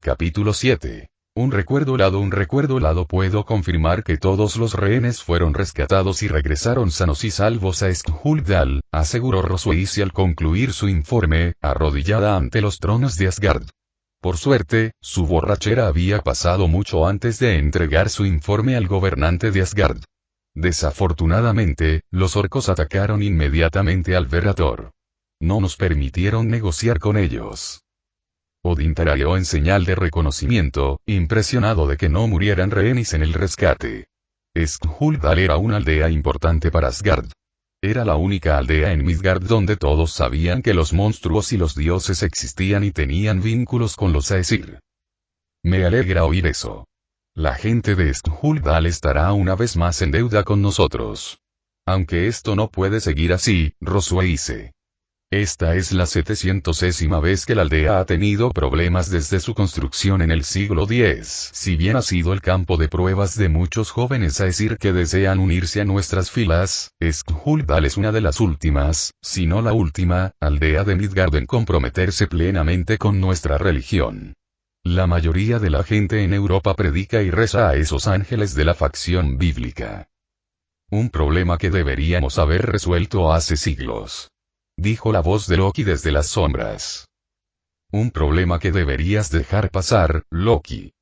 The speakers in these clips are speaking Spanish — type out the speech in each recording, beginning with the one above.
Capítulo 7. Un recuerdo helado. Puedo confirmar que todos los rehenes fueron rescatados y regresaron sanos y salvos a Skuldal, aseguró Rosweiss al concluir su informe, arrodillada ante los tronos de Asgard. Por suerte, su borrachera había pasado mucho antes de entregar su informe al gobernante de Asgard. Desafortunadamente, los orcos atacaron inmediatamente al ver a Thor. No nos permitieron negociar con ellos. Odín tarareó en señal de reconocimiento, impresionado de que no murieran rehenes en el rescate. Skuldal era una aldea importante para Asgard. Era la única aldea en Midgard donde todos sabían que los monstruos y los dioses existían y tenían vínculos con los Aesir. Me alegra oír eso. La gente de Skuldal estará una vez más en deuda con nosotros. Aunque esto no puede seguir así, Rosweiss. Esta es la 700ª vez que la aldea ha tenido problemas desde su construcción en el siglo X. Si bien ha sido el campo de pruebas de muchos jóvenes Aesir que desean unirse a nuestras filas, Skuldal es una de las últimas, si no la última, aldea de Midgard en comprometerse plenamente con nuestra religión. La mayoría de la gente en Europa predica y reza a esos ángeles de la facción bíblica. Un problema que deberíamos haber resuelto hace siglos. Dijo la voz de Loki desde las sombras. Un problema que deberías dejar pasar, Loki.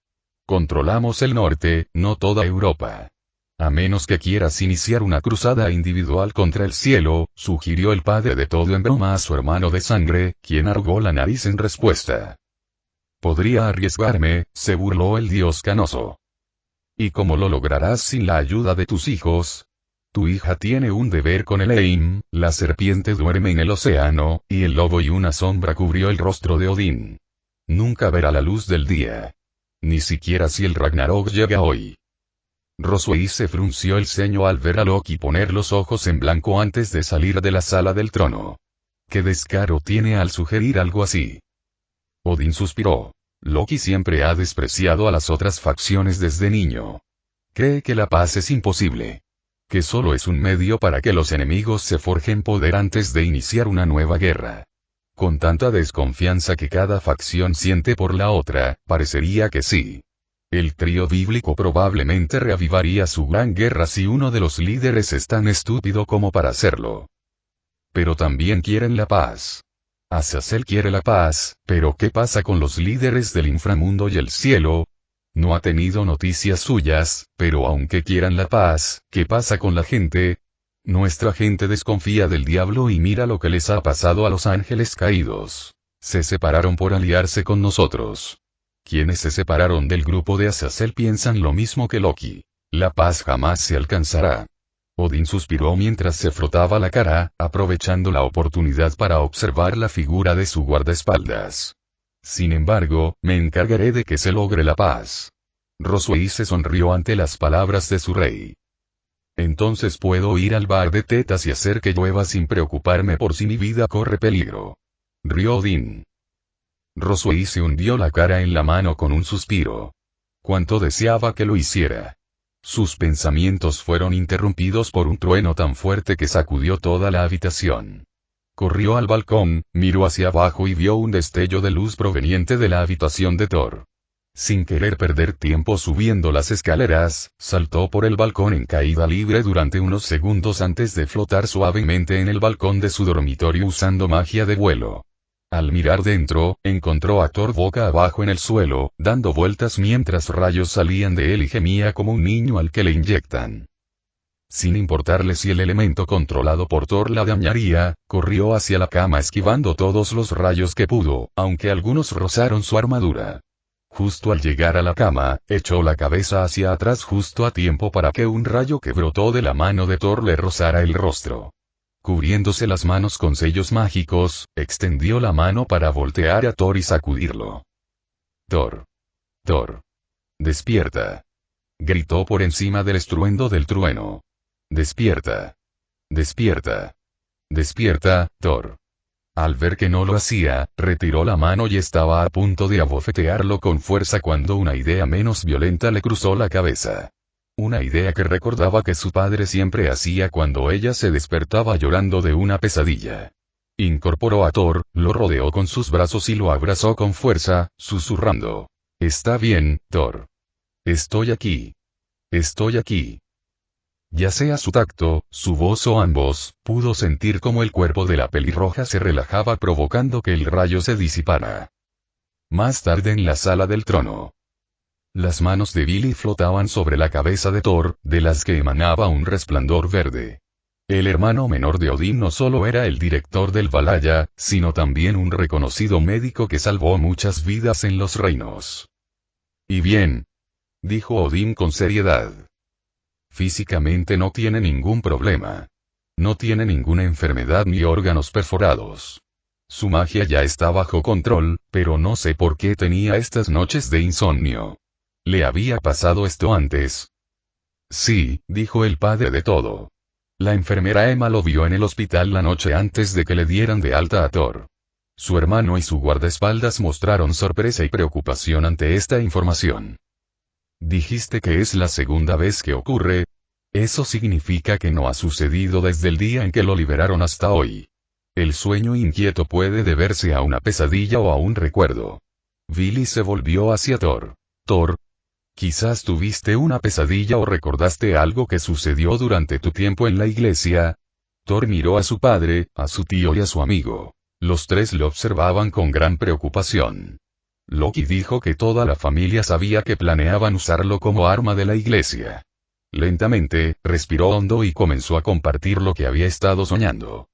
Controlamos el norte, no toda Europa. A menos que quieras iniciar una cruzada individual contra el cielo, sugirió el padre de todo en broma a su hermano de sangre, quien arrugó la nariz en respuesta. Podría arriesgarme, se burló el dios canoso. ¿Y cómo lo lograrás sin la ayuda de tus hijos? Tu hija tiene un deber con Eleim, la serpiente duerme en el océano, y el lobo y una sombra cubrió el rostro de Odín. Nunca verá la luz del día. Ni siquiera si el Ragnarok llega hoy. Rosweiss se frunció el ceño al ver a Loki poner los ojos en blanco antes de salir de la sala del trono. ¿Qué descaro tiene al sugerir algo así? Odín suspiró. Loki siempre ha despreciado a las otras facciones desde niño. Cree que la paz es imposible. Que solo es un medio para que los enemigos se forjen poder antes de iniciar una nueva guerra. Con tanta desconfianza que cada facción siente por la otra, parecería que sí. El trío bíblico probablemente reavivaría su gran guerra si uno de los líderes es tan estúpido como para hacerlo. Pero también quieren la paz. Azazel quiere la paz, pero ¿qué pasa con los líderes del inframundo y el cielo? No ha tenido noticias suyas, pero aunque quieran la paz, ¿qué pasa con la gente? Nuestra gente desconfía del diablo y mira lo que les ha pasado a los ángeles caídos. Se separaron por aliarse con nosotros. Quienes se separaron del grupo de Azazel piensan lo mismo que Loki. La paz jamás se alcanzará. Odín suspiró mientras se frotaba la cara, aprovechando la oportunidad para observar la figura de su guardaespaldas. Sin embargo, me encargaré de que se logre la paz. Rosweiss se sonrió ante las palabras de su rey. Entonces puedo ir al bar de tetas y hacer que llueva sin preocuparme por si mi vida corre peligro. Rió Odín. Rosweiss se hundió la cara en la mano con un suspiro. Cuánto deseaba que lo hiciera. Sus pensamientos fueron interrumpidos por un trueno tan fuerte que sacudió toda la habitación. Corrió al balcón, miró hacia abajo y vio un destello de luz proveniente de la habitación de Thor. Sin querer perder tiempo subiendo las escaleras, saltó por el balcón en caída libre durante unos segundos antes de flotar suavemente en el balcón de su dormitorio usando magia de vuelo. Al mirar dentro, encontró a Thor boca abajo en el suelo, dando vueltas mientras rayos salían de él y gemía como un niño al que le inyectan. Sin importarle si el elemento controlado por Thor la dañaría, corrió hacia la cama esquivando todos los rayos que pudo, aunque algunos rozaron su armadura. Justo al llegar a la cama, echó la cabeza hacia atrás justo a tiempo para que un rayo que brotó de la mano de Thor le rozara el rostro. Cubriéndose las manos con sellos mágicos, extendió la mano para voltear a Thor y sacudirlo. Thor. Thor. Despierta. Gritó por encima del estruendo del trueno. Despierta. Despierta. Despierta, Thor. Al ver que no lo hacía, retiró la mano y estaba a punto de abofetearlo con fuerza cuando una idea menos violenta le cruzó la cabeza. Una idea que recordaba que su padre siempre hacía cuando ella se despertaba llorando de una pesadilla. Incorporó a Thor, lo rodeó con sus brazos y lo abrazó con fuerza, susurrando. Está bien, Thor. Estoy aquí. Estoy aquí. Ya sea su tacto, su voz o ambos, pudo sentir como el cuerpo de la pelirroja se relajaba provocando que el rayo se disipara. Más tarde en la sala del trono. Las manos de Billy flotaban sobre la cabeza de Thor, de las que emanaba un resplandor verde. El hermano menor de Odín no solo era el director del Valhalla, sino también un reconocido médico que salvó muchas vidas en los reinos. Y bien, dijo Odín con seriedad. Físicamente no tiene ningún problema. No tiene ninguna enfermedad ni órganos perforados. Su magia ya está bajo control, pero no sé por qué tenía estas noches de insomnio. ¿Le había pasado esto antes? Sí, dijo el padre de todo. La enfermera Emma lo vio en el hospital la noche antes de que le dieran de alta a Thor. Su hermano y su guardaespaldas mostraron sorpresa y preocupación ante esta información. Dijiste que es la segunda vez que ocurre. Eso significa que no ha sucedido desde el día en que lo liberaron hasta hoy. El sueño inquieto puede deberse a una pesadilla o a un recuerdo. Billy se volvió hacia Thor. Thor, quizás tuviste una pesadilla o recordaste algo que sucedió durante tu tiempo en la iglesia. Thor miró a su padre, a su tío y a su amigo. Los tres lo observaban con gran preocupación. Loki dijo que toda la familia sabía que planeaban usarlo como arma de la iglesia. Lentamente, respiró hondo y comenzó a compartir lo que había estado soñando.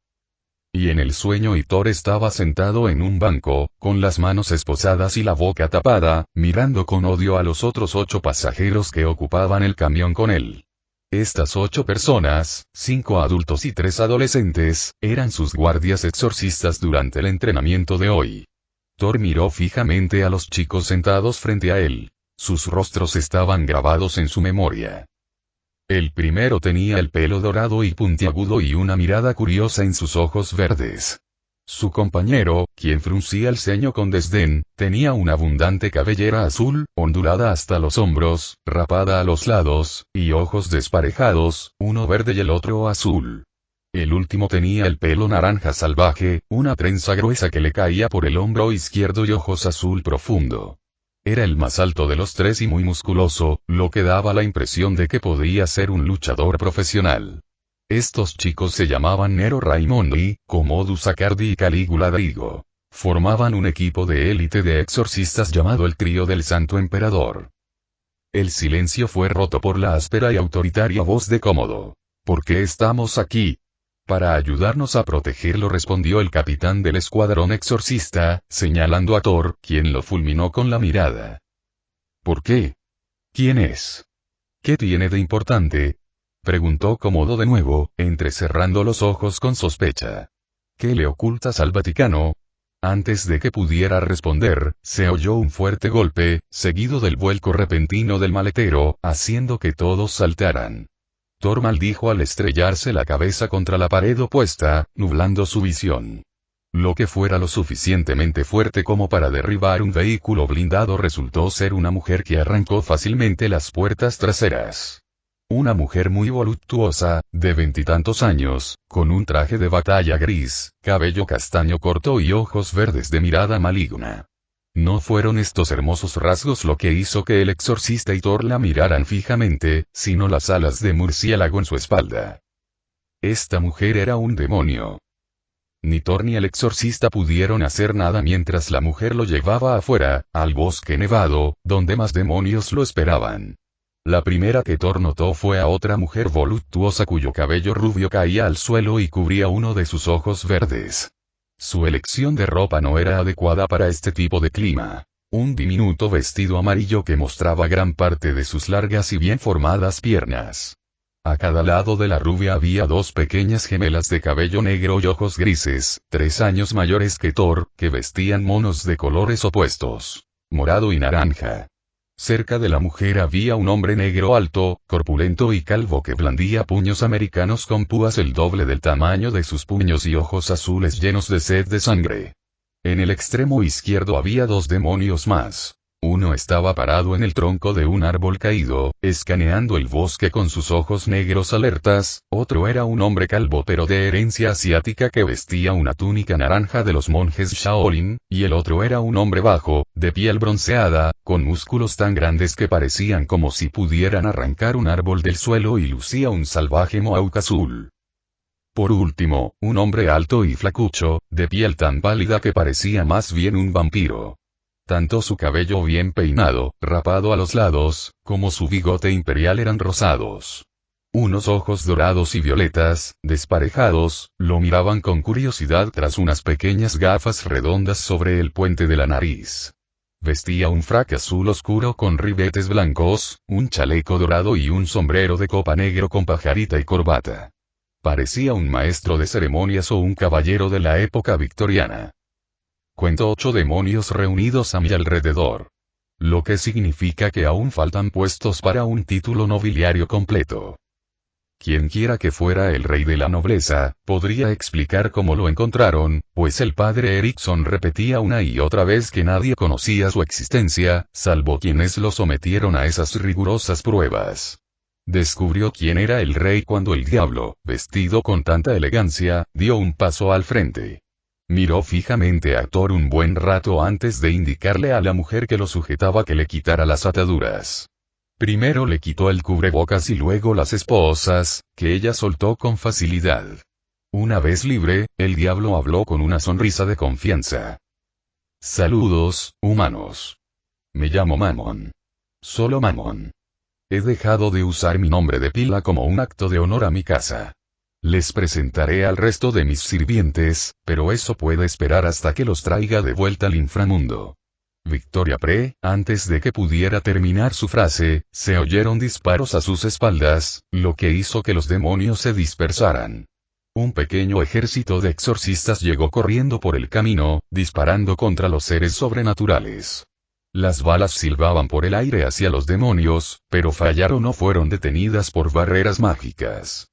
Y en el sueño Thor estaba sentado en un banco, con las manos esposadas y la boca tapada, mirando con odio a los otros 8 pasajeros que ocupaban el camión con él. Estas 8 personas, 5 adultos y 3 adolescentes, eran sus guardias exorcistas durante el entrenamiento de hoy. Thor miró fijamente a los chicos sentados frente a él. Sus rostros estaban grabados en su memoria. El primero tenía el pelo dorado y puntiagudo y una mirada curiosa en sus ojos verdes. Su compañero, quien fruncía el ceño con desdén, tenía una abundante cabellera azul, ondulada hasta los hombros, rapada a los lados, y ojos desparejados, uno verde y el otro azul. El último tenía el pelo naranja salvaje, una trenza gruesa que le caía por el hombro izquierdo y ojos azul profundo. Era el más alto de los 3 y muy musculoso, lo que daba la impresión de que podía ser un luchador profesional. Estos chicos se llamaban Nero Raimondi, Commodus Acardi y Calígula Drigo. Formaban un equipo de élite de exorcistas llamado el Trío del Santo Emperador. El silencio fue roto por la áspera y autoritaria voz de Cómodo. ¿Por qué estamos aquí? Para ayudarnos a protegerlo, respondió el capitán del escuadrón exorcista, señalando a Thor, quien lo fulminó con la mirada. ¿Por qué? ¿Quién es? ¿Qué tiene de importante? Preguntó Cómodo de nuevo, entrecerrando los ojos con sospecha. ¿Qué le ocultas al Vaticano? Antes de que pudiera responder, se oyó un fuerte golpe, seguido del vuelco repentino del maletero, haciendo que todos saltaran. Thor maldijo al estrellarse la cabeza contra la pared opuesta, nublando su visión. Lo que fuera lo suficientemente fuerte como para derribar un vehículo blindado resultó ser una mujer que arrancó fácilmente las puertas traseras. Una mujer muy voluptuosa, de 20 y tantos años, con un traje de batalla gris, cabello castaño corto y ojos verdes de mirada maligna. No fueron estos hermosos rasgos lo que hizo que el exorcista y Thor la miraran fijamente, sino las alas de murciélago en su espalda. Esta mujer era un demonio. Ni Thor ni el exorcista pudieron hacer nada mientras la mujer lo llevaba afuera, al bosque nevado, donde más demonios lo esperaban. La primera que Thor notó fue a otra mujer voluptuosa cuyo cabello rubio caía al suelo y cubría uno de sus ojos verdes. Su elección de ropa no era adecuada para este tipo de clima. Un diminuto vestido amarillo que mostraba gran parte de sus largas y bien formadas piernas. A cada lado de la rubia había 2 pequeñas gemelas de cabello negro y ojos grises, 3 años mayores que Thor, que vestían monos de colores opuestos, morado y naranja. Cerca de la mujer había un hombre negro alto, corpulento y calvo que blandía puños americanos con púas el doble del tamaño de sus puños y ojos azules llenos de sed de sangre. En el extremo izquierdo había 2 demonios más. Uno estaba parado en el tronco de un árbol caído, escaneando el bosque con sus ojos negros alertas, otro era un hombre calvo pero de herencia asiática que vestía una túnica naranja de los monjes Shaolin, y el otro era un hombre bajo, de piel bronceada, con músculos tan grandes que parecían como si pudieran arrancar un árbol del suelo y lucía un salvaje mohawk azul. Por último, un hombre alto y flacucho, de piel tan pálida que parecía más bien un vampiro. Tanto su cabello bien peinado, rapado a los lados, como su bigote imperial eran rosados. Unos ojos dorados y violetas, desparejados, lo miraban con curiosidad tras unas pequeñas gafas redondas sobre el puente de la nariz. Vestía un frac azul oscuro con ribetes blancos, un chaleco dorado y un sombrero de copa negro con pajarita y corbata. Parecía un maestro de ceremonias o un caballero de la época victoriana. Cuento 8 demonios reunidos a mi alrededor. Lo que significa que aún faltan puestos para un título nobiliario completo. Quien quiera que fuera el rey de la nobleza, podría explicar cómo lo encontraron, pues el padre Erickson repetía una y otra vez que nadie conocía su existencia, salvo quienes lo sometieron a esas rigurosas pruebas. Descubrió quién era el rey cuando el diablo, vestido con tanta elegancia, dio un paso al frente. Miró fijamente a Thor un buen rato antes de indicarle a la mujer que lo sujetaba que le quitara las ataduras. Primero le quitó el cubrebocas y luego las esposas, que ella soltó con facilidad. Una vez libre, el diablo habló con una sonrisa de confianza. Saludos, humanos. Me llamo Mammon. Solo Mammon. He dejado de usar mi nombre de pila como un acto de honor a mi casa. Les presentaré al resto de mis sirvientes, pero eso puede esperar hasta que los traiga de vuelta al inframundo. Victoria Pre, antes de que pudiera terminar su frase, se oyeron disparos a sus espaldas, lo que hizo que los demonios se dispersaran. Un pequeño ejército de exorcistas llegó corriendo por el camino, disparando contra los seres sobrenaturales. Las balas silbaban por el aire hacia los demonios, pero fallaron o fueron detenidas por barreras mágicas.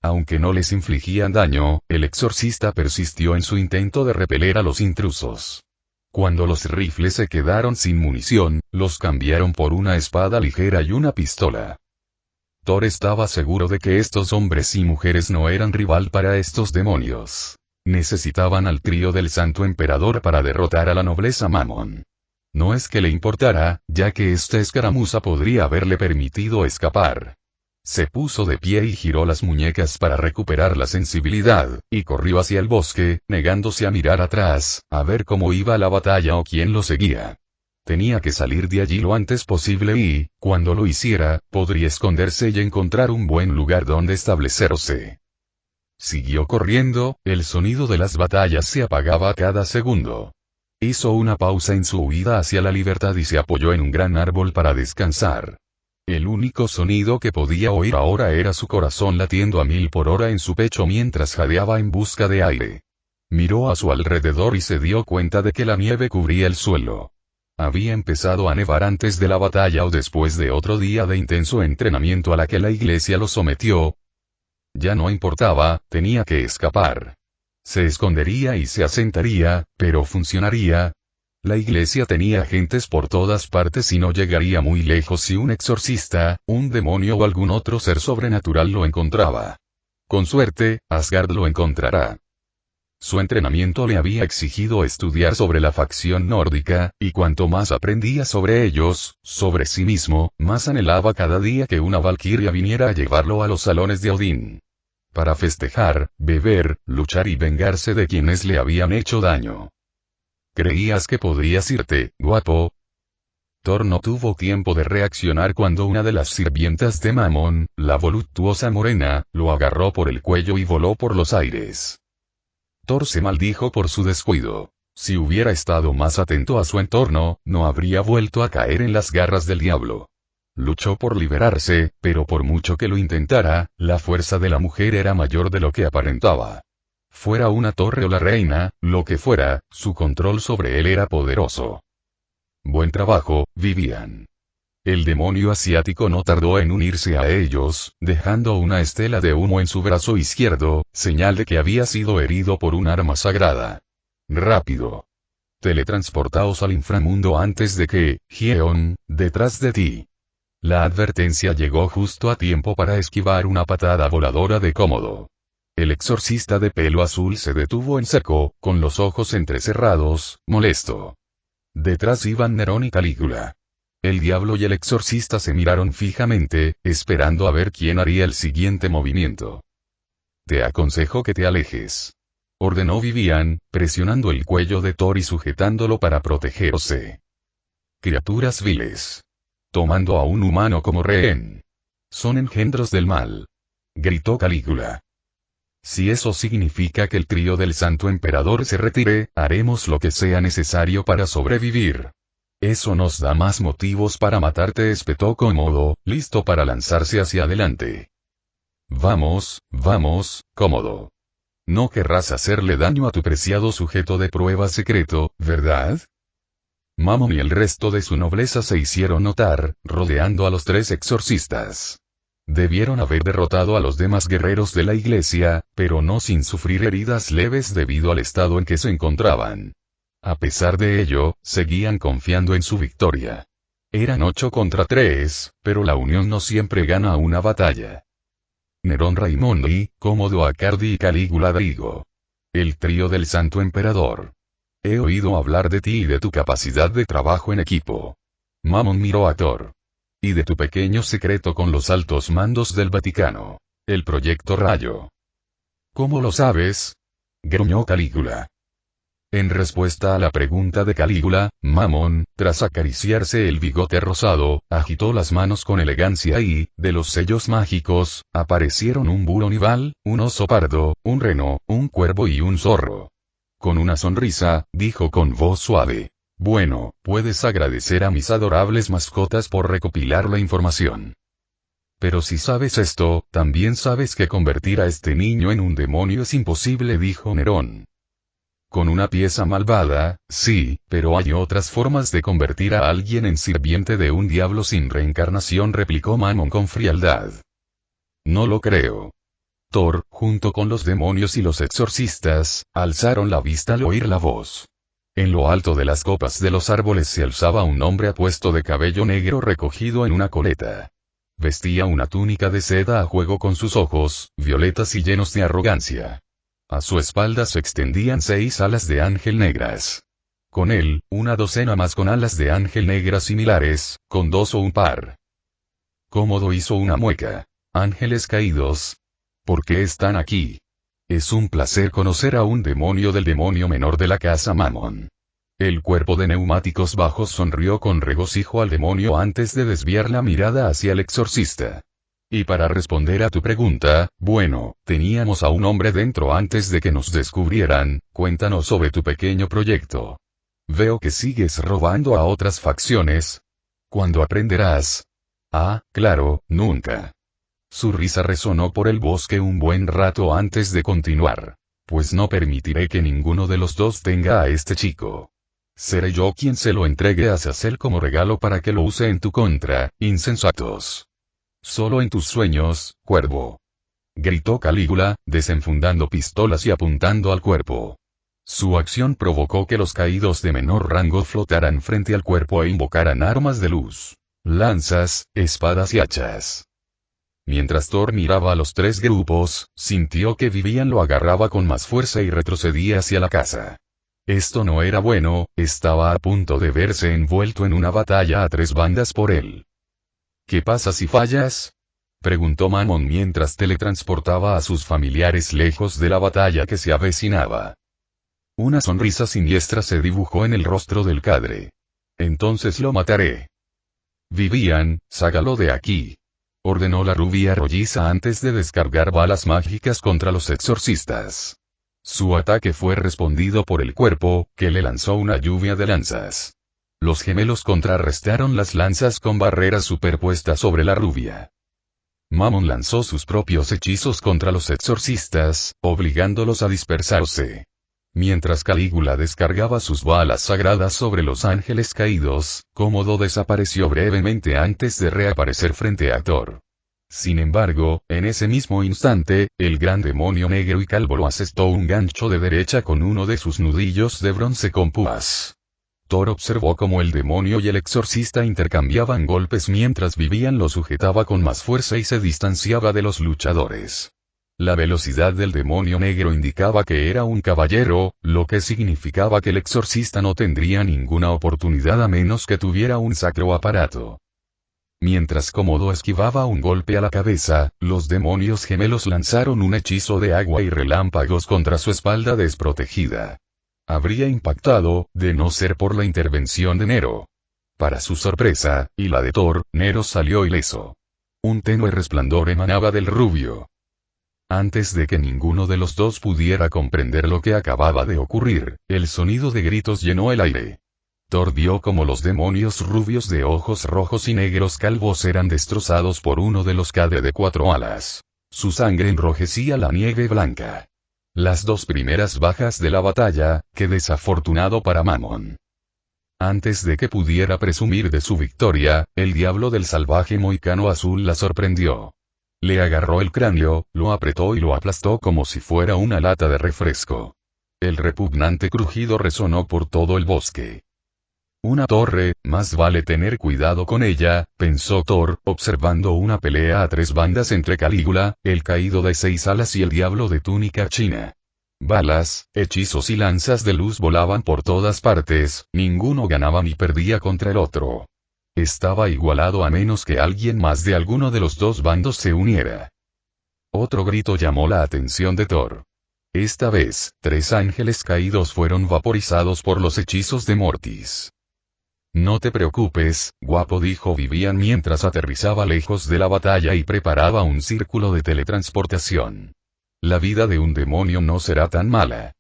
Aunque no les infligían daño, el exorcista persistió en su intento de repeler a los intrusos. Cuando los rifles se quedaron sin munición, los cambiaron por una espada ligera y una pistola. Thor estaba seguro de que estos hombres y mujeres no eran rival para estos demonios. Necesitaban al trío del Santo Emperador para derrotar a la nobleza Mammon. No es que le importara, ya que esta escaramuza podría haberle permitido escapar. Se puso de pie y giró las muñecas para recuperar la sensibilidad, y corrió hacia el bosque, negándose a mirar atrás, a ver cómo iba la batalla o quién lo seguía. Tenía que salir de allí lo antes posible y, cuando lo hiciera, podría esconderse y encontrar un buen lugar donde establecerse. Siguió corriendo, el sonido de las batallas se apagaba cada segundo. Hizo una pausa en su huida hacia la libertad y se apoyó en un gran árbol para descansar. El único sonido que podía oír ahora era su corazón latiendo a 1000 por hora en su pecho mientras jadeaba en busca de aire. Miró a su alrededor y se dio cuenta de que la nieve cubría el suelo. Había empezado a nevar antes de la batalla o después de otro día de intenso entrenamiento a la que la iglesia lo sometió. Ya no importaba, tenía que escapar. Se escondería y se asentaría, pero funcionaría. La iglesia tenía agentes por todas partes y no llegaría muy lejos si un exorcista, un demonio o algún otro ser sobrenatural lo encontraba. Con suerte, Asgard lo encontrará. Su entrenamiento le había exigido estudiar sobre la facción nórdica, y cuanto más aprendía sobre ellos, sobre sí mismo, más anhelaba cada día que una valquiria viniera a llevarlo a los salones de Odín. Para festejar, beber, luchar y vengarse de quienes le habían hecho daño. ¿Creías que podrías irte, guapo? Thor no tuvo tiempo de reaccionar cuando una de las sirvientas de Mammon, la voluptuosa morena, lo agarró por el cuello y voló por los aires. Thor se maldijo por su descuido. Si hubiera estado más atento a su entorno, no habría vuelto a caer en las garras del diablo. Luchó por liberarse, pero por mucho que lo intentara, la fuerza de la mujer era mayor de lo que aparentaba. Fuera una torre o la reina, lo que fuera, su control sobre él era poderoso. Buen trabajo, Vivian. El demonio asiático no tardó en unirse a ellos, dejando una estela de humo en su brazo izquierdo, señal de que había sido herido por un arma sagrada. Rápido. teletransportaos al inframundo antes de que, Gideon, detrás de ti. La advertencia llegó justo a tiempo para esquivar una patada voladora de Cómodo. El exorcista de pelo azul se detuvo en seco, con los ojos entrecerrados, molesto. Detrás iban Nerón y Calígula. El diablo y el exorcista se miraron fijamente, esperando a ver quién haría el siguiente movimiento. Te aconsejo que te alejes, ordenó Vivian, presionando el cuello de Thor y sujetándolo para protegerse. Criaturas viles. Tomando a un humano como rehén. Son engendros del mal, gritó Calígula. Si eso significa que el trío del Santo Emperador se retire, haremos lo que sea necesario para sobrevivir. Eso nos da más motivos para matarte, espetó Cómodo, listo para lanzarse hacia adelante. Vamos, Cómodo. No querrás hacerle daño a tu preciado sujeto de prueba secreto, ¿verdad? Mammon y el resto de su nobleza se hicieron notar, rodeando a los tres exorcistas. Debieron haber derrotado a los demás guerreros de la iglesia, pero no sin sufrir heridas leves debido al estado en que se encontraban. A pesar de ello, seguían confiando en su victoria. Eran 8 contra 3, pero la unión no siempre gana una batalla. Nerón Raimondi, Cómodo Acardi y Calígula Drigo. El trío del Santo Emperador. He oído hablar de ti y de tu capacidad de trabajo en equipo. Mammon miró a Thor. Y de tu pequeño secreto con los altos mandos del Vaticano. El proyecto Rayo. ¿Cómo lo sabes? Gruñó Calígula. En respuesta a la pregunta de Calígula, Mammon, tras acariciarse el bigote rosado, agitó las manos con elegancia y, de los sellos mágicos, aparecieron un búho nival, un oso pardo, un reno, un cuervo y un zorro. Con una sonrisa, dijo con voz suave. Bueno, puedes agradecer a mis adorables mascotas por recopilar la información. Pero si sabes esto, también sabes que convertir a este niño en un demonio es imposible, dijo Nerón. Con una pieza malvada, sí, pero hay otras formas de convertir a alguien en sirviente de un diablo sin reencarnación, replicó Mammon con frialdad. No lo creo. Thor, junto con los demonios y los exorcistas, alzaron la vista al oír la voz. En lo alto de las copas de los árboles se alzaba un hombre apuesto de cabello negro recogido en una coleta. Vestía una túnica de seda a juego con sus ojos, violetas y llenos de arrogancia. A su espalda se extendían 6 alas de ángel negras. Con él, una docena más con alas de ángel negras similares, con 2 o un par. Cómodo hizo una mueca. Ángeles caídos. ¿Por qué están aquí? Es un placer conocer a un demonio del demonio menor de la casa Mammon. El cuerpo de neumáticos bajos sonrió con regocijo al demonio antes de desviar la mirada hacia el exorcista. Y para responder a tu pregunta, bueno, teníamos a un hombre dentro antes de que nos descubrieran. Cuéntanos sobre tu pequeño proyecto. Veo que sigues robando a otras facciones. ¿Cuándo aprenderás? Ah, claro, nunca. Su risa resonó por el bosque un buen rato antes de continuar. Pues no permitiré que ninguno de los dos tenga a este chico. Seré yo quien se lo entregue a Azazel como regalo para que lo use en tu contra, insensatos. Solo en tus sueños, cuervo. Gritó Calígula, desenfundando pistolas y apuntando al cuerpo. Su acción provocó que los caídos de menor rango flotaran frente al cuerpo e invocaran armas de luz. Lanzas, espadas y hachas. Mientras Thor miraba a los 3 grupos, sintió que Vivian lo agarraba con más fuerza y retrocedía hacia la casa. Esto no era bueno, estaba a punto de verse envuelto en una batalla a 3 bandas por él. ¿Qué pasa si fallas? Preguntó Mammon mientras teletransportaba a sus familiares lejos de la batalla que se avecinaba. Una sonrisa siniestra se dibujó en el rostro del cadre. Entonces lo mataré. Vivian, sácalo de aquí. Ordenó la rubia rolliza antes de descargar balas mágicas contra los exorcistas. Su ataque fue respondido por el cuerpo, que le lanzó una lluvia de lanzas. Los gemelos contrarrestaron las lanzas con barreras superpuestas sobre la rubia. Mammon lanzó sus propios hechizos contra los exorcistas, obligándolos a dispersarse. Mientras Calígula descargaba sus balas sagradas sobre los ángeles caídos, Cómodo desapareció brevemente antes de reaparecer frente a Thor. Sin embargo, en ese mismo instante, el gran demonio negro y calvo lo asestó un gancho de derecha con uno de sus nudillos de bronce con púas. Thor observó cómo el demonio y el exorcista intercambiaban golpes mientras Vivian lo sujetaba con más fuerza y se distanciaba de los luchadores. La velocidad del demonio negro indicaba que era un caballero, lo que significaba que el exorcista no tendría ninguna oportunidad a menos que tuviera un sacro aparato. Mientras Cómodo esquivaba un golpe a la cabeza, los demonios gemelos lanzaron un hechizo de agua y relámpagos contra su espalda desprotegida. Habría impactado, de no ser por la intervención de Nero. Para su sorpresa, y la de Thor, Nero salió ileso. Un tenue resplandor emanaba del rubio. Antes de que ninguno de los dos pudiera comprender lo que acababa de ocurrir, el sonido de gritos llenó el aire. Thor vio como los demonios rubios de ojos rojos y negros calvos eran destrozados por uno de los Cade de 4 alas. Su sangre enrojecía la nieve blanca. Las dos primeras bajas de la batalla, qué desafortunado para Mammon. Antes de que pudiera presumir de su victoria, el diablo del salvaje moicano azul la sorprendió. Le agarró el cráneo, lo apretó y lo aplastó como si fuera una lata de refresco. El repugnante crujido resonó por todo el bosque. Una torre, más vale tener cuidado con ella, pensó Thor, observando una pelea a 3 bandas entre Calígula, el caído de 6 alas y el diablo de túnica china. Balas, hechizos y lanzas de luz volaban por todas partes, ninguno ganaba ni perdía contra el otro. Estaba igualado a menos que alguien más de alguno de los dos bandos se uniera. Otro grito llamó la atención de Thor. Esta vez, 3 ángeles caídos fueron vaporizados por los hechizos de Mortis. No te preocupes, guapo, dijo Vivian mientras aterrizaba lejos de la batalla y preparaba un círculo de teletransportación. La vida de un demonio no será tan mala.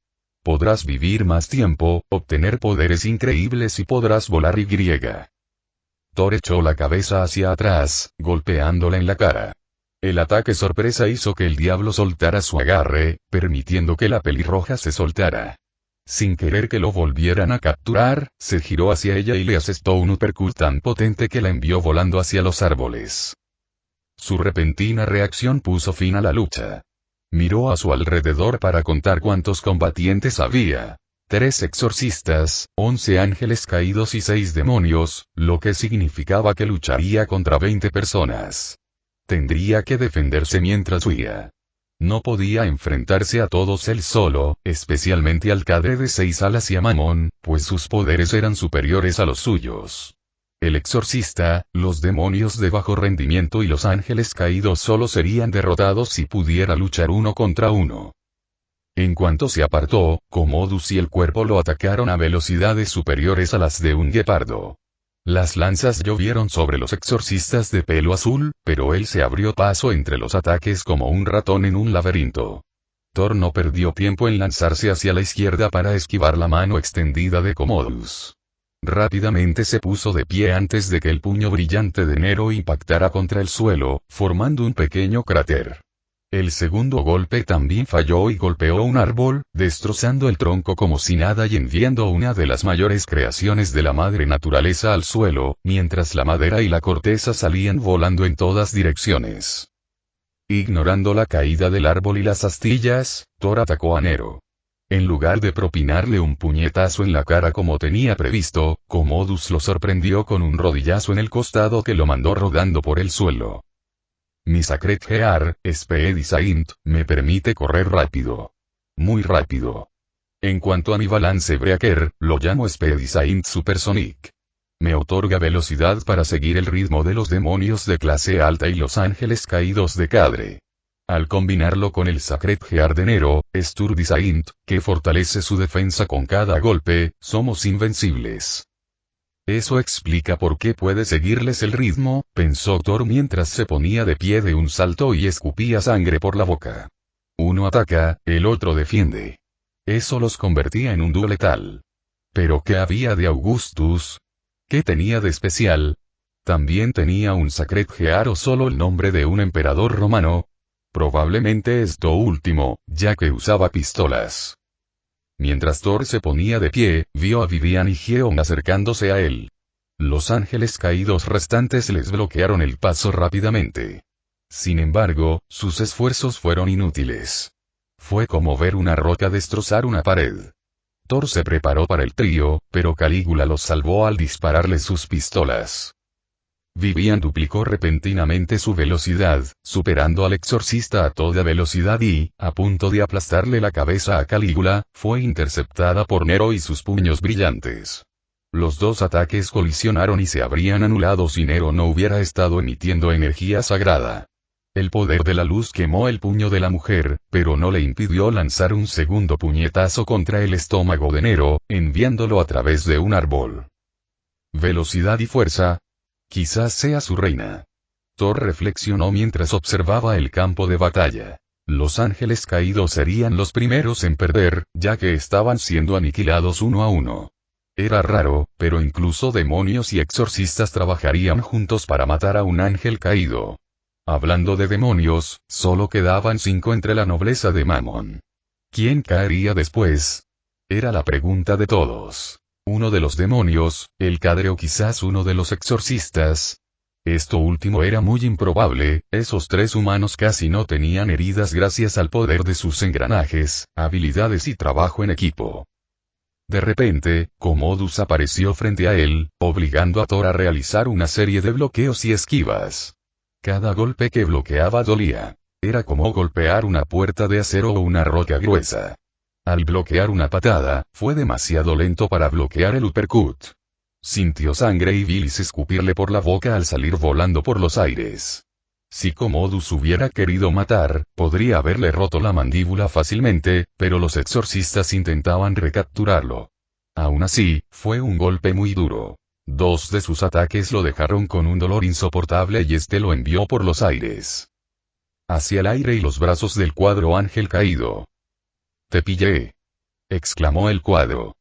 Podrás vivir más tiempo, obtener poderes increíbles y podrás volar y. Thor echó la cabeza hacia atrás, golpeándola en la cara. El ataque sorpresa hizo que el diablo soltara su agarre, permitiendo que la pelirroja se soltara. Sin querer que lo volvieran a capturar, se giró hacia ella y le asestó un uppercut tan potente que la envió volando hacia los árboles. Su repentina reacción puso fin a la lucha. Miró a su alrededor para contar cuántos combatientes había. 3 exorcistas, 11 ángeles caídos y 6 demonios, lo que significaba que lucharía contra 20 personas. Tendría que defenderse mientras huía. No podía enfrentarse a todos él solo, especialmente al Cade de 6 alas y a Mammon, pues sus poderes eran superiores a los suyos. El exorcista, los demonios de bajo rendimiento y los ángeles caídos solo serían derrotados si pudiera luchar uno contra uno. En cuanto se apartó, Commodus y el cuerpo lo atacaron a velocidades superiores a las de un guepardo. Las lanzas llovieron sobre los exorcistas de pelo azul, pero él se abrió paso entre los ataques como un ratón en un laberinto. Thor no perdió tiempo en lanzarse hacia la izquierda para esquivar la mano extendida de Commodus. Rápidamente se puso de pie antes de que el puño brillante de Nero impactara contra el suelo, formando un pequeño cráter. El segundo golpe también falló y golpeó un árbol, destrozando el tronco como si nada y enviando una de las mayores creaciones de la madre naturaleza al suelo, mientras la madera y la corteza salían volando en todas direcciones. Ignorando la caída del árbol y las astillas, Thor atacó a Nero. En lugar de propinarle un puñetazo en la cara como tenía previsto, Commodus lo sorprendió con un rodillazo en el costado que lo mandó rodando por el suelo. Mi Sacred Gear, Speedy Saint, me permite correr rápido. Muy rápido. En cuanto a mi balance Breaker, lo llamo Speedy Saint Supersonic. Me otorga velocidad para seguir el ritmo de los demonios de clase alta y los ángeles caídos de Cadre. Al combinarlo con el Sacred Gear de Nero, Sturdy Saint, que fortalece su defensa con cada golpe, somos invencibles. Eso explica por qué puede seguirles el ritmo, pensó Thor mientras se ponía de pie de un salto y escupía sangre por la boca. Uno ataca, el otro defiende. Eso los convertía en un dúo letal. ¿Pero qué había de Augustus? ¿Qué tenía de especial? ¿También tenía un Sacred Gear o solo el nombre de un emperador romano? Probablemente esto último, ya que usaba pistolas. Mientras Thor se ponía de pie, vio a Vivian y Geon acercándose a él. Los ángeles caídos restantes les bloquearon el paso rápidamente. Sin embargo, sus esfuerzos fueron inútiles. Fue como ver una roca destrozar una pared. Thor se preparó para el trío, pero Calígula los salvó al dispararle sus pistolas. Vivian duplicó repentinamente su velocidad, superando al exorcista a toda velocidad y, a punto de aplastarle la cabeza a Calígula, fue interceptada por Nero y sus puños brillantes. Los dos ataques colisionaron y se habrían anulado si Nero no hubiera estado emitiendo energía sagrada. El poder de la luz quemó el puño de la mujer, pero no le impidió lanzar un segundo puñetazo contra el estómago de Nero, enviándolo a través de un árbol. Velocidad y fuerza. Quizás sea su reina. Thor reflexionó mientras observaba el campo de batalla. Los ángeles caídos serían los primeros en perder, ya que estaban siendo aniquilados uno a uno. Era raro, pero incluso demonios y exorcistas trabajarían juntos para matar a un ángel caído. Hablando de demonios, solo quedaban 5 entre la nobleza de Mammon. ¿Quién caería después? Era la pregunta de todos. Uno de los demonios, el Cadre o quizás uno de los exorcistas. Esto último era muy improbable, esos 3 humanos casi no tenían heridas gracias al poder de sus engranajes, habilidades y trabajo en equipo. De repente, Commodus apareció frente a él, obligando a Thor a realizar una serie de bloqueos y esquivas. Cada golpe que bloqueaba dolía. Era como golpear una puerta de acero o una roca gruesa. Al bloquear una patada, fue demasiado lento para bloquear el uppercut. Sintió sangre y bilis escupirle por la boca al salir volando por los aires. Si Commodus hubiera querido matar, podría haberle roto la mandíbula fácilmente, pero los exorcistas intentaban recapturarlo. Aún así, fue un golpe muy duro. 2 de sus ataques lo dejaron con un dolor insoportable y este lo envió por los aires. Hacia el aire y los brazos del cuadro ángel caído. «Te pillé», exclamó el cuadro.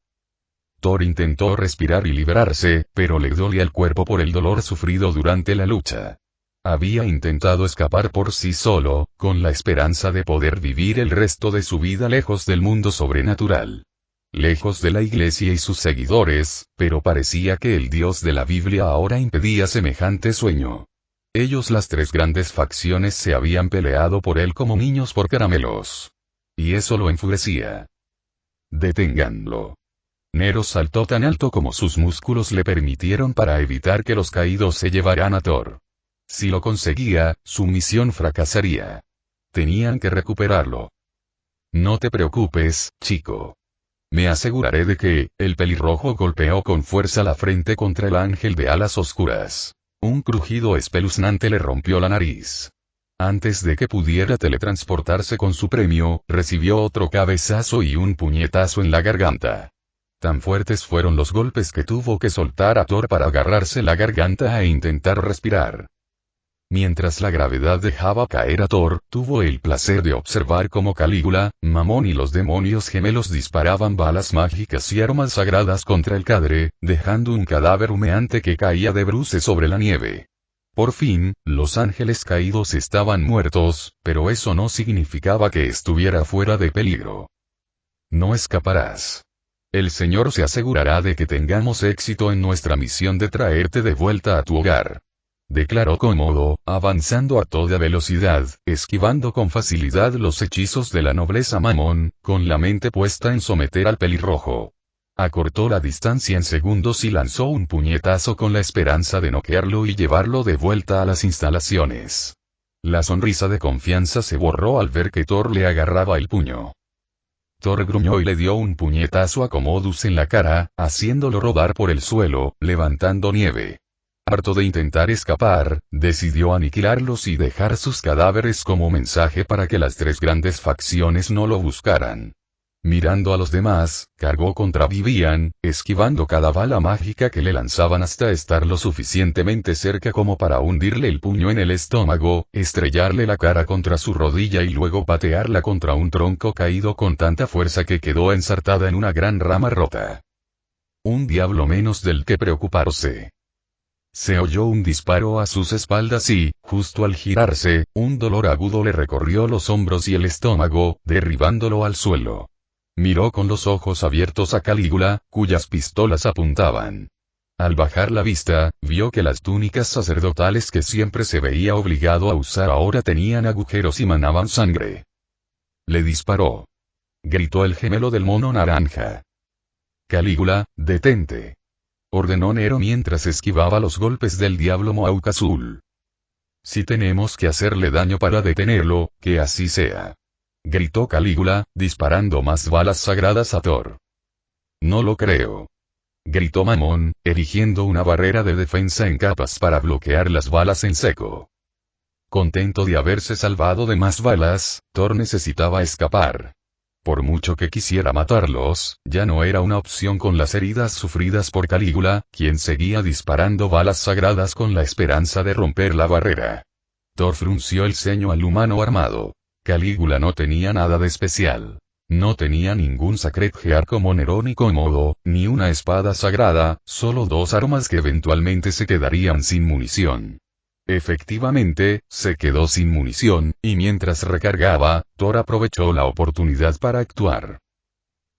Thor intentó respirar y liberarse, pero le dolía el cuerpo por el dolor sufrido durante la lucha. Había intentado escapar por sí solo, con la esperanza de poder vivir el resto de su vida lejos del mundo sobrenatural. Lejos de la iglesia y sus seguidores, pero parecía que el Dios de la Biblia ahora impedía semejante sueño. Ellos, las 3 grandes facciones, se habían peleado por él como niños por caramelos. Y eso lo enfurecía. Deténganlo. Nero saltó tan alto como sus músculos le permitieron para evitar que los caídos se llevaran a Thor. Si lo conseguía, su misión fracasaría. Tenían que recuperarlo. No te preocupes, chico. Me aseguraré de que, el pelirrojo golpeó con fuerza la frente contra el ángel de alas oscuras. Un crujido espeluznante le rompió la nariz. Antes de que pudiera teletransportarse con su premio, recibió otro cabezazo y un puñetazo en la garganta. Tan fuertes fueron los golpes que tuvo que soltar a Thor para agarrarse la garganta e intentar respirar. Mientras la gravedad dejaba caer a Thor, tuvo el placer de observar cómo Calígula, Mammon y los demonios gemelos disparaban balas mágicas y armas sagradas contra el Cadre, dejando un cadáver humeante que caía de bruces sobre la nieve. Por fin, los ángeles caídos estaban muertos, pero eso no significaba que estuviera fuera de peligro. No escaparás. El Señor se asegurará de que tengamos éxito en nuestra misión de traerte de vuelta a tu hogar. Declaró Cómodo, avanzando a toda velocidad, esquivando con facilidad los hechizos de la nobleza Mammon, con la mente puesta en someter al pelirrojo. Acortó la distancia en segundos y lanzó un puñetazo con la esperanza de noquearlo y llevarlo de vuelta a las instalaciones. La sonrisa de confianza se borró al ver que Thor le agarraba el puño. Thor gruñó y le dio un puñetazo a Commodus en la cara, haciéndolo rodar por el suelo, levantando nieve. Harto de intentar escapar, decidió aniquilarlos y dejar sus cadáveres como mensaje para que las 3 grandes facciones no lo buscaran. Mirando a los demás, cargó contra Vivian, esquivando cada bala mágica que le lanzaban hasta estar lo suficientemente cerca como para hundirle el puño en el estómago, estrellarle la cara contra su rodilla y luego patearla contra un tronco caído con tanta fuerza que quedó ensartada en una gran rama rota. Un diablo menos del que preocuparse. Se oyó un disparo a sus espaldas y, justo al girarse, un dolor agudo le recorrió los hombros y el estómago, derribándolo al suelo. Miró con los ojos abiertos a Calígula, cuyas pistolas apuntaban. Al bajar la vista, vio que las túnicas sacerdotales que siempre se veía obligado a usar ahora tenían agujeros y manaban sangre. Le disparó. Gritó el gemelo del mono naranja. Calígula, detente. Ordenó Nero mientras esquivaba los golpes del diablo Mohawk azul. Si tenemos que hacerle daño para detenerlo, que así sea. Gritó Calígula, disparando más balas sagradas a Thor. No lo creo. Gritó Mamón, erigiendo una barrera de defensa en capas para bloquear las balas en seco. Contento de haberse salvado de más balas, Thor necesitaba escapar. Por mucho que quisiera matarlos, ya no era una opción con las heridas sufridas por Calígula, quien seguía disparando balas sagradas con la esperanza de romper la barrera. Thor frunció el ceño al humano armado. Calígula no tenía nada de especial. No tenía ningún Sacred Gear como Nerón y Cómodo, ni una espada sagrada, solo dos armas que eventualmente se quedarían sin munición. Efectivamente, se quedó sin munición, y mientras recargaba, Thor aprovechó la oportunidad para actuar.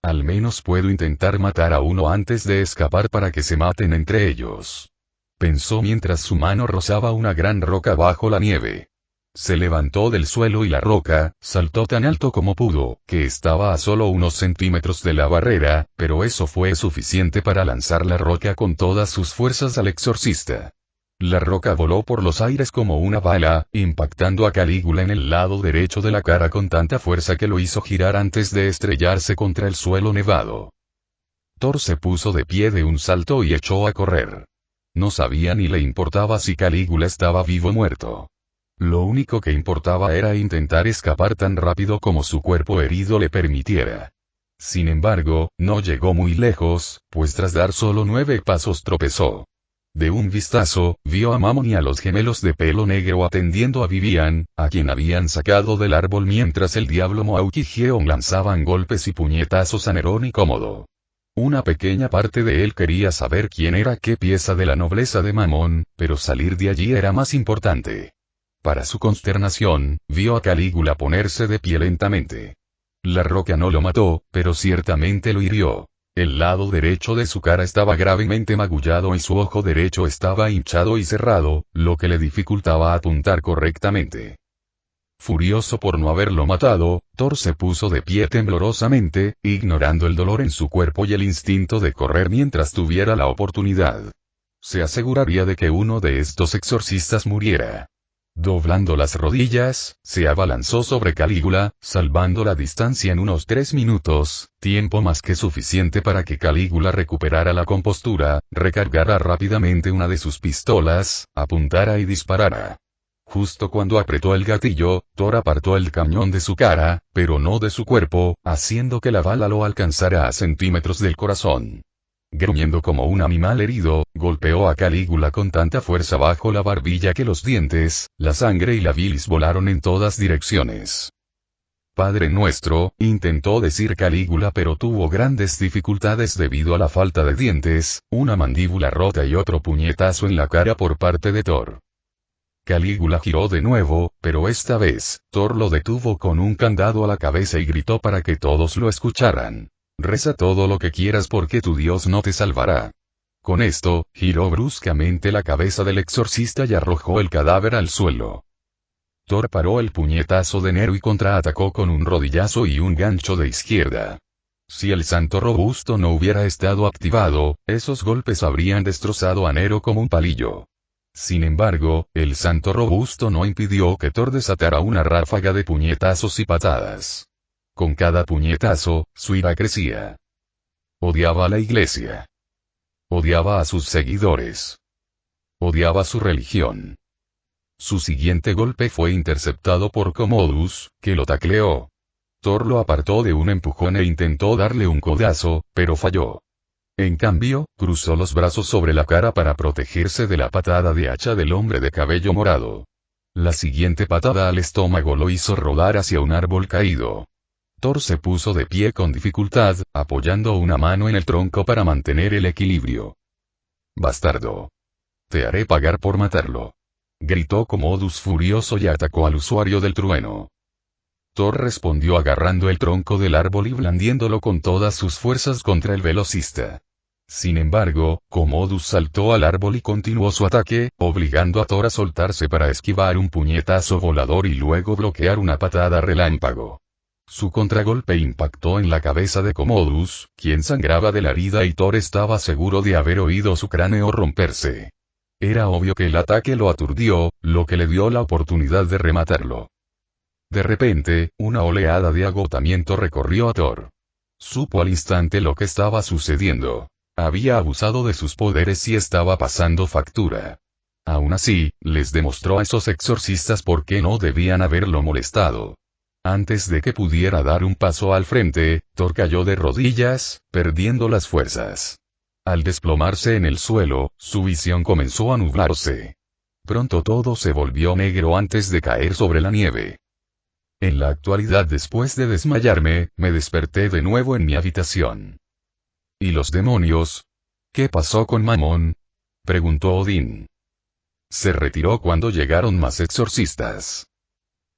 Al menos puedo intentar matar a uno antes de escapar para que se maten entre ellos. Pensó mientras su mano rozaba una gran roca bajo la nieve. Se levantó del suelo y la roca, saltó tan alto como pudo, que estaba a solo unos centímetros de la barrera, pero eso fue suficiente para lanzar la roca con todas sus fuerzas al exorcista. La roca voló por los aires como una bala, impactando a Calígula en el lado derecho de la cara con tanta fuerza que lo hizo girar antes de estrellarse contra el suelo nevado. Thor se puso de pie de un salto y echó a correr. No sabía ni le importaba si Calígula estaba vivo o muerto. Lo único que importaba era intentar escapar tan rápido como su cuerpo herido le permitiera. Sin embargo, no llegó muy lejos, pues tras dar solo 9 pasos tropezó. De un vistazo, vio a Mamón y a los gemelos de pelo negro atendiendo a Vivian, a quien habían sacado del árbol mientras el diablo Mohawk y Geon lanzaban golpes y puñetazos a Nerón y Cómodo. Una pequeña parte de él quería saber quién era qué pieza de la nobleza de Mamón, pero salir de allí era más importante. Para su consternación, vio a Calígula ponerse de pie lentamente. La roca no lo mató, pero ciertamente lo hirió. El lado derecho de su cara estaba gravemente magullado y su ojo derecho estaba hinchado y cerrado, lo que le dificultaba apuntar correctamente. Furioso por no haberlo matado, Thor se puso de pie temblorosamente, ignorando el dolor en su cuerpo y el instinto de correr mientras tuviera la oportunidad. Se aseguraría de que uno de estos exorcistas muriera. Doblando las rodillas, se abalanzó sobre Calígula, salvando la distancia en unos 3 minutos, tiempo más que suficiente para que Calígula recuperara la compostura, recargara rápidamente una de sus pistolas, apuntara y disparara. Justo cuando apretó el gatillo, Thor apartó el cañón de su cara, pero no de su cuerpo, haciendo que la bala lo alcanzara a centímetros del corazón. Gruñendo como un animal herido, golpeó a Calígula con tanta fuerza bajo la barbilla que los dientes, la sangre y la bilis volaron en todas direcciones. Padre nuestro, intentó decir Calígula pero tuvo grandes dificultades debido a la falta de dientes, una mandíbula rota y otro puñetazo en la cara por parte de Thor. Calígula giró de nuevo, pero esta vez, Thor lo detuvo con un candado a la cabeza y gritó para que todos lo escucharan. Reza todo lo que quieras porque tu Dios no te salvará. Con esto, giró bruscamente la cabeza del exorcista y arrojó el cadáver al suelo. Thor paró el puñetazo de Nero y contraatacó con un rodillazo y un gancho de izquierda. Si el santo robusto no hubiera estado activado, esos golpes habrían destrozado a Nero como un palillo. Sin embargo, el santo robusto no impidió que Thor desatara una ráfaga de puñetazos y patadas. Con cada puñetazo, su ira crecía. Odiaba a la iglesia. Odiaba a sus seguidores. Odiaba su religión. Su siguiente golpe fue interceptado por Commodus, que lo tacleó. Thor lo apartó de un empujón e intentó darle un codazo, pero falló. En cambio, cruzó los brazos sobre la cara para protegerse de la patada de hacha del hombre de cabello morado. La siguiente patada al estómago lo hizo rodar hacia un árbol caído. Thor se puso de pie con dificultad, apoyando una mano en el tronco para mantener el equilibrio. «Bastardo. Te haré pagar por matarlo», gritó Commodus furioso y atacó al usuario del trueno. Thor respondió agarrando el tronco del árbol y blandiéndolo con todas sus fuerzas contra el velocista. Sin embargo, Commodus saltó al árbol y continuó su ataque, obligando a Thor a soltarse para esquivar un puñetazo volador y luego bloquear una patada relámpago. Su contragolpe impactó en la cabeza de Commodus, quien sangraba de la herida y Thor estaba seguro de haber oído su cráneo romperse. Era obvio que el ataque lo aturdió, lo que le dio la oportunidad de rematarlo. De repente, una oleada de agotamiento recorrió a Thor. Supo al instante lo que estaba sucediendo. Había abusado de sus poderes y estaba pasando factura. Aún así, les demostró a esos exorcistas por qué no debían haberlo molestado. Antes de que pudiera dar un paso al frente, Thor cayó de rodillas, perdiendo las fuerzas. Al desplomarse en el suelo, su visión comenzó a nublarse. Pronto todo se volvió negro antes de caer sobre la nieve. En la actualidad, después de desmayarme, me desperté de nuevo en mi habitación. ¿Y los demonios? ¿Qué pasó con Mamón?, preguntó Odín. Se retiró cuando llegaron más exorcistas.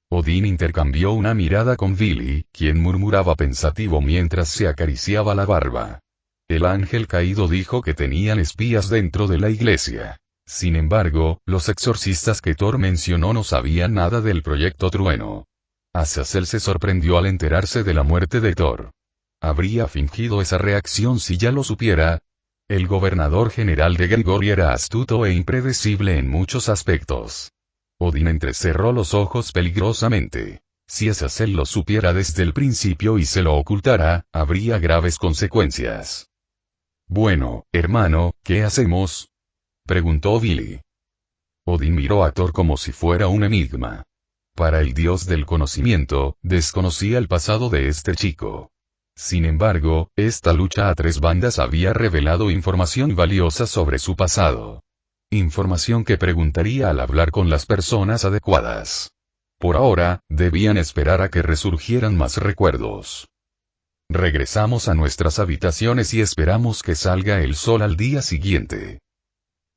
Odín intercambió una mirada con Billy, quien murmuraba pensativo mientras se acariciaba la barba. El ángel caído dijo que tenían espías dentro de la iglesia. Sin embargo, los exorcistas que Thor mencionó no sabían nada del proyecto Trueno. Azazel se sorprendió al enterarse de la muerte de Thor. ¿Habría fingido esa reacción si ya lo supiera? El gobernador general de Grigori era astuto e impredecible en muchos aspectos. Odín entrecerró los ojos peligrosamente. Si Azazel lo supiera desde el principio y se lo ocultara, habría graves consecuencias. Bueno, hermano, ¿qué hacemos?, preguntó Billy. Odín miró a Thor como si fuera un enigma. Para el dios del conocimiento, desconocía el pasado de este chico. Sin embargo, esta lucha a tres bandas había revelado información valiosa sobre su pasado. Información que preguntaría al hablar con las personas adecuadas. Por ahora, debían esperar a que resurgieran más recuerdos. Regresamos a nuestras habitaciones y esperamos que salga el sol al día siguiente.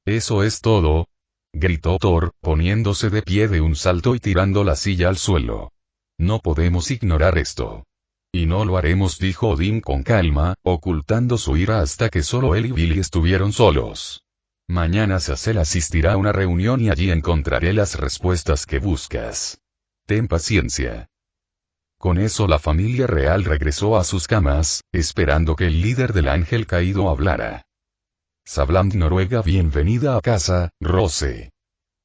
¿Eso es todo?, gritó Thor, poniéndose de pie de un salto y tirando la silla al suelo. No podemos ignorar esto. Y no lo haremos, dijo Odín con calma, ocultando su ira hasta que solo él y Billy estuvieron solos. Mañana Azazel asistirá a una reunión y allí encontraré las respuestas que buscas. Ten paciencia. Con eso la familia real regresó a sus camas, esperando que el líder del ángel caído hablara. Sabland Noruega, bienvenida a casa, Rose.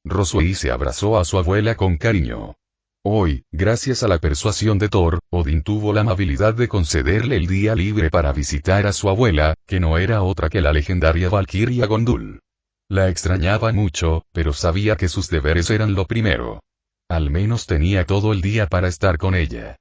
Roswey se abrazó a su abuela con cariño. Hoy, gracias a la persuasión de Thor, Odín tuvo la amabilidad de concederle el día libre para visitar a su abuela, que no era otra que la legendaria valquiria Gondul. La extrañaba mucho, pero sabía que sus deberes eran lo primero. Al menos tenía todo el día para estar con ella.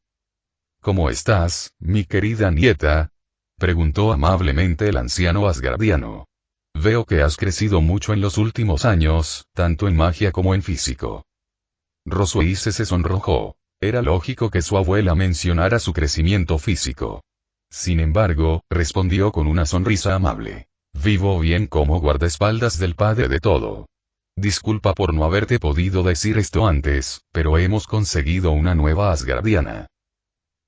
¿Cómo estás, mi querida nieta?, preguntó amablemente el anciano asgardiano. Veo que has crecido mucho en los últimos años, tanto en magia como en físico. Roswey se sonrojó. Era lógico que su abuela mencionara su crecimiento físico. Sin embargo, respondió con una sonrisa amable. Vivo bien como guardaespaldas del padre de todo. Disculpa por no haberte podido decir esto antes, pero hemos conseguido una nueva asgardiana.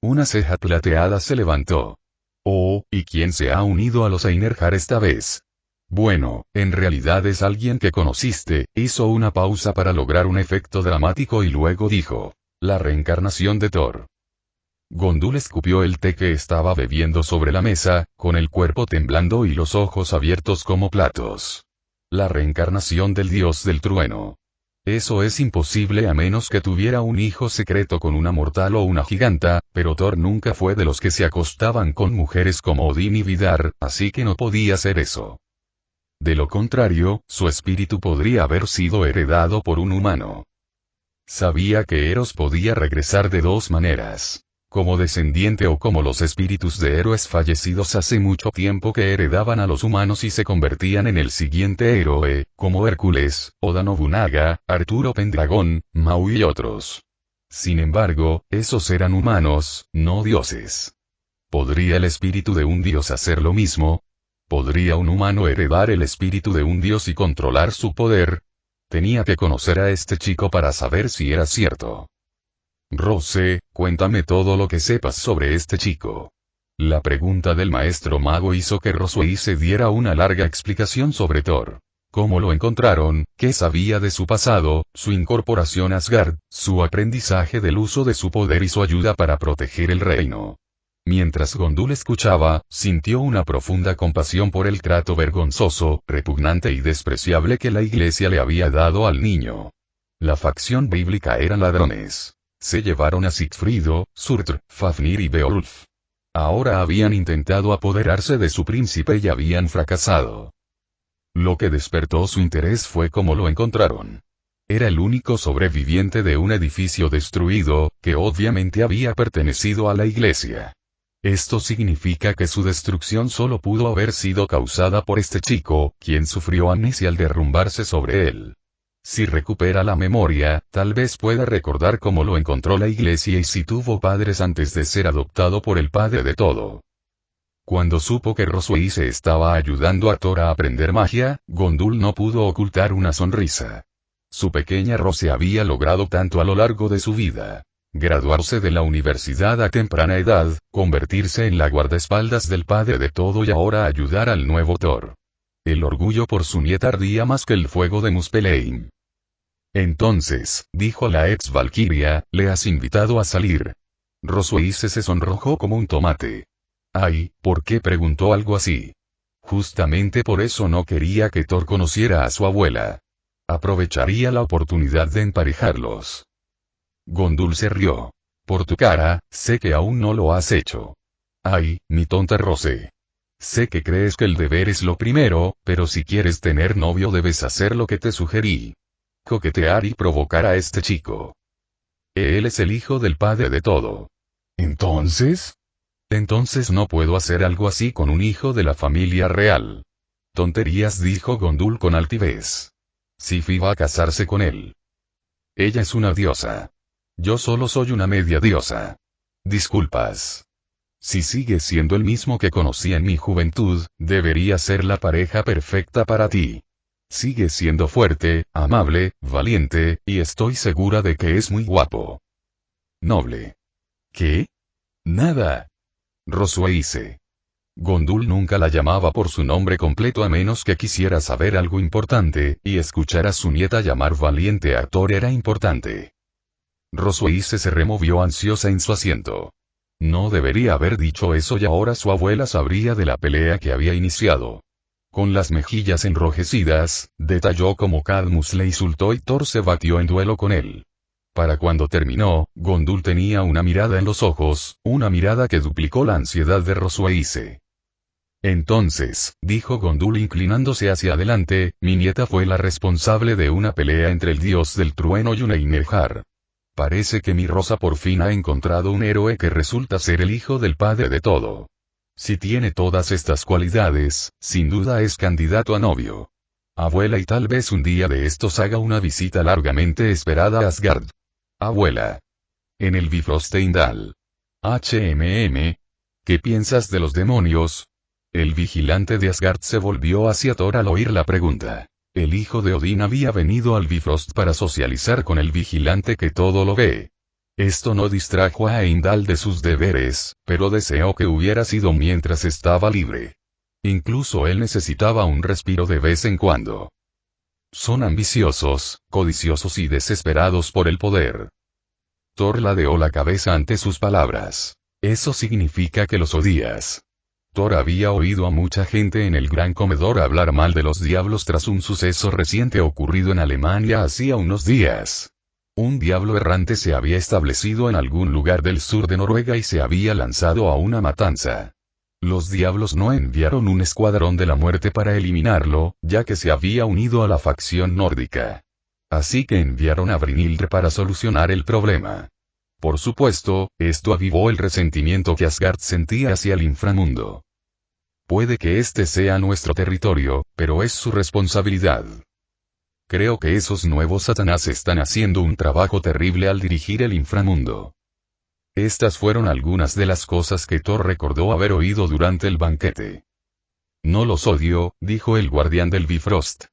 Una ceja plateada se levantó. Oh, ¿y quién se ha unido a los Einerjar esta vez? Bueno, en realidad es alguien que conociste. Hizo una pausa para lograr un efecto dramático y luego dijo. La reencarnación de Thor. Gondul escupió el té que estaba bebiendo sobre la mesa, con el cuerpo temblando y los ojos abiertos como platos. La reencarnación del dios del trueno. Eso es imposible a menos que tuviera un hijo secreto con una mortal o una giganta, pero Thor nunca fue de los que se acostaban con mujeres como Odín y Vidar, así que no podía ser eso. De lo contrario, su espíritu podría haber sido heredado por un humano. Sabía que Eros podía regresar de dos maneras. Como descendiente o como los espíritus de héroes fallecidos hace mucho tiempo que heredaban a los humanos y se convertían en el siguiente héroe, como Hércules, Oda Nobunaga, Arturo Pendragón, Maui y otros. Sin embargo, esos eran humanos, no dioses. ¿Podría el espíritu de un dios hacer lo mismo? ¿Podría un humano heredar el espíritu de un dios y controlar su poder? Tenía que conocer a este chico para saber si era cierto. Rose, cuéntame todo lo que sepas sobre este chico. La pregunta del maestro mago hizo que Roswell se diera una larga explicación sobre Thor. Cómo lo encontraron, qué sabía de su pasado, su incorporación a Asgard, su aprendizaje del uso de su poder y su ayuda para proteger el reino. Mientras Gondul escuchaba, sintió una profunda compasión por el trato vergonzoso, repugnante y despreciable que la iglesia le había dado al niño. La facción bíblica eran ladrones. Se llevaron a Sigfrido, Surtr, Fafnir y Beowulf. Ahora habían intentado apoderarse de su príncipe y habían fracasado. Lo que despertó su interés fue cómo lo encontraron. Era el único sobreviviente de un edificio destruido, que obviamente había pertenecido a la iglesia. Esto significa que su destrucción solo pudo haber sido causada por este chico, quien sufrió amnesia al derrumbarse sobre él. Si recupera la memoria, tal vez pueda recordar cómo lo encontró la iglesia y si tuvo padres antes de ser adoptado por el padre de todo. Cuando supo que Roswell se estaba ayudando a Thor a aprender magia, Gondul no pudo ocultar una sonrisa. Su pequeña Rose había logrado tanto a lo largo de su vida. Graduarse de la universidad a temprana edad, convertirse en la guardaespaldas del padre de todo y ahora ayudar al nuevo Thor. El orgullo por su nieta ardía más que el fuego de Muspelheim. Entonces, dijo la ex Valquiria, ¿le has invitado a salir? Roswell se sonrojó como un tomate. Ay, ¿por qué preguntó algo así? Justamente por eso no quería que Thor conociera a su abuela. Aprovecharía la oportunidad de emparejarlos. Gondul se rió. Por tu cara, sé que aún no lo has hecho. Ay, mi tonta Rose. Sé que crees que el deber es lo primero, pero si quieres tener novio debes hacer lo que te sugerí. Coquetear y provocar a este chico. Él es el hijo del padre de todo. ¿Entonces? Entonces no puedo hacer algo así con un hijo de la familia real. Tonterías, dijo Gondul con altivez. Sif va a casarse con él. Ella es una diosa. Yo solo soy una media diosa. Disculpas. Si sigue siendo el mismo que conocí en mi juventud, debería ser la pareja perfecta para ti. Sigue siendo fuerte, amable, valiente, y estoy segura de que es muy guapo. Noble. ¿Qué? Nada. Roswell. Gondul nunca la llamaba por su nombre completo a menos que quisiera saber algo importante, y escuchar a su nieta llamar valiente a Thor era importante. Roswell se removió ansiosa en su asiento. No debería haber dicho eso y ahora su abuela sabría de la pelea que había iniciado. Con las mejillas enrojecidas, detalló cómo Cadmus le insultó y Thor se batió en duelo con él. Para cuando terminó, Gondul tenía una mirada en los ojos, una mirada que duplicó la ansiedad de Roswell. Entonces, dijo Gondul inclinándose hacia adelante, mi nieta fue la responsable de una pelea entre el dios del trueno y un Einherjar. Parece que mi Rosa por fin ha encontrado un héroe que resulta ser el hijo del padre de todo. Si tiene todas estas cualidades, sin duda es candidato a novio. Abuela, y tal vez un día de estos haga una visita largamente esperada a Asgard. Abuela. En el Bifrost de Heimdall. ¿Qué piensas de los demonios? El vigilante de Asgard se volvió hacia Thor al oír la pregunta. El hijo de Odín había venido al Bifrost para socializar con el vigilante que todo lo ve. Esto no distrajo a Heimdall de sus deberes, pero deseó que hubiera sido mientras estaba libre. Incluso él necesitaba un respiro de vez en cuando. Son ambiciosos, codiciosos y desesperados por el poder. Thor ladeó la cabeza ante sus palabras. Eso significa que los odias. Thor había oído a mucha gente en el gran comedor hablar mal de los diablos tras un suceso reciente ocurrido en Alemania hacía unos días. Un diablo errante se había establecido en algún lugar del sur de Noruega y se había lanzado a una matanza. Los diablos no enviaron un escuadrón de la muerte para eliminarlo, ya que se había unido a la facción nórdica. Así que enviaron a Brynhildr para solucionar el problema. Por supuesto, esto avivó el resentimiento que Asgard sentía hacia el inframundo. Puede que este sea nuestro territorio, pero es su responsabilidad. Creo que esos nuevos Satanás están haciendo un trabajo terrible al dirigir el inframundo. Estas fueron algunas de las cosas que Thor recordó haber oído durante el banquete. No los odio, dijo el guardián del Bifrost.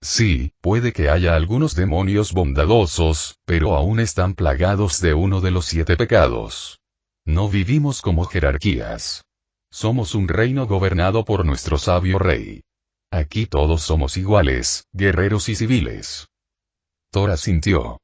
Sí, puede que haya algunos demonios bondadosos, pero aún están plagados de uno de los 7 pecados. No vivimos como jerarquías. Somos un reino gobernado por nuestro sabio rey. Aquí todos somos iguales, guerreros y civiles. Thor asintió.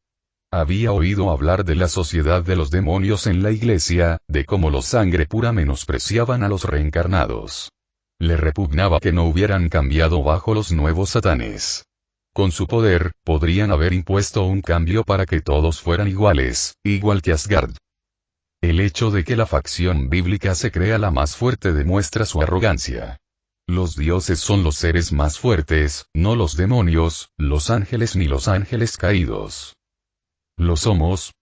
Había oído hablar de la sociedad de los demonios en la iglesia, de cómo los sangre pura menospreciaban a los reencarnados. Le repugnaba que no hubieran cambiado bajo los nuevos satanes. Con su poder, podrían haber impuesto un cambio para que todos fueran iguales, igual que Asgard. El hecho de que la facción bíblica se crea la más fuerte demuestra su arrogancia. Los dioses son los seres más fuertes, no los demonios, los ángeles ni los ángeles caídos. ¿Lo somos?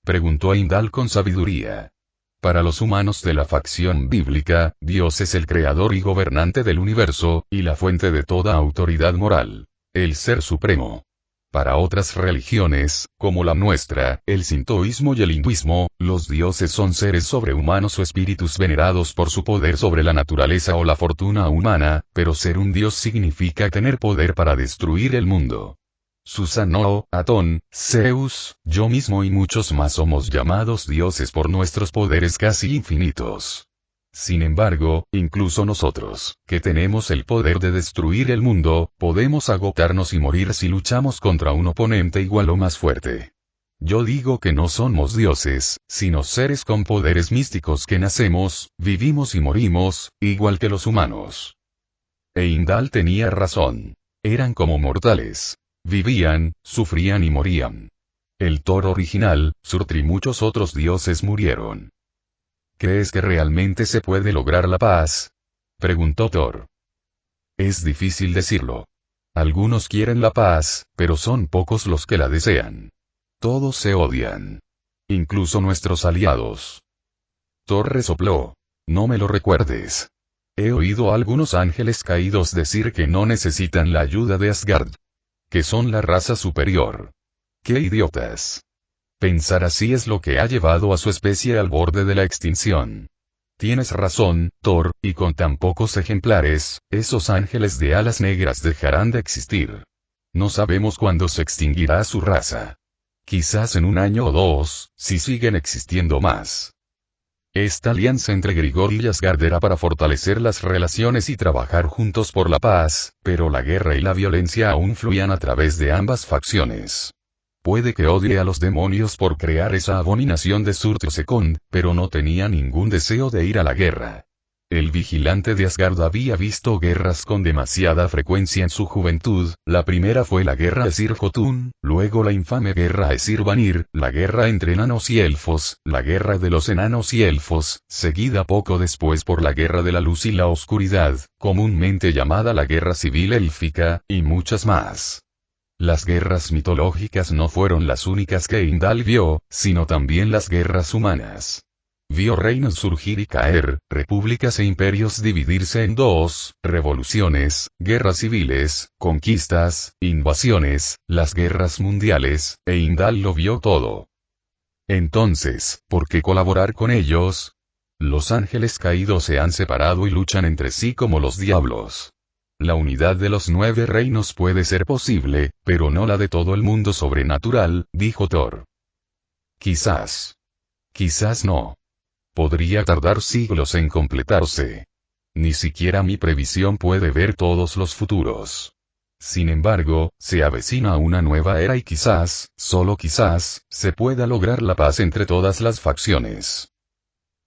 Preguntó Heimdall con sabiduría. Para los humanos de la facción bíblica, Dios es el creador y gobernante del universo, y la fuente de toda autoridad moral. El Ser Supremo. Para otras religiones, como la nuestra, el sintoísmo y el hinduismo, los dioses son seres sobrehumanos o espíritus venerados por su poder sobre la naturaleza o la fortuna humana, pero ser un dios significa tener poder para destruir el mundo. Susano, Atón, Zeus, yo mismo y muchos más somos llamados dioses por nuestros poderes casi infinitos. Sin embargo, incluso nosotros, que tenemos el poder de destruir el mundo, podemos agotarnos y morir si luchamos contra un oponente igual o más fuerte. Yo digo que no somos dioses, sino seres con poderes místicos que nacemos, vivimos y morimos, igual que los humanos. Heimdall tenía razón. Eran como mortales. Vivían, sufrían y morían. El Thor original, Surtr y muchos otros dioses murieron. ¿Crees que realmente se puede lograr la paz? Preguntó Thor. Es difícil decirlo. Algunos quieren la paz, pero son pocos los que la desean. Todos se odian. Incluso nuestros aliados. Thor resopló. No me lo recuerdes. He oído a algunos ángeles caídos decir que no necesitan la ayuda de Asgard. Que son la raza superior. ¡Qué idiotas! Pensar así es lo que ha llevado a su especie al borde de la extinción. Tienes razón, Thor, y con tan pocos ejemplares, esos ángeles de alas negras dejarán de existir. No sabemos cuándo se extinguirá su raza. Quizás en un año o dos, si siguen existiendo más. Esta alianza entre Grigor y Asgard era para fortalecer las relaciones y trabajar juntos por la paz, pero la guerra y la violencia aún fluían a través de ambas facciones. Puede que odie a los demonios por crear esa abominación de Surtr Second, pero no tenía ningún deseo de ir a la guerra. El vigilante de Asgard había visto guerras con demasiada frecuencia en su juventud. La primera fue la guerra Aesir-Jotun, luego la infame guerra Aesir-Vanir, la guerra entre enanos y elfos, la guerra de los enanos y elfos, seguida poco después por la guerra de la luz y la oscuridad, comúnmente llamada la guerra civil élfica, y muchas más. Las guerras mitológicas no fueron las únicas que Heimdall vio, sino también las guerras humanas. Vio reinos surgir y caer, repúblicas e imperios dividirse en dos, revoluciones, guerras civiles, conquistas, invasiones, las guerras mundiales, e Heimdall lo vio todo. Entonces, ¿por qué colaborar con ellos? Los ángeles caídos se han separado y luchan entre sí como los diablos. La unidad de los 9 reinos puede ser posible, pero no la de todo el mundo sobrenatural, dijo Thor. Quizás. Quizás no. Podría tardar siglos en completarse. Ni siquiera mi previsión puede ver todos los futuros. Sin embargo, se avecina una nueva era y quizás, solo quizás, se pueda lograr la paz entre todas las facciones.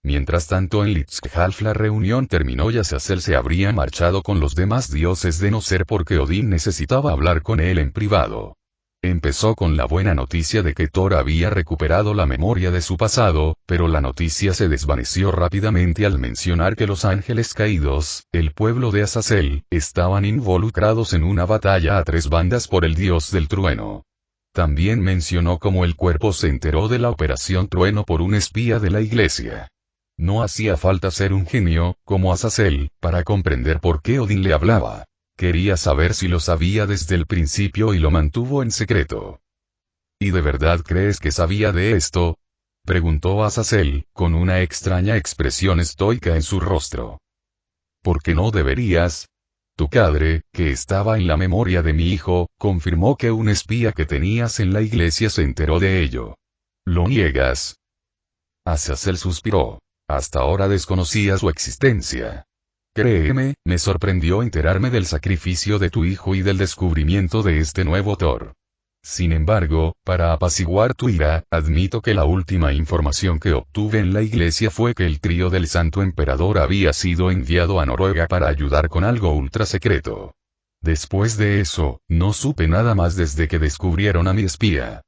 Mientras tanto en Litzkhalf la reunión terminó y Azazel se habría marchado con los demás dioses de no ser porque Odín necesitaba hablar con él en privado. Empezó con la buena noticia de que Thor había recuperado la memoria de su pasado, pero la noticia se desvaneció rápidamente al mencionar que los ángeles caídos, el pueblo de Azazel, estaban involucrados en una batalla a 3 bandas por el dios del trueno. También mencionó cómo el cuerpo se enteró de la operación trueno por un espía de la iglesia. No hacía falta ser un genio, como Azazel, para comprender por qué Odín le hablaba. Quería saber si lo sabía desde el principio y lo mantuvo en secreto. ¿Y de verdad crees que sabía de esto? Preguntó Azazel, con una extraña expresión estoica en su rostro. ¿Por qué no deberías? Tu padre, que estaba en la memoria de mi hijo, confirmó que un espía que tenías en la iglesia se enteró de ello. ¿Lo niegas? Azazel suspiró. hasta ahora desconocía su existencia. Créeme, me sorprendió enterarme del sacrificio de tu hijo y del descubrimiento de este nuevo Thor. Sin embargo, para apaciguar tu ira, admito que la última información que obtuve en la iglesia fue que el trío del Santo Emperador había sido enviado a Noruega para ayudar con algo ultra secreto. Después de eso, no supe nada más desde que descubrieron a mi espía.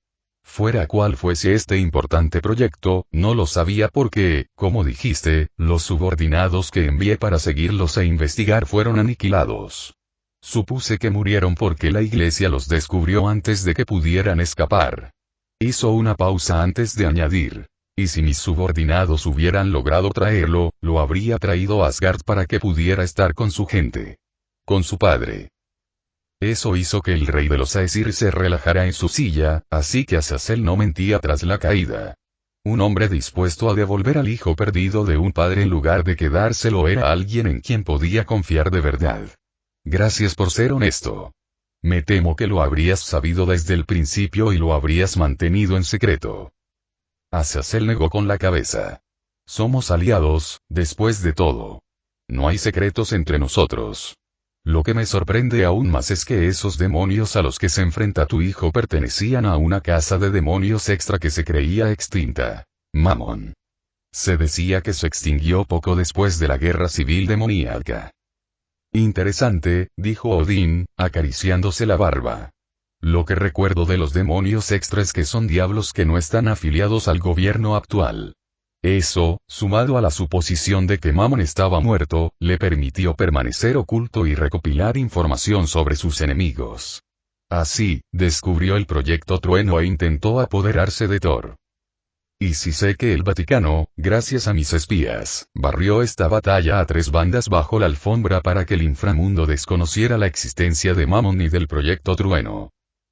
Fuera cual fuese este importante proyecto, no lo sabía porque, como dijiste, los subordinados que envié para seguirlos e investigar fueron aniquilados. Supuse que murieron porque la iglesia los descubrió antes de que pudieran escapar. Hizo una pausa antes de añadir. Y si mis subordinados hubieran logrado traerlo, lo habría traído a Asgard para que pudiera estar con su gente. Con su padre. Eso hizo que el rey de los Aesir se relajara en su silla, así que Azazel no mentía tras la caída. Un hombre dispuesto a devolver al hijo perdido de un padre en lugar de quedárselo era alguien en quien podía confiar de verdad. Gracias por ser honesto. Me temo que lo habrías sabido desde el principio y lo habrías mantenido en secreto. Azazel negó con la cabeza. Somos aliados, después de todo. No hay secretos entre nosotros. Lo que me sorprende aún más es que esos demonios a los que se enfrenta tu hijo pertenecían a una casa de demonios extra que se creía extinta. Mammon. Se decía que se extinguió poco después de la guerra civil demoníaca. Interesante, dijo Odín, acariciándose la barba. Lo que recuerdo de los demonios extra es que son diablos que no están afiliados al gobierno actual. Eso, sumado a la suposición de que Mammon estaba muerto, le permitió permanecer oculto y recopilar información sobre sus enemigos. Así, descubrió el proyecto Trueno e intentó apoderarse de Thor. Y si sé que el Vaticano, gracias a mis espías, barrió esta batalla a 3 bandas bajo la alfombra para que el inframundo desconociera la existencia de Mammon y del proyecto Trueno.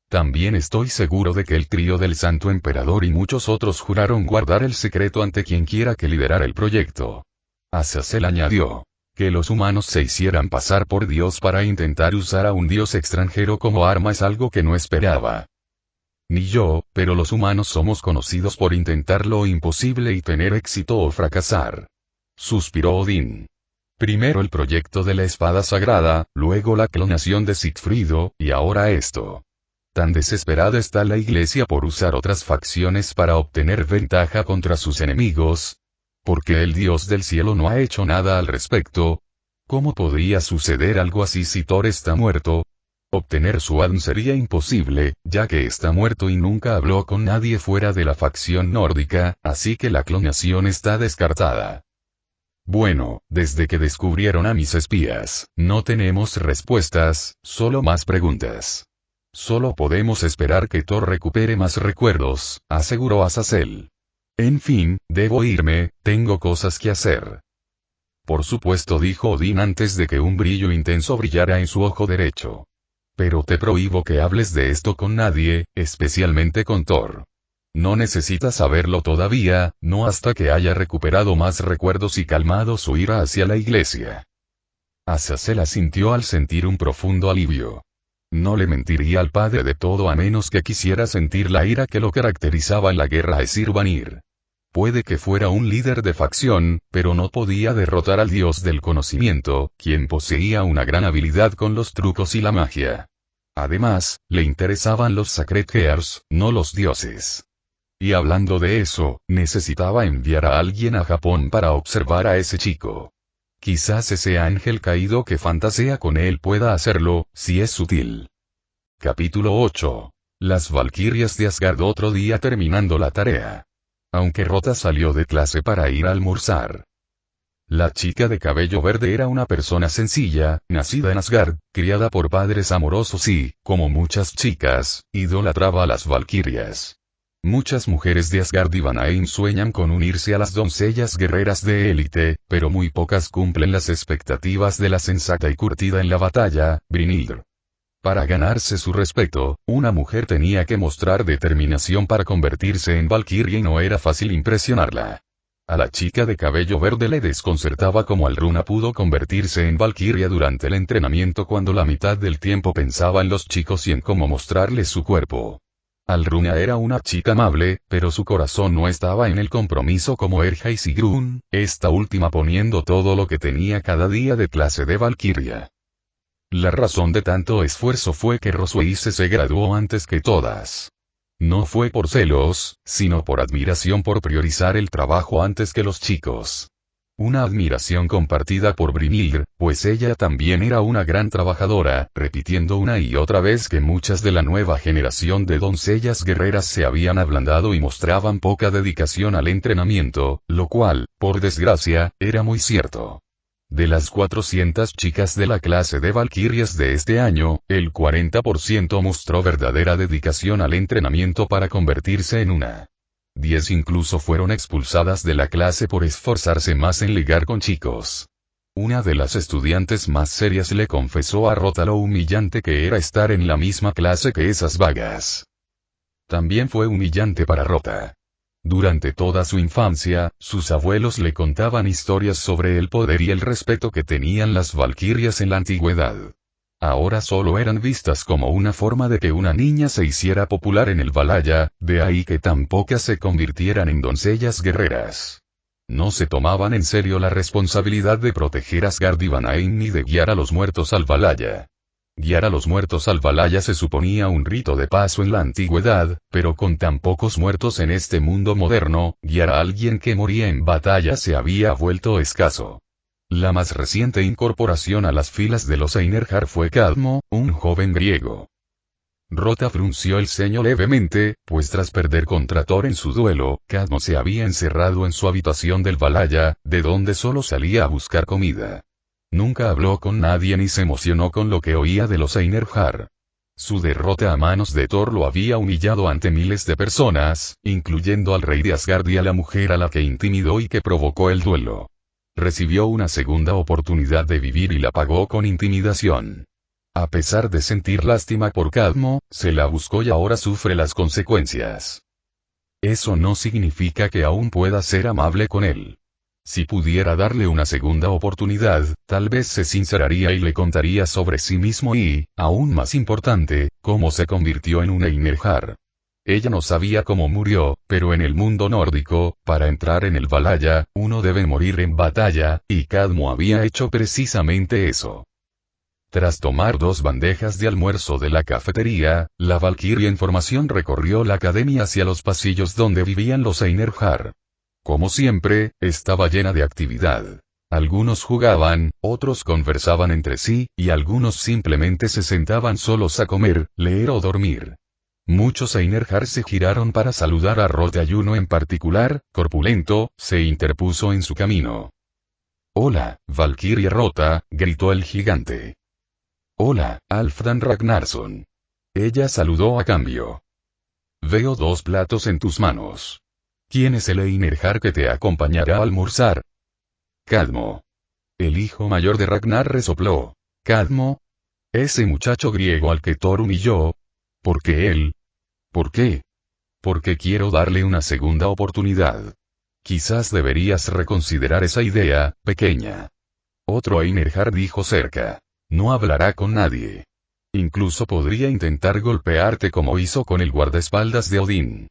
También estoy seguro de que el trío del Santo Emperador y muchos otros juraron guardar el secreto ante quien quiera que liderara el proyecto. Azazel añadió. Que los humanos se hicieran pasar por Dios para intentar usar a un dios extranjero como arma es algo que no esperaba. Ni yo, pero los humanos somos conocidos por intentar lo imposible y tener éxito o fracasar. Suspiró Odín. Primero el proyecto de la espada sagrada, luego la clonación de Sigfrido, y ahora esto. Tan desesperada está la iglesia por usar otras facciones para obtener ventaja contra sus enemigos. ¿Porque el Dios del cielo no ha hecho nada al respecto? ¿Cómo podría suceder algo así si Thor está muerto? Obtener su Adn sería imposible, ya que está muerto y nunca habló con nadie fuera de la facción nórdica, así que la clonación está descartada. Bueno, desde que descubrieron a mis espías, no tenemos respuestas, solo más preguntas. Solo podemos esperar que Thor recupere más recuerdos, aseguró Azazel. En fin, debo irme, tengo cosas que hacer. Por supuesto, dijo Odín antes de que un brillo intenso brillara en su ojo derecho. Pero te prohíbo que hables de esto con nadie, especialmente con Thor. No necesitas saberlo todavía, no hasta que haya recuperado más recuerdos y calmado su ira hacia la iglesia. Azazel asintió al sentir un profundo alivio. No le mentiría al padre de todo a menos que quisiera sentir la ira que lo caracterizaba en la guerra Aesir-Vanir. Puede que fuera un líder de facción, pero no podía derrotar al dios del conocimiento, quien poseía una gran habilidad con los trucos y la magia. Además, le interesaban los Sacred Gears, no los dioses. Y hablando de eso, necesitaba enviar a alguien a Japón para observar a ese chico. Quizás ese ángel caído que fantasea con él pueda hacerlo, si es sutil. Capítulo 8. Las Valquirias de Asgard. Otro día terminando la tarea. Aunque Rota salió de clase para ir a almorzar. La chica de cabello verde era una persona sencilla, nacida en Asgard, criada por padres amorosos y, como muchas chicas, idolatraba a las Valquirias. Muchas mujeres de Asgard y Vanaheim sueñan con unirse a las doncellas guerreras de élite, pero muy pocas cumplen las expectativas de la sensata y curtida en la batalla, Brynhildr. Para ganarse su respeto, una mujer tenía que mostrar determinación para convertirse en Valquiria y no era fácil impresionarla. A la chica de cabello verde le desconcertaba cómo Alruna pudo convertirse en Valquiria durante el entrenamiento cuando la mitad del tiempo pensaba en los chicos y en cómo mostrarles su cuerpo. Alruna era una chica amable, pero su corazón no estaba en el compromiso como Erja y Sigrun, esta última poniendo todo lo que tenía cada día de clase de Valkyria. La razón de tanto esfuerzo fue que Rosueise se graduó antes que todas. No fue por celos, sino por admiración por priorizar el trabajo antes que los chicos. Una admiración compartida por Brynhilde, pues ella también era una gran trabajadora, repitiendo una y otra vez que muchas de la nueva generación de doncellas guerreras se habían ablandado y mostraban poca dedicación al entrenamiento, lo cual, por desgracia, era muy cierto. De las 400 chicas de la clase de Valquirias de este año, el 40% mostró verdadera dedicación al entrenamiento para convertirse en una. 10 incluso fueron expulsadas de la clase por esforzarse más en ligar con chicos. Una de las estudiantes más serias le confesó a Rota lo humillante que era estar en la misma clase que esas vagas. También fue humillante para Rota. Durante toda su infancia, sus abuelos le contaban historias sobre el poder y el respeto que tenían las valquirias en la antigüedad. Ahora solo eran vistas como una forma de que una niña se hiciera popular en el Valhalla, de ahí que tan pocas se convirtieran en doncellas guerreras. No se tomaban en serio la responsabilidad de proteger Asgard y Vanaheim ni de guiar a los muertos al Valhalla. Guiar a los muertos al Valhalla se suponía un rito de paso en la antigüedad, pero con tan pocos muertos en este mundo moderno, guiar a alguien que moría en batalla se había vuelto escaso. La más reciente incorporación a las filas de los Einherjar fue Cadmo, un joven griego. Rota frunció el ceño levemente, pues tras perder contra Thor en su duelo, Cadmo se había encerrado en su habitación del Valhalla, de donde solo salía a buscar comida. Nunca habló con nadie ni se emocionó con lo que oía de los Einherjar. Su derrota a manos de Thor lo había humillado ante miles de personas, incluyendo al rey de Asgard y a la mujer a la que intimidó y que provocó el duelo. Recibió una segunda oportunidad de vivir y la pagó con intimidación. A pesar de sentir lástima por Cadmo, se la buscó y ahora sufre las consecuencias. Eso no significa que aún pueda ser amable con él. Si pudiera darle una segunda oportunidad, tal vez se sinceraría y le contaría sobre sí mismo y, aún más importante, cómo se convirtió en un Einherjar. Ella no sabía cómo murió, pero en el mundo nórdico, para entrar en el Valhalla, uno debe morir en batalla, y Cadmo había hecho precisamente eso. Tras tomar 2 bandejas de almuerzo de la cafetería, la Valkyria en formación recorrió la academia hacia los pasillos donde vivían los Einherjar. Como siempre, estaba llena de actividad. Algunos jugaban, otros conversaban entre sí, y algunos simplemente se sentaban solos a comer, leer o dormir. Muchos Einherjar se giraron para saludar a Rota y uno en particular, corpulento, se interpuso en su camino. «Hola, Valkyria Rota», gritó el gigante. «Hola, Halfdan Ragnarsson». Ella saludó a cambio. «Veo 2 platos en tus manos. ¿Quién es el Einherjar que te acompañará a almorzar?» «Cadmo». El hijo mayor de Ragnar resopló. «¿Cadmo? Ese muchacho griego al que Thor humilló? ¿Por qué él? ¿Por qué? Porque quiero darle una segunda oportunidad. Quizás deberías reconsiderar esa idea, pequeña». Otro Einherjar dijo cerca. «No hablará con nadie. Incluso podría intentar golpearte como hizo con el guardaespaldas de Odín».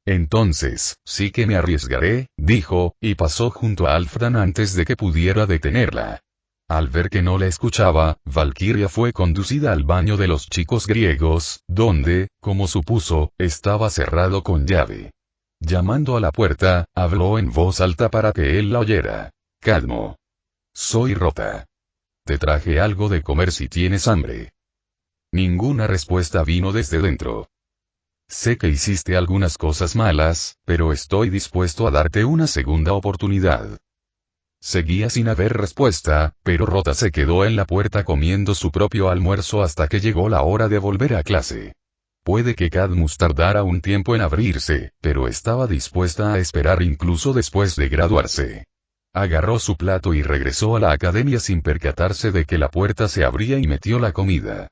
«Entonces, sí que me arriesgaré», dijo, y pasó junto a Halfdan antes de que pudiera detenerla. Al ver que no la escuchaba, Valkyria fue conducida al baño de los chicos griegos, donde, como supuso, estaba cerrado con llave. Llamando a la puerta, habló en voz alta para que él la oyera. «Cadmo. Soy Rota. Te traje algo de comer si tienes hambre». Ninguna respuesta vino desde dentro. «Sé que hiciste algunas cosas malas, pero estoy dispuesto a darte una segunda oportunidad». Seguía sin haber respuesta, pero Rota se quedó en la puerta comiendo su propio almuerzo hasta que llegó la hora de volver a clase. Puede que Cadmus tardara un tiempo en abrirse, pero estaba dispuesta a esperar incluso después de graduarse. Agarró su plato y regresó a la academia sin percatarse de que la puerta se abría y metió la comida.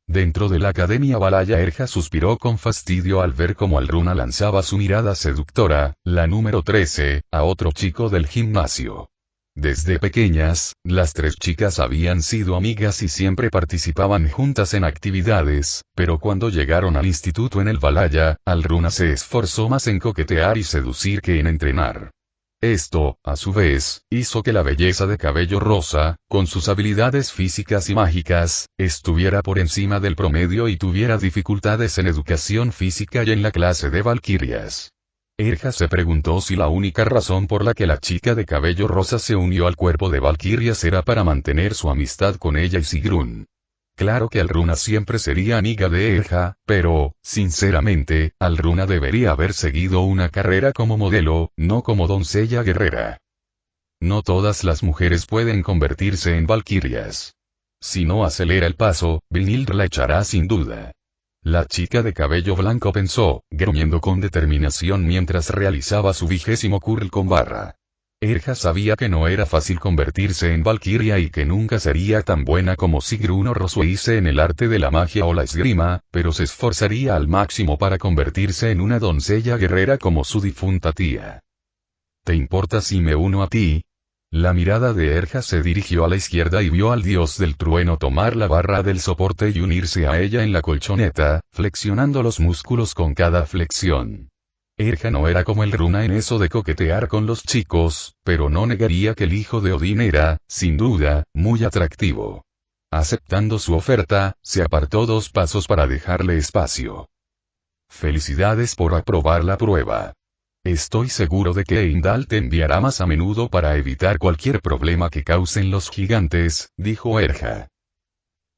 Dentro de la academia Valhalla Erja suspiró con fastidio al ver cómo Alruna lanzaba su mirada seductora, la número 13, a otro chico del gimnasio. Desde pequeñas, las tres chicas habían sido amigas y siempre participaban juntas en actividades, pero cuando llegaron al instituto en el Valhalla, Alruna se esforzó más en coquetear y seducir que en entrenar. Esto, a su vez, hizo que la belleza de cabello rosa, con sus habilidades físicas y mágicas, estuviera por encima del promedio y tuviera dificultades en educación física y en la clase de valquirias. Erja se preguntó si la única razón por la que la chica de cabello rosa se unió al cuerpo de valquirias era para mantener su amistad con ella y Sigrun. Claro que Alruna siempre sería amiga de Erja, pero, sinceramente, Alruna debería haber seguido una carrera como modelo, no como doncella guerrera. No todas las mujeres pueden convertirse en valquirias. Si no acelera el paso, Brynhilde la echará sin duda. La chica de cabello blanco pensó, gruñendo con determinación mientras realizaba su 20º curl con barra. Erja sabía que no era fácil convertirse en valquiria y que nunca sería tan buena como Sigrun o Rosueise en el arte de la magia o la esgrima, pero se esforzaría al máximo para convertirse en una doncella guerrera como su difunta tía. ¿Te importa si me uno a ti? La mirada de Erja se dirigió a la izquierda y vio al dios del trueno tomar la barra del soporte y unirse a ella en la colchoneta, flexionando los músculos con cada flexión. Erja no era como el Runa en eso de coquetear con los chicos, pero no negaría que el hijo de Odín era, sin duda, muy atractivo. Aceptando su oferta, se apartó 2 pasos para dejarle espacio. Felicidades por aprobar la prueba. Estoy seguro de que Heimdall te enviará más a menudo para evitar cualquier problema que causen los gigantes, dijo Erja.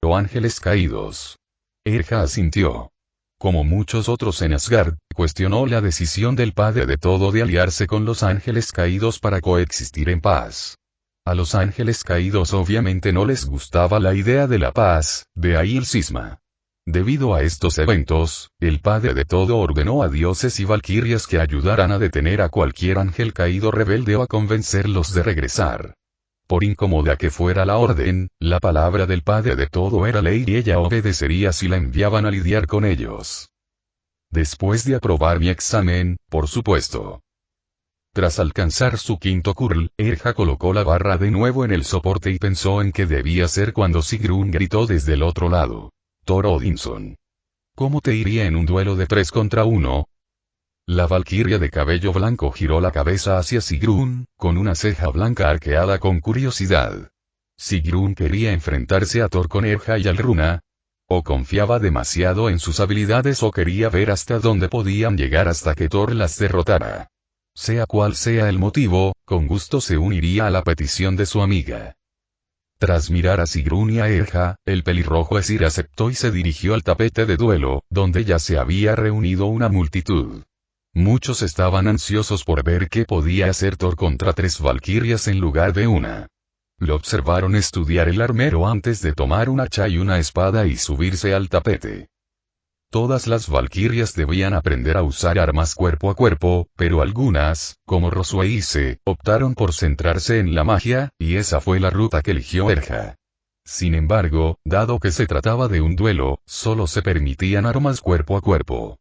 O ángeles caídos. Erja asintió. Como muchos otros en Asgard, cuestionó la decisión del padre de todo de aliarse con los ángeles caídos para coexistir en paz. A los ángeles caídos obviamente no les gustaba la idea de la paz, de ahí el cisma. Debido a estos eventos, el padre de todo ordenó a dioses y valquirias que ayudaran a detener a cualquier ángel caído rebelde o a convencerlos de regresar. Por incómoda que fuera la orden, la palabra del padre de todo era ley y ella obedecería si la enviaban a lidiar con ellos. Después de aprobar mi examen, por supuesto. Tras alcanzar su 5º curl, Erja colocó la barra de nuevo en el soporte y pensó en qué debía ser cuando Sigrun gritó desde el otro lado. Thor Odinson. ¿Cómo te iría en un duelo de 3 contra 1? La valquiria de cabello blanco giró la cabeza hacia Sigrun, con una ceja blanca arqueada con curiosidad. ¿Sigrun quería enfrentarse a Thor con Erja y Alruna? ¿O confiaba demasiado en sus habilidades o quería ver hasta dónde podían llegar hasta que Thor las derrotara? Sea cual sea el motivo, con gusto se uniría a la petición de su amiga. Tras mirar a Sigrun y a Erja, el pelirrojo Aesir aceptó y se dirigió al tapete de duelo, donde ya se había reunido una multitud. Muchos estaban ansiosos por ver qué podía hacer Thor contra 3 valquirias en lugar de una. Lo observaron estudiar el armero antes de tomar un hacha y una espada y subirse al tapete. Todas las valquirias debían aprender a usar armas cuerpo a cuerpo, pero algunas, como Rosueise, optaron por centrarse en la magia, y esa fue la ruta que eligió Erja. Sin embargo, dado que se trataba de un duelo, solo se permitían armas cuerpo a cuerpo.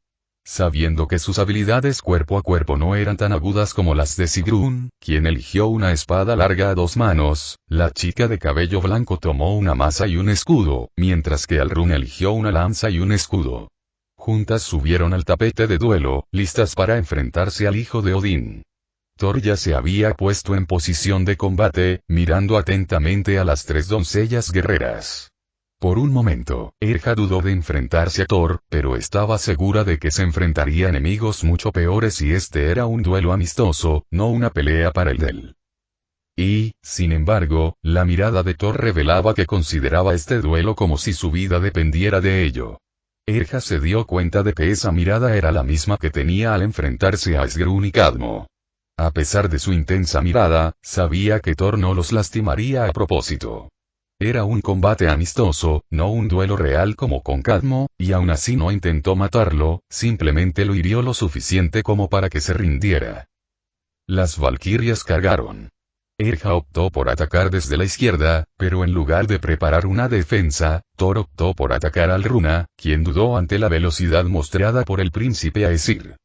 Sabiendo que sus habilidades cuerpo a cuerpo no eran tan agudas como las de Sigrun, quien eligió una espada larga a 2 manos, la chica de cabello blanco tomó una maza y un escudo, mientras que Alrun eligió una lanza y un escudo. Juntas subieron al tapete de duelo, listas para enfrentarse al hijo de Odín. Thor ya se había puesto en posición de combate, mirando atentamente a las 3 doncellas guerreras. Por un momento, Erja dudó de enfrentarse a Thor, pero estaba segura de que se enfrentaría a enemigos mucho peores y este era un duelo amistoso, no una pelea para el del. Y, sin embargo, la mirada de Thor revelaba que consideraba este duelo como si su vida dependiera de ello. Erja se dio cuenta de que esa mirada era la misma que tenía al enfrentarse a Sgrun y Cadmo. A pesar de su intensa mirada, sabía que Thor no los lastimaría a propósito. Era un combate amistoso, no un duelo real como con Cadmo, y aún así no intentó matarlo, simplemente lo hirió lo suficiente como para que se rindiera. Las valquirias cargaron. Erja optó por atacar desde la izquierda, pero en lugar de preparar una defensa, Thor optó por atacar al Runa, quien dudó ante la velocidad mostrada por el príncipe Aesir.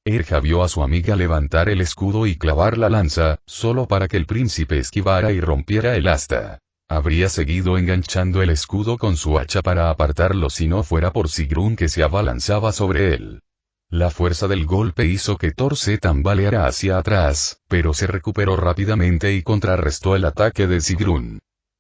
Erja vio a su amiga levantar el escudo y clavar la lanza, solo para que el príncipe esquivara y rompiera el asta. Habría seguido enganchando el escudo con su hacha para apartarlo si no fuera por Sigrun que se abalanzaba sobre él. La fuerza del golpe hizo que Thor se tambaleara hacia atrás, pero se recuperó rápidamente y contrarrestó el ataque de Sigrun.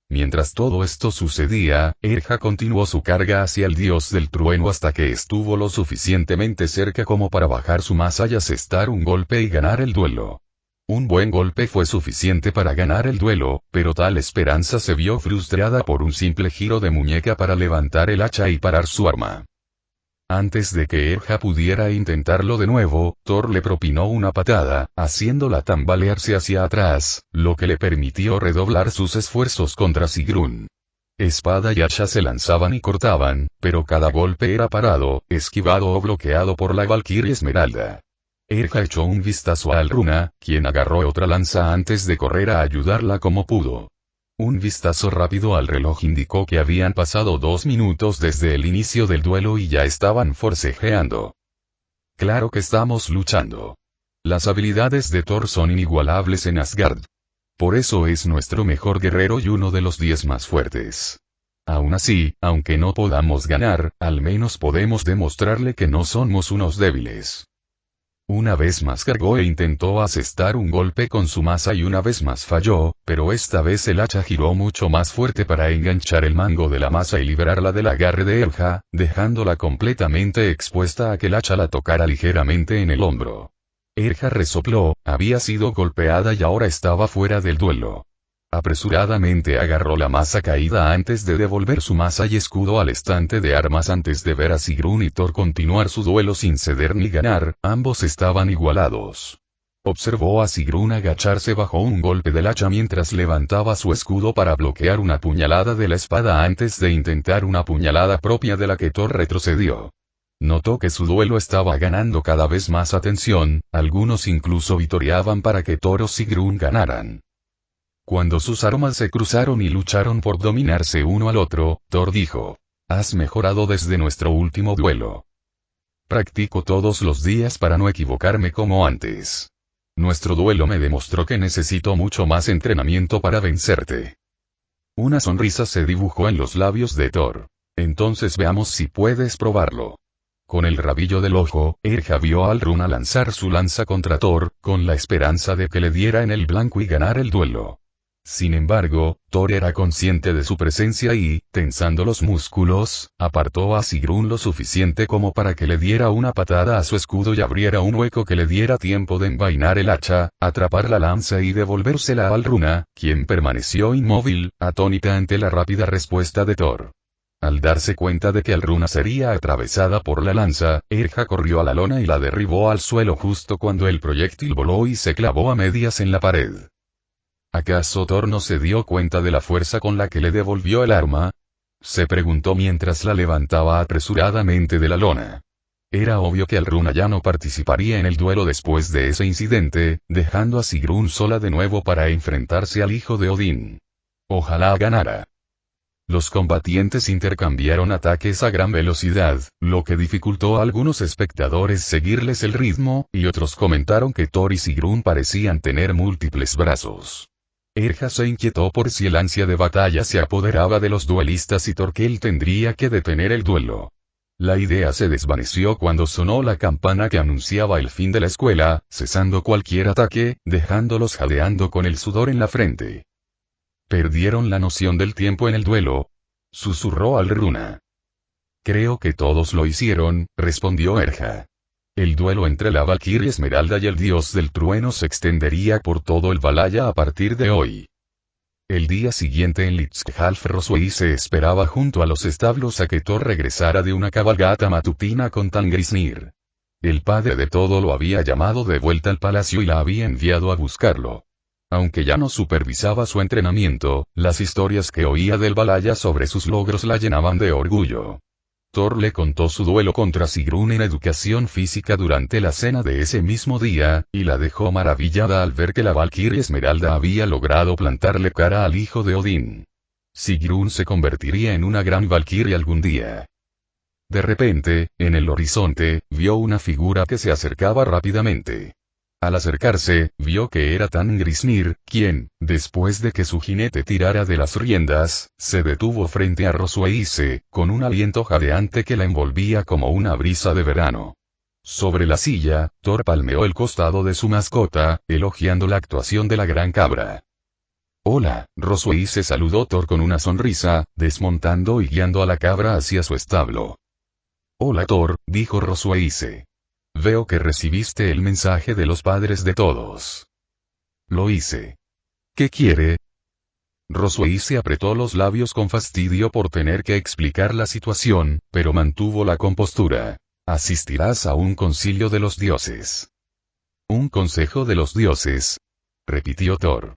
Mientras todo esto sucedía, Erja continuó su carga hacia el dios del trueno hasta que estuvo lo suficientemente cerca como para bajar su maza y asestar un golpe y ganar el duelo. Un buen golpe fue suficiente para ganar el duelo, pero tal esperanza se vio frustrada por un simple giro de muñeca para levantar el hacha y parar su arma. Antes de que Erja pudiera intentarlo de nuevo, Thor le propinó una patada, haciéndola tambalearse hacia atrás, lo que le permitió redoblar sus esfuerzos contra Sigrun. Espada y hacha se lanzaban y cortaban, pero cada golpe era parado, esquivado o bloqueado por la Valquiria Esmeralda. Erja echó un vistazo a Alruna, quien agarró otra lanza antes de correr a ayudarla como pudo. Un vistazo rápido al reloj indicó que habían pasado 2 minutos desde el inicio del duelo y ya estaban forcejeando. Claro que estamos luchando. Las habilidades de Thor son inigualables en Asgard. Por eso es nuestro mejor guerrero y uno de los 10 más fuertes. Aún así, aunque no podamos ganar, al menos podemos demostrarle que no somos unos débiles. Una vez más cargó e intentó asestar un golpe con su maza y una vez más falló, pero esta vez el hacha giró mucho más fuerte para enganchar el mango de la maza y liberarla del agarre de Erja, dejándola completamente expuesta a que el hacha la tocara ligeramente en el hombro. Erja resopló, había sido golpeada y ahora estaba fuera del duelo. Apresuradamente agarró la maza caída antes de devolver su maza y escudo al estante de armas antes de ver a Sigrun y Thor continuar su duelo sin ceder ni ganar, ambos estaban igualados. Observó a Sigrun agacharse bajo un golpe del hacha mientras levantaba su escudo para bloquear una puñalada de la espada antes de intentar una puñalada propia de la que Thor retrocedió. Notó que su duelo estaba ganando cada vez más atención, algunos incluso vitoreaban para que Thor o Sigrun ganaran. Cuando sus armas se cruzaron y lucharon por dominarse uno al otro, Thor dijo: «Has mejorado desde nuestro último duelo. Practico todos los días para no equivocarme como antes. Nuestro duelo me demostró que necesito mucho más entrenamiento para vencerte». Una sonrisa se dibujó en los labios de Thor. «Entonces veamos si puedes probarlo». Con el rabillo del ojo, Erja vio a Alruna lanzar su lanza contra Thor, con la esperanza de que le diera en el blanco y ganar el duelo. Sin embargo, Thor era consciente de su presencia y, tensando los músculos, apartó a Sigrun lo suficiente como para que le diera una patada a su escudo y abriera un hueco que le diera tiempo de envainar el hacha, atrapar la lanza y devolvérsela a Alruna, quien permaneció inmóvil, atónita ante la rápida respuesta de Thor. Al darse cuenta de que Alruna sería atravesada por la lanza, Erja corrió a la lona y la derribó al suelo justo cuando el proyectil voló y se clavó a medias en la pared. ¿Acaso Thor no se dio cuenta de la fuerza con la que le devolvió el arma?, se preguntó mientras la levantaba apresuradamente de la lona. Era obvio que Alruna ya no participaría en el duelo después de ese incidente, dejando a Sigrun sola de nuevo para enfrentarse al hijo de Odín. Ojalá ganara. Los combatientes intercambiaron ataques a gran velocidad, lo que dificultó a algunos espectadores seguirles el ritmo, y otros comentaron que Thor y Sigrun parecían tener múltiples brazos. Erja se inquietó por si el ansia de batalla se apoderaba de los duelistas y Thorkel tendría que detener el duelo. La idea se desvaneció cuando sonó la campana que anunciaba el fin de la escuela, cesando cualquier ataque, dejándolos jadeando con el sudor en la frente. ¿Perdieron la noción del tiempo en el duelo?, susurró Alruna. Creo que todos lo hicieron, respondió Erja. El duelo entre la Valquiria Esmeralda y el dios del trueno se extendería por todo el Valhalla a partir de hoy. El día siguiente en Litzkjalfroswey se esperaba junto a los establos a que Thor regresara de una cabalgata matutina con Tangrisnir. El padre de todo lo había llamado de vuelta al palacio y la había enviado a buscarlo. Aunque ya no supervisaba su entrenamiento, las historias que oía del Valhalla sobre sus logros la llenaban de orgullo. Thor le contó su duelo contra Sigrun en educación física durante la cena de ese mismo día, y la dejó maravillada al ver que la Valquiria Esmeralda había logrado plantarle cara al hijo de Odín. Sigrun se convertiría en una gran Valquiria algún día. De repente, en el horizonte, vio una figura que se acercaba rápidamente. Al acercarse, vio que era Tangrisnir, quien, después de que su jinete tirara de las riendas, se detuvo frente a Rosueise, con un aliento jadeante que la envolvía como una brisa de verano. Sobre la silla, Thor palmeó el costado de su mascota, elogiando la actuación de la gran cabra. Hola, Rosueise saludó Thor con una sonrisa, desmontando y guiando a la cabra hacia su establo. Hola Thor, dijo Rosueise. Veo que recibiste el mensaje de los padres de todos. Lo hice. ¿Qué quiere? Rosueise apretó los labios con fastidio por tener que explicar la situación, pero mantuvo la compostura. Asistirás a un concilio de los dioses. ¿Un consejo de los dioses? Repitió Thor.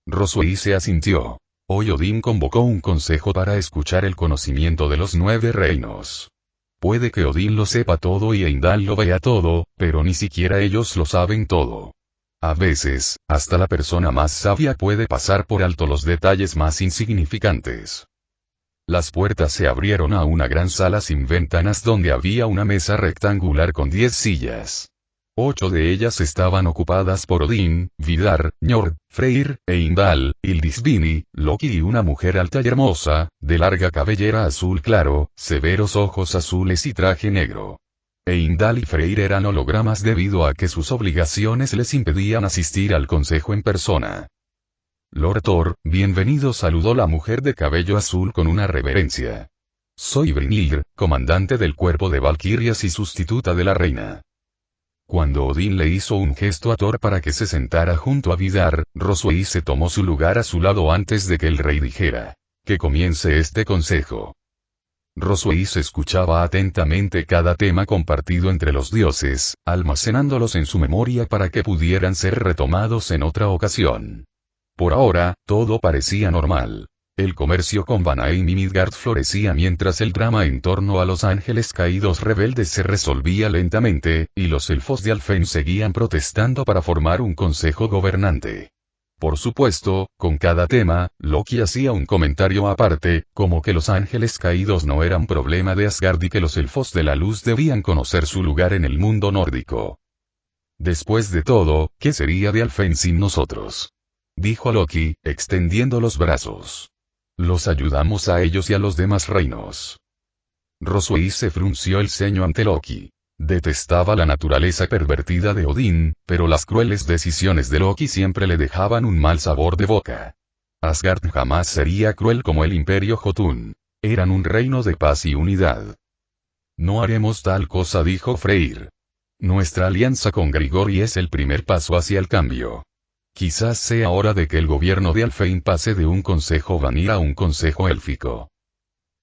Rosueise asintió. Hoy Odín convocó un consejo para escuchar el conocimiento de los 9 reinos. Puede que Odín lo sepa todo y Heimdall lo vea todo, pero ni siquiera ellos lo saben todo. A veces, hasta la persona más sabia puede pasar por alto los detalles más insignificantes. Las puertas se abrieron a una gran sala sin ventanas donde había una mesa rectangular con 10 sillas. 8 de ellas estaban ocupadas por Odín, Vidar, Njord, Freyr, Heimdall, Hildisvini, Loki y una mujer alta y hermosa, de larga cabellera azul claro, severos ojos azules y traje negro. Heimdall y Freyr eran hologramas debido a que sus obligaciones les impedían asistir al consejo en persona. Lord Thor, bienvenido, saludó la mujer de cabello azul con una reverencia. Soy Brynhildur, comandante del cuerpo de valquirias y sustituta de la reina. Cuando Odín le hizo un gesto a Thor para que se sentara junto a Vidar, Rosueise tomó su lugar a su lado antes de que el rey dijera: que comience este consejo. Rosueise escuchaba atentamente cada tema compartido entre los dioses, almacenándolos en su memoria para que pudieran ser retomados en otra ocasión. Por ahora, todo parecía normal. El comercio con Vanaheim y Midgard florecía mientras el drama en torno a los ángeles caídos rebeldes se resolvía lentamente, y los elfos de Alfheim seguían protestando para formar un consejo gobernante. Por supuesto, con cada tema, Loki hacía un comentario aparte, como que los ángeles caídos no eran problema de Asgard y que los elfos de la luz debían conocer su lugar en el mundo nórdico. Después de todo, ¿qué sería de Alfheim sin nosotros? Dijo Loki, extendiendo los brazos. Los ayudamos a ellos y a los demás reinos. Rosueise frunció el ceño ante Loki. Detestaba la naturaleza pervertida de Odín, pero las crueles decisiones de Loki siempre le dejaban un mal sabor de boca. Asgard jamás sería cruel como el Imperio Jotun. Eran un reino de paz y unidad. No haremos tal cosa, dijo Freyr. Nuestra alianza con Grigori es el primer paso hacia el cambio. Quizás sea hora de que el gobierno de Alfheim pase de un consejo Vanir a un consejo élfico.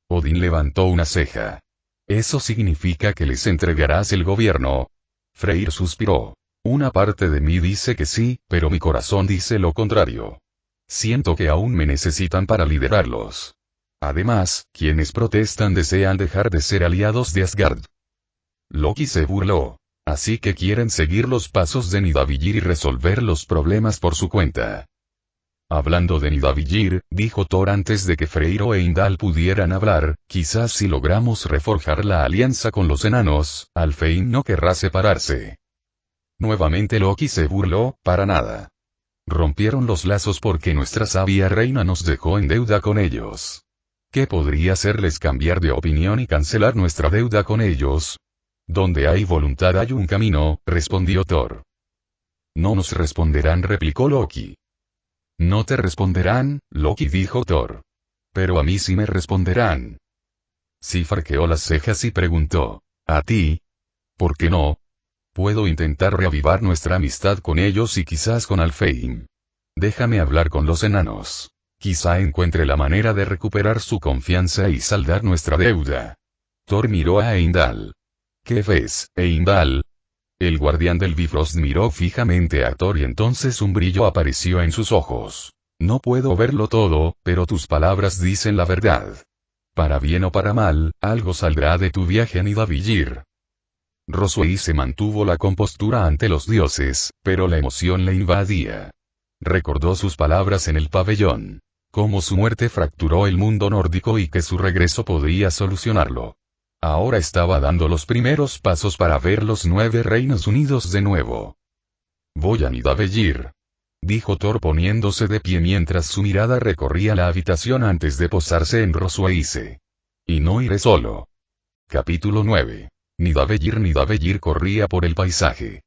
Odín levantó una ceja. ¿Eso significa que les entregarás el gobierno? Freyr suspiró. Una parte de mí dice que sí, pero mi corazón dice lo contrario. Siento que aún me necesitan para liderarlos. Además, quienes protestan desean dejar de ser aliados de Asgard. Loki se burló. Así que quieren seguir los pasos de Nidavellir y resolver los problemas por su cuenta. Hablando de Nidavellir, dijo Thor antes de que Freyr o Heimdall pudieran hablar, quizás si logramos reforjar la alianza con los enanos, Alfheim no querrá separarse. Nuevamente Loki se burló, para nada. Rompieron los lazos porque nuestra sabia reina nos dejó en deuda con ellos. ¿Qué podría hacerles cambiar de opinión y cancelar nuestra deuda con ellos? Donde hay voluntad hay un camino, respondió Thor. No nos responderán, replicó Loki. No te responderán, Loki, dijo Thor. Pero a mí sí me responderán. Sif arqueó las cejas y preguntó: ¿a ti? ¿Por qué no? Puedo intentar reavivar nuestra amistad con ellos y quizás con Alfheim. Déjame hablar con los enanos. Quizá encuentre la manera de recuperar su confianza y saldar nuestra deuda. Thor miró a Heimdall. ¿Qué ves, Heimdall? El guardián del Bifrost miró fijamente a Thor y entonces un brillo apareció en sus ojos. No puedo verlo todo, pero tus palabras dicen la verdad. Para bien o para mal, algo saldrá de tu viaje a Nidavellir. Rosueise mantuvo la compostura ante los dioses, pero la emoción le invadía. Recordó sus palabras en el pabellón. Cómo su muerte fracturó el mundo nórdico y que su regreso podría solucionarlo. Ahora estaba dando los primeros pasos para ver los 9 reinos unidos de nuevo. Voy a Nidavellir, dijo Thor poniéndose de pie mientras su mirada recorría la habitación antes de posarse en Rosuaise. Y no iré solo. Capítulo 9. Nidavellir corría por el paisaje.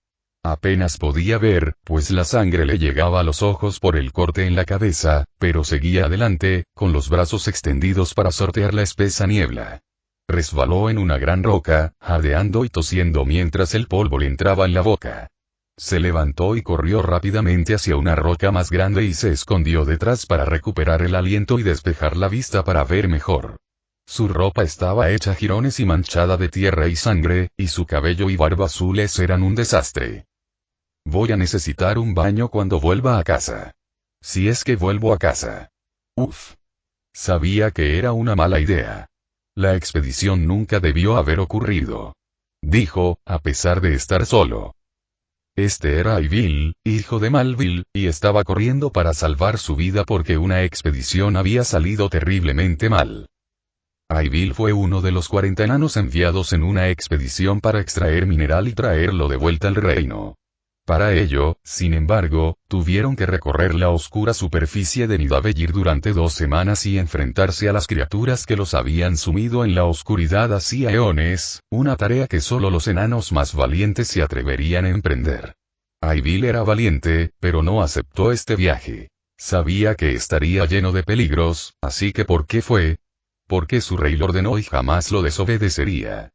Apenas podía ver, pues la sangre le llegaba a los ojos por el corte en la cabeza, pero seguía adelante, con los brazos extendidos para sortear la espesa niebla. Resbaló en una gran roca, jadeando y tosiendo mientras el polvo le entraba en la boca. Se levantó y corrió rápidamente hacia una roca más grande y se escondió detrás para recuperar el aliento y despejar la vista para ver mejor. Su ropa estaba hecha jirones y manchada de tierra y sangre, y su cabello y barba azules eran un desastre. Voy a necesitar un baño cuando vuelva a casa. Si es que vuelvo a casa. Uf. Sabía que era una mala idea. La expedición nunca debió haber ocurrido. Dijo, a pesar de estar solo. Este era Eivil, hijo de Malvil, y estaba corriendo para salvar su vida porque una expedición había salido terriblemente mal. Eivil fue uno de los 40 enanos enviados en una expedición para extraer mineral y traerlo de vuelta al reino. Para ello, sin embargo, tuvieron que recorrer la oscura superficie de Nidavellir durante 2 semanas y enfrentarse a las criaturas que los habían sumido en la oscuridad hacía eones, una tarea que solo los enanos más valientes se atreverían a emprender. Eivil era valiente, pero no aceptó este viaje. Sabía que estaría lleno de peligros, así que ¿por qué fue? Porque su rey lo ordenó y jamás lo desobedecería.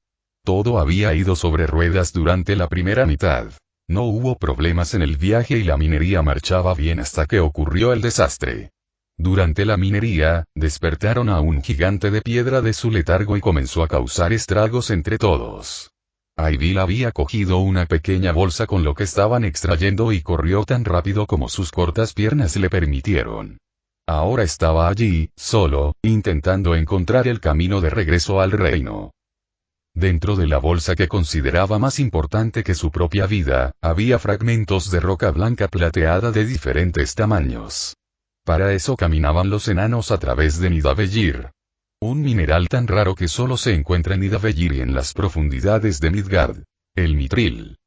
Todo había ido sobre ruedas durante la primera mitad. No hubo problemas en el viaje y la minería marchaba bien hasta que ocurrió el desastre. Durante la minería, despertaron a un gigante de piedra de su letargo y comenzó a causar estragos entre todos. Eivil había cogido una pequeña bolsa con lo que estaban extrayendo y corrió tan rápido como sus cortas piernas le permitieron. Ahora estaba allí, solo, intentando encontrar el camino de regreso al reino. Dentro de la bolsa que consideraba más importante que su propia vida, había fragmentos de roca blanca plateada de diferentes tamaños. Para eso caminaban los enanos a través de Nidavellir. Un mineral tan raro que solo se encuentra en Nidavellir y en las profundidades de Midgard. El mitril.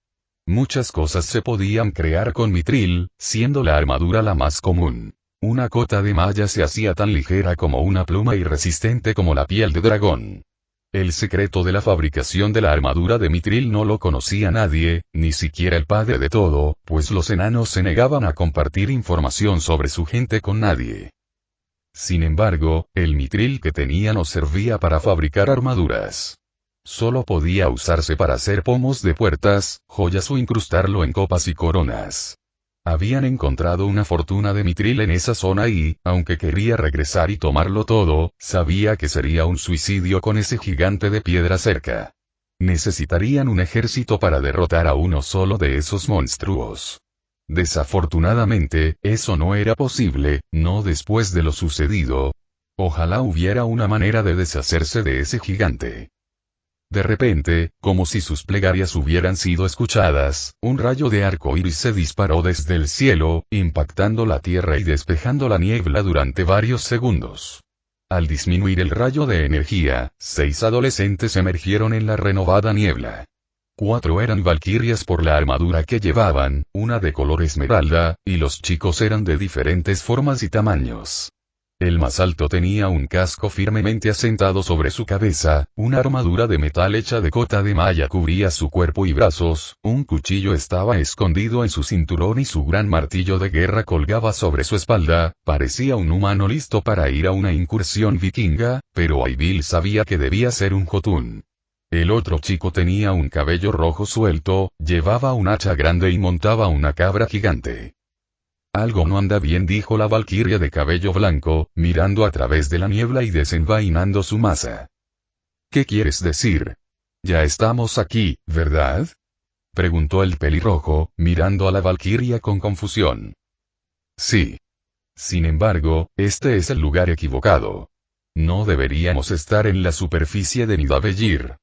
Muchas cosas se podían crear con mitril, siendo la armadura la más común. Una cota de malla se hacía tan ligera como una pluma y resistente como la piel de dragón. El secreto de la fabricación de la armadura de mitril no lo conocía nadie, ni siquiera el padre de todo, pues los enanos se negaban a compartir información sobre su gente con nadie. Sin embargo, el mitril que tenía no servía para fabricar armaduras. Solo podía usarse para hacer pomos de puertas, joyas o incrustarlo en copas y coronas. Habían encontrado una fortuna de mitril en esa zona y, aunque quería regresar y tomarlo todo, sabía que sería un suicidio con ese gigante de piedra cerca. Necesitarían un ejército para derrotar a uno solo de esos monstruos. Desafortunadamente, eso no era posible, no después de lo sucedido. Ojalá hubiera una manera de deshacerse de ese gigante. De repente, como si sus plegarias hubieran sido escuchadas, un rayo de arco iris se disparó desde el cielo, impactando la tierra y despejando la niebla durante varios segundos. Al disminuir el rayo de energía, 6 adolescentes emergieron en la renovada niebla. 4 eran valquirias por la armadura que llevaban, una de color esmeralda, y los chicos eran de diferentes formas y tamaños. El más alto tenía un casco firmemente asentado sobre su cabeza, una armadura de metal hecha de cota de malla cubría su cuerpo y brazos, un cuchillo estaba escondido en su cinturón y su gran martillo de guerra colgaba sobre su espalda, parecía un humano listo para ir a una incursión vikinga, pero Eivil sabía que debía ser un jotun. El otro chico tenía un cabello rojo suelto, llevaba un hacha grande y montaba una cabra gigante. Algo no anda bien, dijo la valquiria de cabello blanco, mirando a través de la niebla y desenvainando su masa. ¿Qué quieres decir? Ya estamos aquí, ¿verdad? Preguntó el pelirrojo, mirando a la valquiria con confusión. Sí. Sin embargo, este es el lugar equivocado. No deberíamos estar en la superficie de Nidavellir.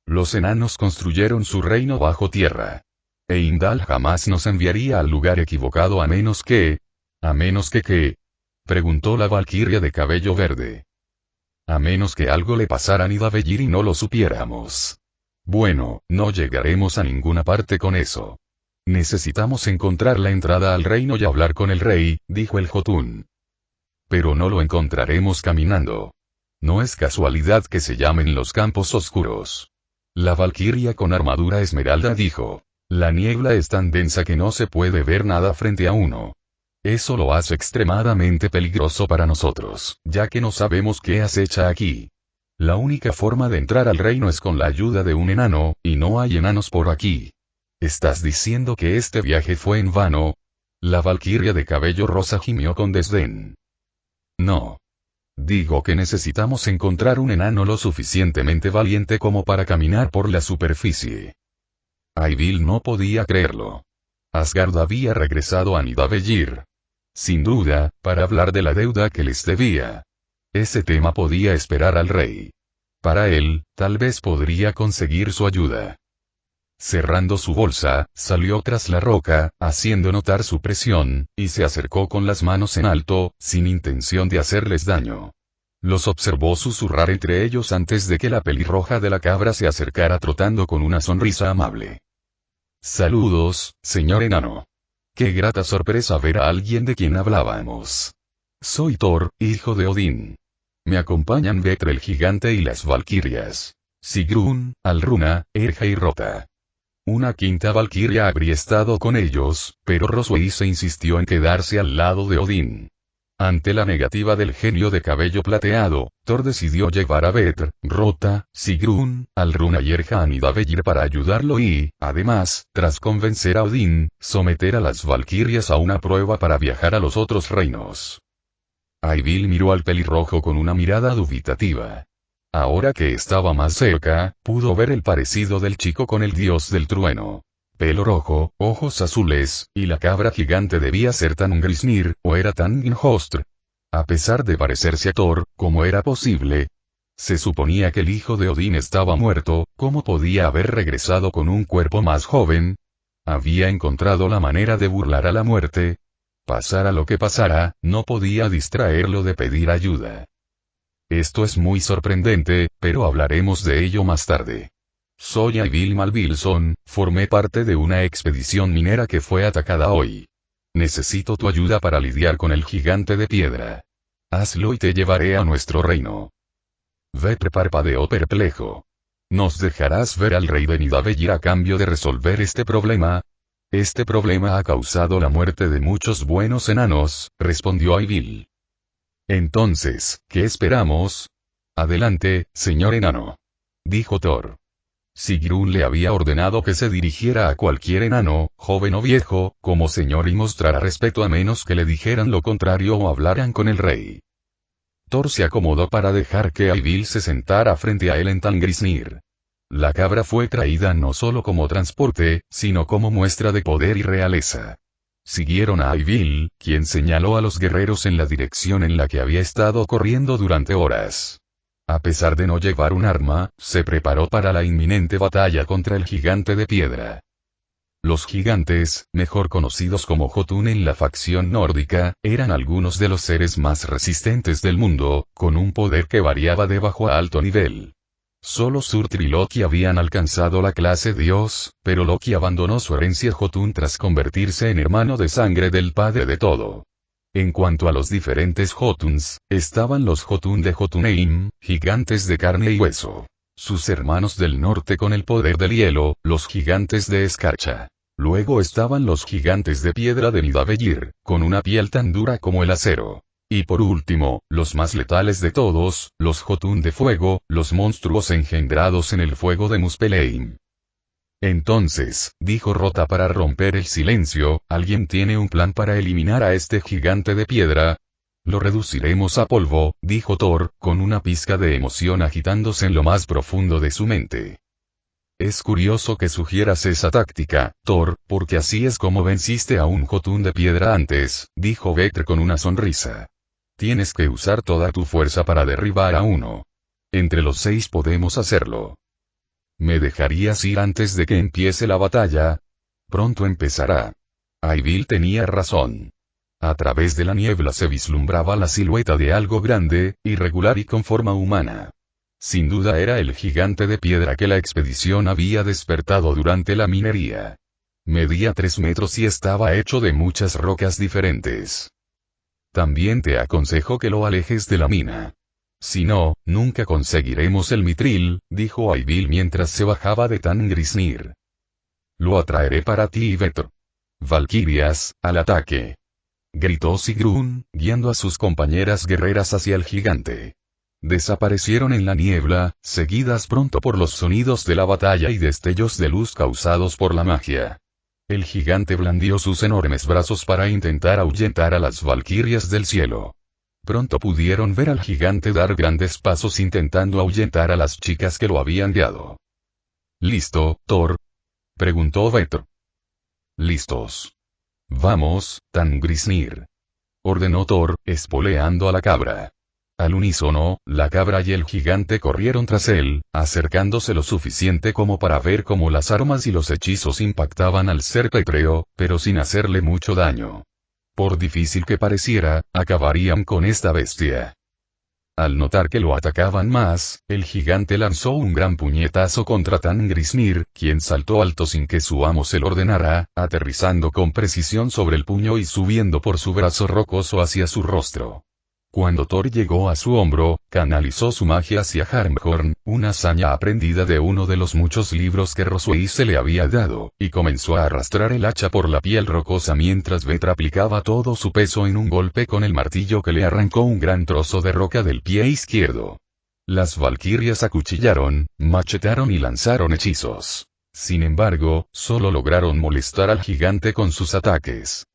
Los enanos construyeron su reino bajo tierra. Heimdall jamás nos enviaría al lugar equivocado a menos que... ¿A menos que qué? Preguntó la valquiria de cabello verde. A menos que algo le pasara a Nidavellir y no lo supiéramos. Bueno, no llegaremos a ninguna parte con eso. Necesitamos encontrar la entrada al reino y hablar con el rey, dijo el Jotun. Pero no lo encontraremos caminando. No es casualidad que se llamen los campos oscuros. La valquiria con armadura esmeralda dijo. La niebla es tan densa que no se puede ver nada frente a uno. Eso lo hace extremadamente peligroso para nosotros, ya que no sabemos qué acecha aquí. La única forma de entrar al reino es con la ayuda de un enano, y no hay enanos por aquí. ¿Estás diciendo que este viaje fue en vano? La valquiria de cabello rosa gimió con desdén. No. Digo que necesitamos encontrar un enano lo suficientemente valiente como para caminar por la superficie. Eivil no podía creerlo. Asgard había regresado a Nidavellir. Sin duda, para hablar de la deuda que les debía. Ese tema podía esperar al rey. Para él, tal vez podría conseguir su ayuda. Cerrando su bolsa, salió tras la roca, haciendo notar su presión, y se acercó con las manos en alto, sin intención de hacerles daño. Los observó susurrar entre ellos antes de que la pelirroja de la cabra se acercara trotando con una sonrisa amable. Saludos, señor enano. Qué grata sorpresa ver a alguien de quien hablábamos. Soy Thor, hijo de Odín. Me acompañan Vetre el gigante y las valquirias. Sigrun, Alruna, Erja y Rota. Una quinta valquiria habría estado con ellos, pero Rosweise insistió en quedarse al lado de Odín. Ante la negativa del genio de cabello plateado, Thor decidió llevar a Vetr, Rota, Sigrun, Alruna y Erja a Nidavellir para ayudarlo y, además, tras convencer a Odín, someter a las valquirias a una prueba para viajar a los otros reinos. Eivil miró al pelirrojo con una mirada dubitativa. Ahora que estaba más cerca, pudo ver el parecido del chico con el dios del trueno. Pelo rojo, ojos azules, y la cabra gigante debía ser tan Grisnir, o era tan Ginhostr. A pesar de parecerse a Thor, ¿cómo era posible? Se suponía que el hijo de Odín estaba muerto, ¿cómo podía haber regresado con un cuerpo más joven? ¿Había encontrado la manera de burlar a la muerte? Pasara lo que pasara, no podía distraerlo de pedir ayuda. Esto es muy sorprendente, pero hablaremos de ello más tarde. Soy Eivil Malvilson, formé parte de una expedición minera que fue atacada hoy. Necesito tu ayuda para lidiar con el gigante de piedra. Hazlo y te llevaré a nuestro reino. Vetre parpadeó perplejo. ¿Nos dejarás ver al rey de Nidavellir a cambio de resolver este problema? Este problema ha causado la muerte de muchos buenos enanos, respondió Eivil. Entonces, ¿qué esperamos? Adelante, señor enano. Dijo Thor. Sigrun le había ordenado que se dirigiera a cualquier enano, joven o viejo, como señor y mostrara respeto a menos que le dijeran lo contrario o hablaran con el rey. Thor se acomodó para dejar que Eivil se sentara frente a él en Tangrisnir. La cabra fue traída no solo como transporte, sino como muestra de poder y realeza. Siguieron a Eivil, quien señaló a los guerreros en la dirección en la que había estado corriendo durante horas. A pesar de no llevar un arma, se preparó para la inminente batalla contra el gigante de piedra. Los gigantes, mejor conocidos como Jotun en la facción nórdica, eran algunos de los seres más resistentes del mundo, con un poder que variaba de bajo a alto nivel. Solo Surtr y Loki habían alcanzado la clase Dios, pero Loki abandonó su herencia Jotun tras convertirse en hermano de sangre del padre de todo. En cuanto a los diferentes Jotuns, estaban los Jotun de Jotunheim, gigantes de carne y hueso. Sus hermanos del norte con el poder del hielo, los gigantes de escarcha. Luego estaban los gigantes de piedra de Nidavellir, con una piel tan dura como el acero. Y por último, los más letales de todos, los Jotun de fuego, los monstruos engendrados en el fuego de Muspelheim. Entonces, dijo Rota para romper el silencio, ¿alguien tiene un plan para eliminar a este gigante de piedra? Lo reduciremos a polvo, dijo Thor, con una pizca de emoción agitándose en lo más profundo de su mente. Es curioso que sugieras esa táctica, Thor, porque así es como venciste a un Jotun de piedra antes, dijo Vetre con una sonrisa. Tienes que usar toda tu fuerza para derribar a uno. Entre los 6 podemos hacerlo. ¿Me dejarías ir antes de que empiece la batalla? Pronto empezará. Eivil tenía razón. A través de la niebla se vislumbraba la silueta de algo grande, irregular y con forma humana. Sin duda era el gigante de piedra que la expedición había despertado durante la minería. Medía 3 metros y estaba hecho de muchas rocas diferentes. También te aconsejo que lo alejes de la mina. Si no, nunca conseguiremos el mitril, dijo Aibil mientras se bajaba de Tangrisnir. Lo atraeré para ti y Vetr. Valquirias, al ataque. Gritó Sigrun, guiando a sus compañeras guerreras hacia el gigante. Desaparecieron en la niebla, seguidas pronto por los sonidos de la batalla y destellos de luz causados por la magia. El gigante blandió sus enormes brazos para intentar ahuyentar a las valquirias del cielo. Pronto pudieron ver al gigante dar grandes pasos intentando ahuyentar a las chicas que lo habían guiado. ¿Listo, Thor?, preguntó Vetr. Listos. Vamos, Tangrisnir, ordenó Thor, espoleando a la cabra. Al unísono, la cabra y el gigante corrieron tras él, acercándose lo suficiente como para ver cómo las armas y los hechizos impactaban al ser pétreo, pero sin hacerle mucho daño. Por difícil que pareciera, acabarían con esta bestia. Al notar que lo atacaban más, el gigante lanzó un gran puñetazo contra Tangrisnir, quien saltó alto sin que su amo se lo ordenara, aterrizando con precisión sobre el puño y subiendo por su brazo rocoso hacia su rostro. Cuando Thor llegó a su hombro, canalizó su magia hacia Harmhorn, una hazaña aprendida de uno de los muchos libros que Roswey se le había dado, y comenzó a arrastrar el hacha por la piel rocosa mientras Vetr aplicaba todo su peso en un golpe con el martillo que le arrancó un gran trozo de roca del pie izquierdo. Las valquirias acuchillaron, machetaron y lanzaron hechizos. Sin embargo, solo lograron molestar al gigante con sus ataques.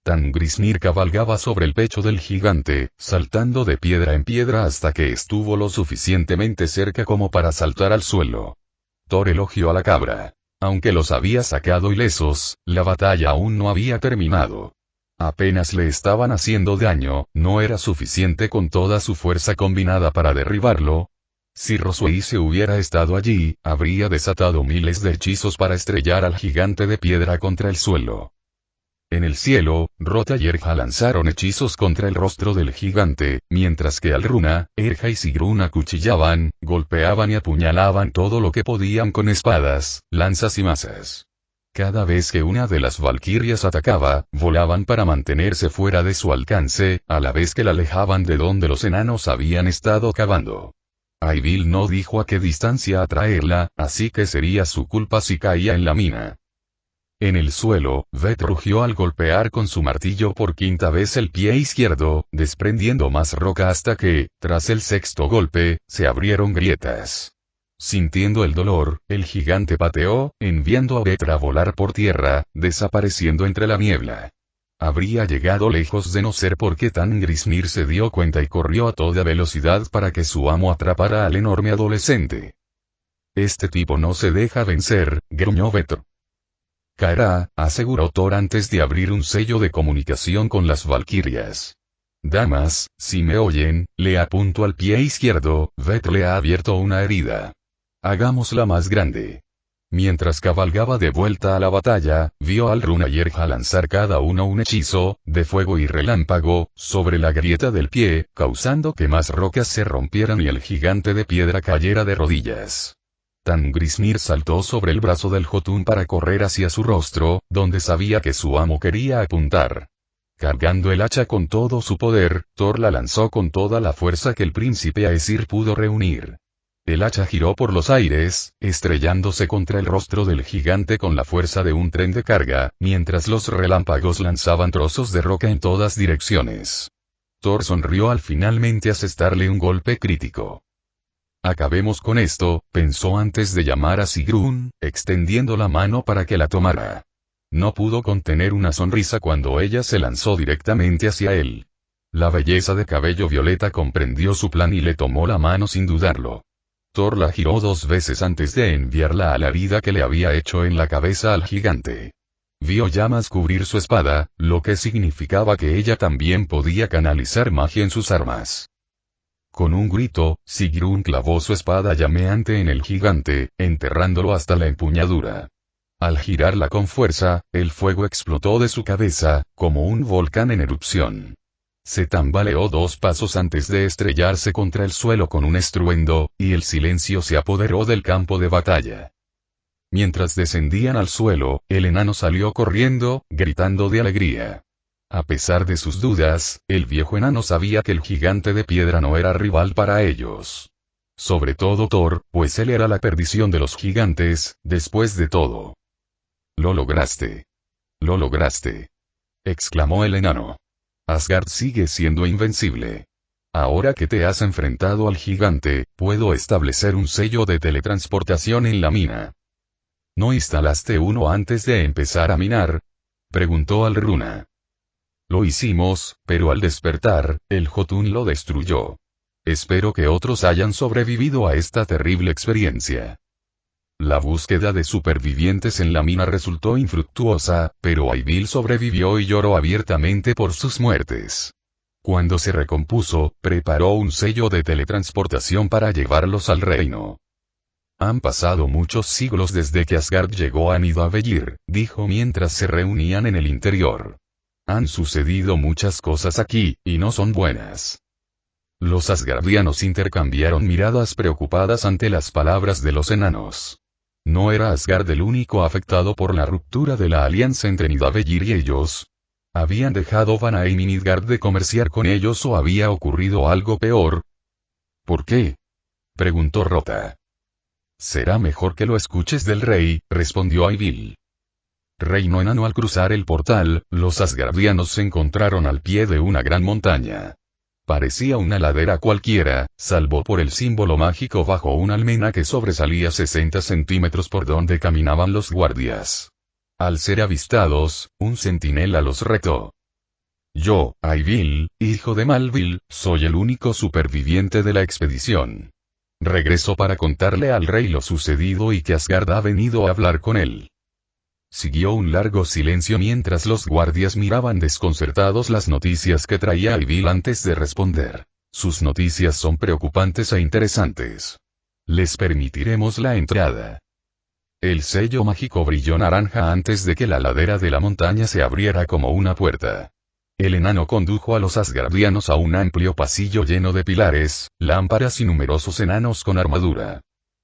Tangrisnir cabalgaba sobre el pecho del gigante, saltando de piedra en piedra hasta que estuvo lo suficientemente cerca como para saltar al suelo. Thor elogió a la cabra. Aunque los había sacado ilesos, la batalla aún no había terminado. Apenas le estaban haciendo daño, no era suficiente con toda su fuerza combinada para derribarlo. Si Roswey se hubiera estado allí, habría desatado miles de hechizos para estrellar al gigante de piedra contra el suelo. En el cielo, Rota y Erja lanzaron hechizos contra el rostro del gigante, mientras que Alruna, Erja y Sigrun acuchillaban, golpeaban y apuñalaban todo lo que podían con espadas, lanzas y mazas. Cada vez que una de las valquirias atacaba, volaban para mantenerse fuera de su alcance, a la vez que la alejaban de donde los enanos habían estado cavando. Aibil no dijo a qué distancia atraerla, así que sería su culpa si caía en la mina. En el suelo, Vetr rugió al golpear con su martillo por quinta vez el pie izquierdo, desprendiendo más roca hasta que, tras el sexto golpe, se abrieron grietas. Sintiendo el dolor, el gigante pateó, enviando a Vetr a volar por tierra, desapareciendo entre la niebla. Habría llegado lejos de no ser porque Tangrisnir se dio cuenta y corrió a toda velocidad para que su amo atrapara al enorme adolescente. Este tipo no se deja vencer, gruñó Vetr. Caerá, aseguró Thor antes de abrir un sello de comunicación con las valquirias. Damas, si me oyen, le apunto al pie izquierdo, Vetr le ha abierto una herida. Hagámosla más grande. Mientras cabalgaba de vuelta a la batalla, vio al Runa y Erja lanzar cada uno un hechizo, de fuego y relámpago, sobre la grieta del pie, causando que más rocas se rompieran y el gigante de piedra cayera de rodillas. Tangrisnir saltó sobre el brazo del Jotun para correr hacia su rostro, donde sabía que su amo quería apuntar. Cargando el hacha con todo su poder, Thor la lanzó con toda la fuerza que el príncipe Aesir pudo reunir. El hacha giró por los aires, estrellándose contra el rostro del gigante con la fuerza de un tren de carga, mientras los relámpagos lanzaban trozos de roca en todas direcciones. Thor sonrió al finalmente asestarle un golpe crítico. Acabemos con esto, pensó antes de llamar a Sigrun, extendiendo la mano para que la tomara. No pudo contener una sonrisa cuando ella se lanzó directamente hacia él. La belleza de cabello violeta comprendió su plan y le tomó la mano sin dudarlo. Thor la giró 2 veces antes de enviarla a la herida que le había hecho en la cabeza al gigante. Vio llamas cubrir su espada, lo que significaba que ella también podía canalizar magia en sus armas. Con un grito, Sigrun clavó su espada llameante en el gigante, enterrándolo hasta la empuñadura. Al girarla con fuerza, el fuego explotó de su cabeza, como un volcán en erupción. Se tambaleó 2 pasos antes de estrellarse contra el suelo con un estruendo, y el silencio se apoderó del campo de batalla. Mientras descendían al suelo, el enano salió corriendo, gritando de alegría. A pesar de sus dudas, el viejo enano sabía que el gigante de piedra no era rival para ellos. Sobre todo Thor, pues él era la perdición de los gigantes, después de todo. «Lo lograste. Lo lograste», exclamó el enano. «Asgard sigue siendo invencible. Ahora que te has enfrentado al gigante, puedo establecer un sello de teletransportación en la mina». «¿No instalaste uno antes de empezar a minar?», preguntó Alruna. «Lo hicimos, pero al despertar, el Jotun lo destruyó. Espero que otros hayan sobrevivido a esta terrible experiencia». La búsqueda de supervivientes en la mina resultó infructuosa, pero Aibil sobrevivió y lloró abiertamente por sus muertes. Cuando se recompuso, preparó un sello de teletransportación para llevarlos al reino. «Han pasado muchos siglos desde que Asgard llegó a Nidavellir», dijo mientras se reunían en el interior. «Han sucedido muchas cosas aquí, y no son buenas». Los asgardianos intercambiaron miradas preocupadas ante las palabras de los enanos. ¿No era Asgard el único afectado por la ruptura de la alianza entre Nidavellir y ellos? ¿Habían dejado Vanaheim y Midgard de comerciar con ellos o había ocurrido algo peor? «¿Por qué?», preguntó Rota. «Será mejor que lo escuches del rey», respondió Aibil. Reino enano. Al cruzar el portal, los asgardianos se encontraron al pie de una gran montaña. Parecía una ladera cualquiera, salvo por el símbolo mágico bajo una almena que sobresalía 60 centímetros por donde caminaban los guardias. Al ser avistados, un centinela los retó. «Yo, Aibil, hijo de Malvil, soy el único superviviente de la expedición. Regreso para contarle al rey lo sucedido y que Asgard ha venido a hablar con él». Siguió un largo silencio mientras los guardias miraban desconcertados las noticias que traía Aibil antes de responder. «Sus noticias son preocupantes e interesantes. Les permitiremos la entrada». El sello mágico brilló naranja antes de que la ladera de la montaña se abriera como una puerta. El enano condujo a los asgardianos a un amplio pasillo lleno de pilares, lámparas y numerosos enanos con armadura.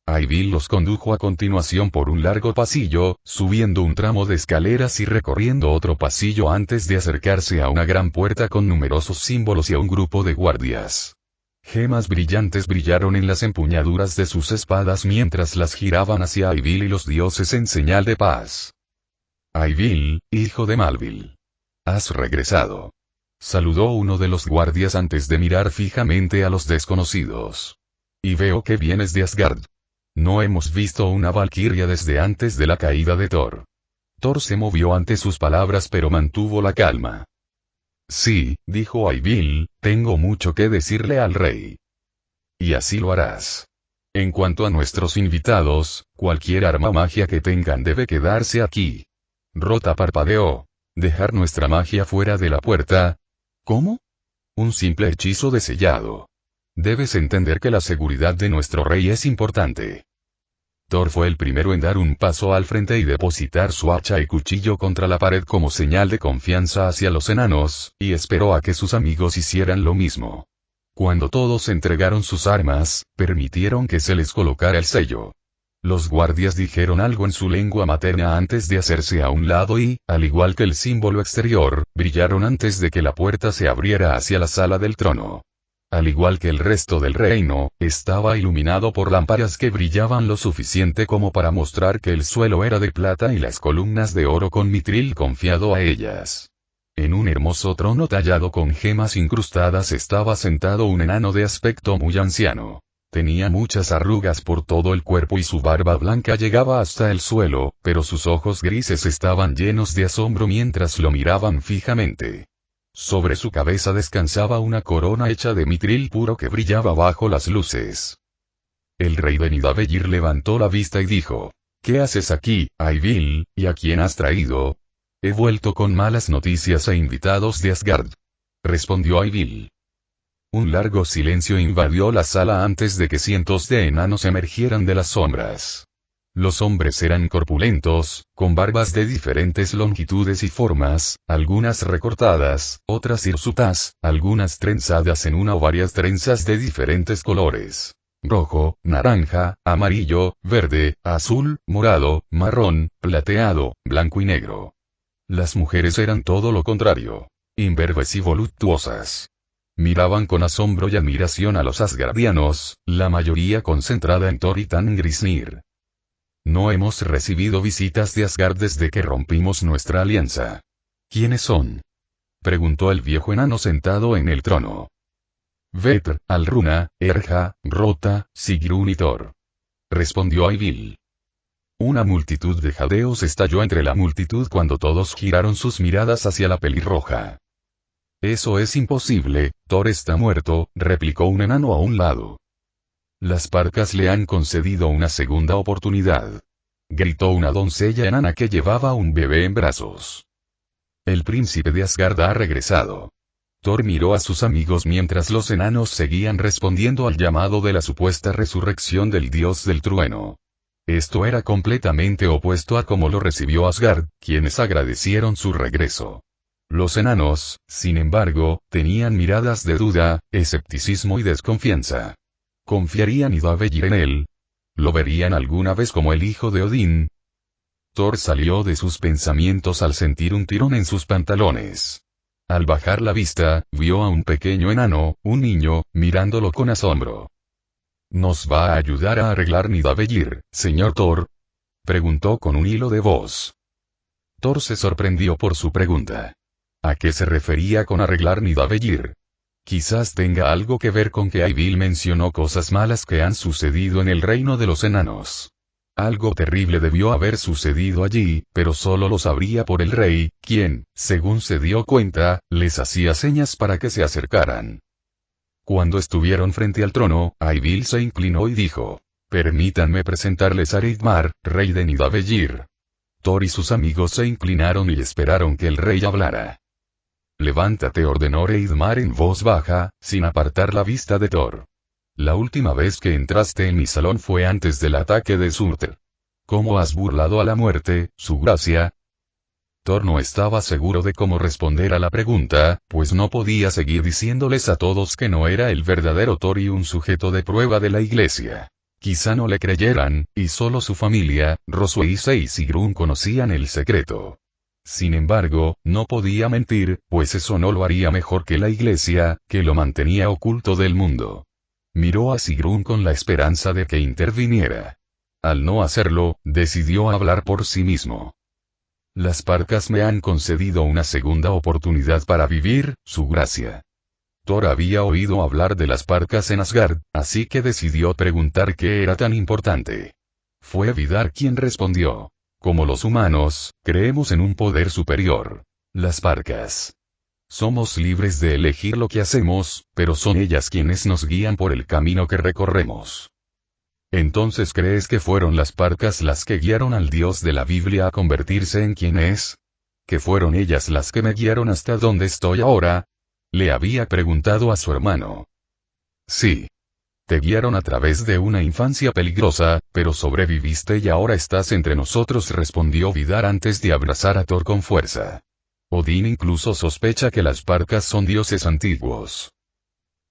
Aibil los condujo a continuación por un largo pasillo, subiendo un tramo de escaleras y recorriendo otro pasillo antes de acercarse a una gran puerta con numerosos símbolos y a un grupo de guardias. Gemas brillantes brillaron en las empuñaduras de sus espadas mientras las giraban hacia Aibil y los dioses en señal de paz. «Aibil, hijo de Malvil. Has regresado», saludó uno de los guardias antes de mirar fijamente a los desconocidos. «Y veo que vienes de Asgard. No hemos visto una valquiria desde antes de la caída de Thor». Thor se movió ante sus palabras pero mantuvo la calma. «Sí», dijo Aibil, «tengo mucho que decirle al rey». «Y así lo harás. En cuanto a nuestros invitados, cualquier arma magia que tengan debe quedarse aquí». Rota parpadeó. «¿Dejar nuestra magia fuera de la puerta? ¿Cómo?» «Un simple hechizo de sellado. Debes entender que la seguridad de nuestro rey es importante». Thor fue el primero en dar un paso al frente y depositar su hacha y cuchillo contra la pared como señal de confianza hacia los enanos, y esperó a que sus amigos hicieran lo mismo. Cuando todos entregaron sus armas, permitieron que se les colocara el sello. Los guardias dijeron algo en su lengua materna antes de hacerse a un lado y, al igual que el símbolo exterior, brillaron antes de que la puerta se abriera hacia la sala del trono. Al igual que el resto del reino, estaba iluminado por lámparas que brillaban lo suficiente como para mostrar que el suelo era de plata y las columnas de oro con mitril confiado a ellas. En un hermoso trono tallado con gemas incrustadas estaba sentado un enano de aspecto muy anciano. Tenía muchas arrugas por todo el cuerpo y su barba blanca llegaba hasta el suelo, pero sus ojos grises estaban llenos de asombro mientras lo miraban fijamente. Sobre su cabeza descansaba una corona hecha de mitril puro que brillaba bajo las luces. El rey de Nidavellir levantó la vista y dijo: «¿Qué haces aquí, Aibil, y a quién has traído?» «He vuelto con malas noticias e invitados de Asgard», respondió Aibil. Un largo silencio invadió la sala antes de que cientos de enanos emergieran de las sombras. Los hombres eran corpulentos, con barbas de diferentes longitudes y formas, algunas recortadas, otras hirsutas, algunas trenzadas en una o varias trenzas de diferentes colores. Rojo, naranja, amarillo, verde, azul, morado, marrón, plateado, blanco y negro. Las mujeres eran todo lo contrario. Imberbes y voluptuosas. Miraban con asombro y admiración a los asgardianos, la mayoría concentrada en Thor y Tangrisnir. No hemos recibido visitas de Asgard desde que rompimos nuestra alianza. ¿Quiénes son? Preguntó el viejo enano sentado en el trono. Vetr, Alruna, Erja, Rota, Sigrun y Thor. Respondió Eivil. Una multitud de jadeos estalló entre la multitud cuando todos giraron sus miradas hacia la pelirroja. Eso es imposible, Thor está muerto, replicó un enano a un lado. Las parcas le han concedido una segunda oportunidad. Gritó una doncella enana que llevaba un bebé en brazos. El príncipe de Asgard ha regresado. Thor miró a sus amigos mientras los enanos seguían respondiendo al llamado de la supuesta resurrección del dios del trueno. Esto era completamente opuesto a cómo lo recibió Asgard, quienes agradecieron su regreso. Los enanos, sin embargo, tenían miradas de duda, escepticismo y desconfianza. ¿Confiarían Nidavellir en él? ¿Lo verían alguna vez como el hijo de Odín? Thor salió de sus pensamientos al sentir un tirón en sus pantalones. Al bajar la vista, vio a un pequeño enano, un niño, mirándolo con asombro. ¿Nos va a ayudar a arreglar Nidavellir, señor Thor? Preguntó con un hilo de voz. Thor se sorprendió por su pregunta. ¿A qué se refería con arreglar Nidavellir? Quizás tenga algo que ver con que Eivil mencionó cosas malas que han sucedido en el reino de los enanos. Algo terrible debió haber sucedido allí, pero solo lo sabría por el rey, quien, según se dio cuenta, les hacía señas para que se acercaran. Cuando estuvieron frente al trono, Eivil se inclinó y dijo: «Permítanme presentarles a Reidmar, rey de Nidavellir». Thor y sus amigos se inclinaron y esperaron que el rey hablara. «Levántate», ordenó Reidmar en voz baja, sin apartar la vista de Thor. «La última vez que entraste en mi salón fue antes del ataque de Surtr. ¿Cómo has burlado a la muerte, su gracia?» Thor no estaba seguro de cómo responder a la pregunta, pues no podía seguir diciéndoles a todos que no era el verdadero Thor y un sujeto de prueba de la iglesia. Quizá no le creyeran, y solo su familia, Rosweise y Sigrun conocían el secreto. Sin embargo, no podía mentir, pues eso no lo haría mejor que la iglesia, que lo mantenía oculto del mundo. Miró a Sigrun con la esperanza de que interviniera. Al no hacerlo, decidió hablar por sí mismo. «Las parcas me han concedido una segunda oportunidad para vivir, su gracia». Thor había oído hablar de las parcas en Asgard, así que decidió preguntar qué era tan importante. Fue Vidar quien respondió: «Como los humanos, creemos en un poder superior. Las parcas. Somos libres de elegir lo que hacemos, pero son ellas quienes nos guían por el camino que recorremos». ¿Entonces crees que fueron las parcas las que guiaron al dios de la Biblia a convertirse en quien es? ¿Que fueron ellas las que me guiaron hasta donde estoy ahora? Le había preguntado a su hermano. Sí. Te guiaron a través de una infancia peligrosa, pero sobreviviste y ahora estás entre nosotros, respondió Vidar antes de abrazar a Thor con fuerza. Odín incluso sospecha que las parcas son dioses antiguos.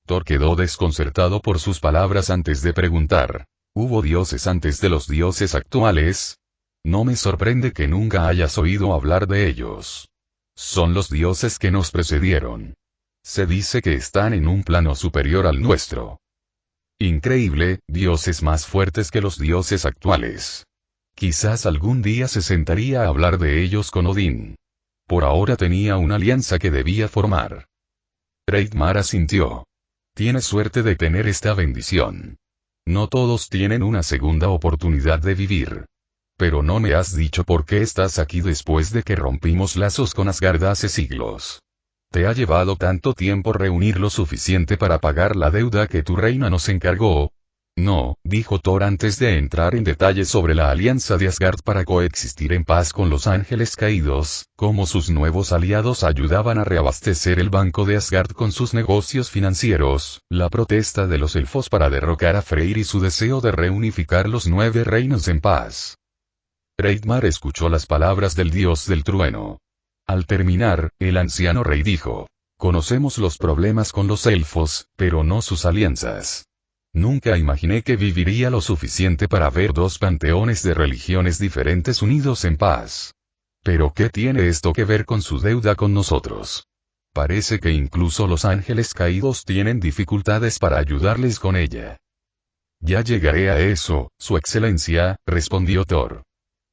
Thor quedó desconcertado por sus palabras antes de preguntar: ¿hubo dioses antes de los dioses actuales? No me sorprende que nunca hayas oído hablar de ellos. Son los dioses que nos precedieron. Se dice que están en un plano superior al nuestro. Increíble, dioses más fuertes que los dioses actuales. Quizás algún día se sentaría a hablar de ellos con Odín. Por ahora tenía una alianza que debía formar. Reidmar asintió. Tienes suerte de tener esta bendición. No todos tienen una segunda oportunidad de vivir. Pero no me has dicho por qué estás aquí después de que rompimos lazos con Asgard hace siglos. ¿Te ha llevado tanto tiempo reunir lo suficiente para pagar la deuda que tu reina nos encargó? No, dijo Thor antes de entrar en detalles sobre la alianza de Asgard para coexistir en paz con los ángeles caídos, cómo sus nuevos aliados ayudaban a reabastecer el banco de Asgard con sus negocios financieros, la protesta de los elfos para derrocar a Freyr y su deseo de reunificar los 9 reinos en paz. Reidmar escuchó las palabras del dios del trueno. Al terminar, el anciano rey dijo: conocemos los problemas con los elfos, pero no sus alianzas. Nunca imaginé que viviría lo suficiente para ver 2 panteones de religiones diferentes unidos en paz. Pero ¿qué tiene esto que ver con su deuda con nosotros? Parece que incluso los ángeles caídos tienen dificultades para ayudarles con ella. Ya llegaré a eso, Su Excelencia, respondió Thor.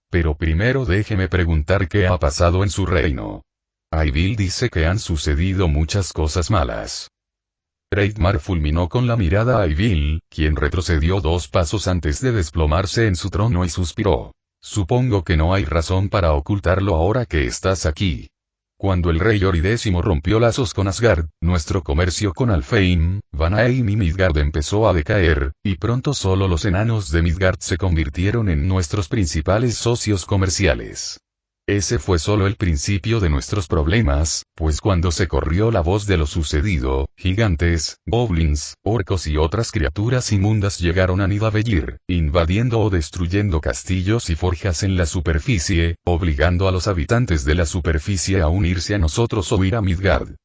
Pero primero déjeme preguntar qué ha pasado en su reino. Eivil dice que han sucedido muchas cosas malas. Reidmar fulminó con la mirada a Eivil, quien retrocedió 2 pasos antes de desplomarse en su trono y suspiró. Supongo que no hay razón para ocultarlo ahora que estás aquí. Cuando el rey Ori X rompió lazos con Asgard, nuestro comercio con Alfheim, Vanaheim y Midgard empezó a decaer, y pronto solo los enanos de Midgard se convirtieron en nuestros principales socios comerciales. Ese fue solo el principio de nuestros problemas, pues cuando se corrió la voz de lo sucedido, gigantes, goblins, orcos y otras criaturas inmundas llegaron a Nidavellir, invadiendo o destruyendo castillos y forjas en la superficie, obligando a los habitantes de la superficie a unirse a nosotros o ir a Midgard.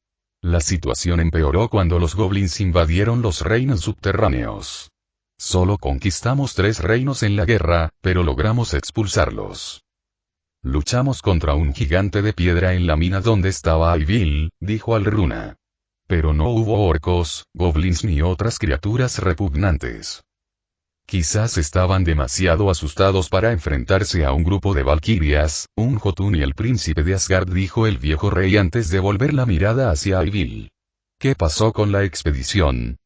La situación empeoró cuando los goblins invadieron los reinos subterráneos. Solo conquistamos 3 reinos en la guerra, pero logramos expulsarlos. Luchamos contra un gigante de piedra en la mina donde estaba Eivil, dijo Alruna. Pero no hubo orcos, goblins ni otras criaturas repugnantes. Quizás estaban demasiado asustados para enfrentarse a un grupo de valquirias, un Jotun y el príncipe de Asgard, dijo el viejo rey antes de volver la mirada hacia Eivil. ¿Qué pasó con la expedición?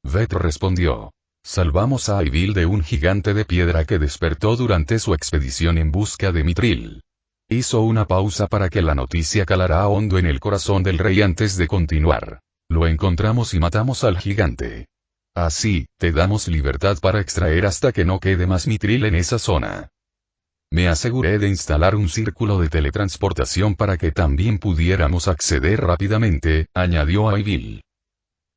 Vetr respondió. Salvamos a Eivil de un gigante de piedra que despertó durante su expedición en busca de Mithril. Hizo una pausa para que la noticia calara hondo en el corazón del rey antes de continuar. Lo encontramos y matamos al gigante. Así, te damos libertad para extraer hasta que no quede más Mithril en esa zona. Me aseguré de instalar un círculo de teletransportación para que también pudiéramos acceder rápidamente, añadió Eivil.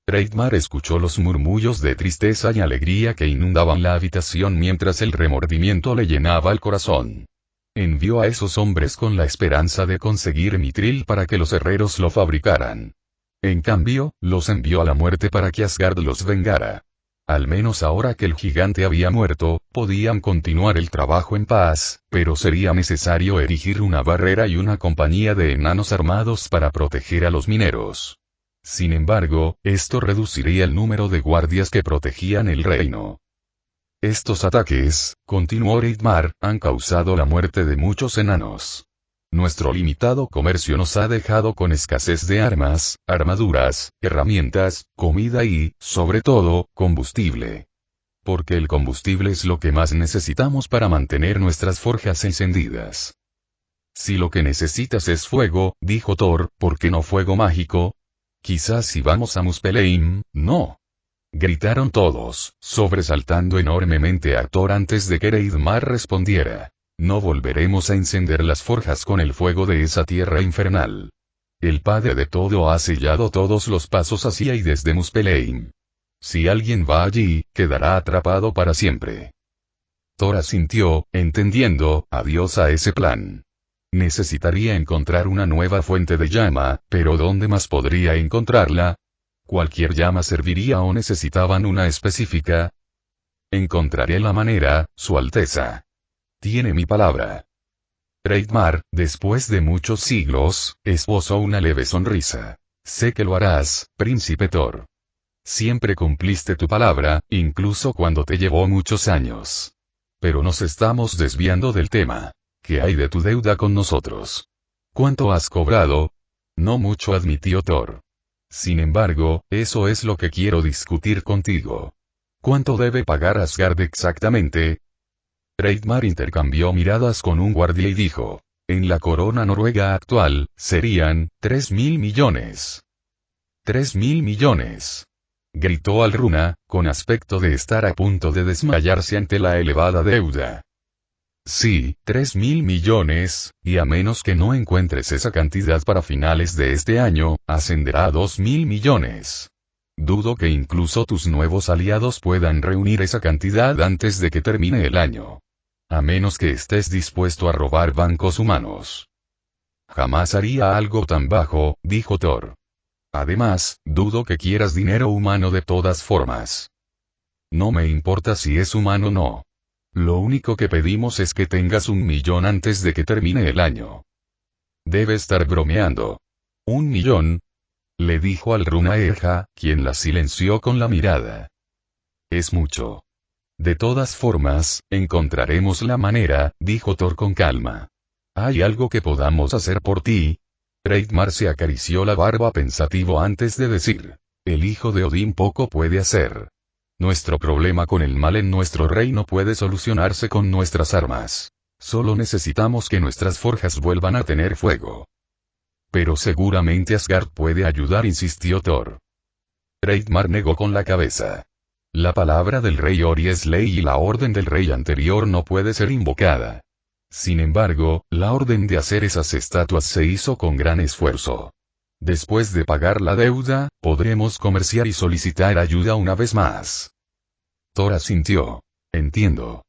Reidmar escuchó los murmullos de tristeza y alegría que inundaban la habitación mientras el remordimiento le llenaba el corazón. Envió a esos hombres con la esperanza de conseguir Mithril para que los herreros lo fabricaran. En cambio, los envió a la muerte para que Asgard los vengara. Al menos ahora que el gigante había muerto, podían continuar el trabajo en paz, pero sería necesario erigir una barrera y una compañía de enanos armados para proteger a los mineros. Sin embargo, esto reduciría el número de guardias que protegían el reino. Estos ataques, continuó Reidmar, han causado la muerte de muchos enanos. Nuestro limitado comercio nos ha dejado con escasez de armas, armaduras, herramientas, comida y, sobre todo, combustible. Porque el combustible es lo que más necesitamos para mantener nuestras forjas encendidas. Si lo que necesitas es fuego, dijo Thor, ¿por qué no fuego mágico? Quizás si vamos a Muspelheim, no. Gritaron todos, sobresaltando enormemente a Thor antes de que Reidmar respondiera. No volveremos a encender las forjas con el fuego de esa tierra infernal. El Padre de todo ha sellado todos los pasos hacia y desde Muspelheim. Si alguien va allí, quedará atrapado para siempre. Thor asintió, entendiendo, adiós a ese plan. Necesitaría encontrar una nueva fuente de llama, pero ¿dónde más podría encontrarla? ¿Cualquier llama serviría o necesitaban una específica? Encontraré la manera, Su Alteza. Tiene mi palabra. Reidmar, después de muchos siglos, esbozó una leve sonrisa. Sé que lo harás, príncipe Thor. Siempre cumpliste tu palabra, incluso cuando te llevó muchos años. Pero nos estamos desviando del tema. ¿Qué hay de tu deuda con nosotros? ¿Cuánto has cobrado? No mucho, admitió Thor. Sin embargo, eso es lo que quiero discutir contigo. ¿Cuánto debe pagar Asgard exactamente? Reidmar intercambió miradas con un guardia y dijo. En la corona noruega actual, serían 3.000 millones. 3.000 millones. Gritó Alruna, con aspecto de estar a punto de desmayarse ante la elevada deuda. Sí, 3.000 millones, y a menos que no encuentres esa cantidad para finales de este año, ascenderá a 2.000 millones. Dudo que incluso tus nuevos aliados puedan reunir esa cantidad antes de que termine el año. A menos que estés dispuesto a robar bancos humanos. Jamás haría algo tan bajo, dijo Thor. Además, dudo que quieras dinero humano de todas formas. No me importa si es humano o no. Lo único que pedimos es que tengas 1 millón antes de que termine el año. Debe estar bromeando. ¿1 millón? Le dijo Alruna a Erja, quien la silenció con la mirada. Es mucho. De todas formas, encontraremos la manera, dijo Thor con calma. ¿Hay algo que podamos hacer por ti? Reidmar se acarició la barba pensativo antes de decir. El hijo de Odín poco puede hacer. Nuestro problema con el mal en nuestro reino puede solucionarse con nuestras armas. Solo necesitamos que nuestras forjas vuelvan a tener fuego. Pero seguramente Asgard puede ayudar, insistió Thor. Reidmar negó con la cabeza. La palabra del rey Ori es ley y la orden del rey anterior no puede ser invocada. Sin embargo, la orden de hacer esas estatuas se hizo con gran esfuerzo. Después de pagar la deuda, podremos comerciar y solicitar ayuda una vez más. Thor asintió. Entiendo.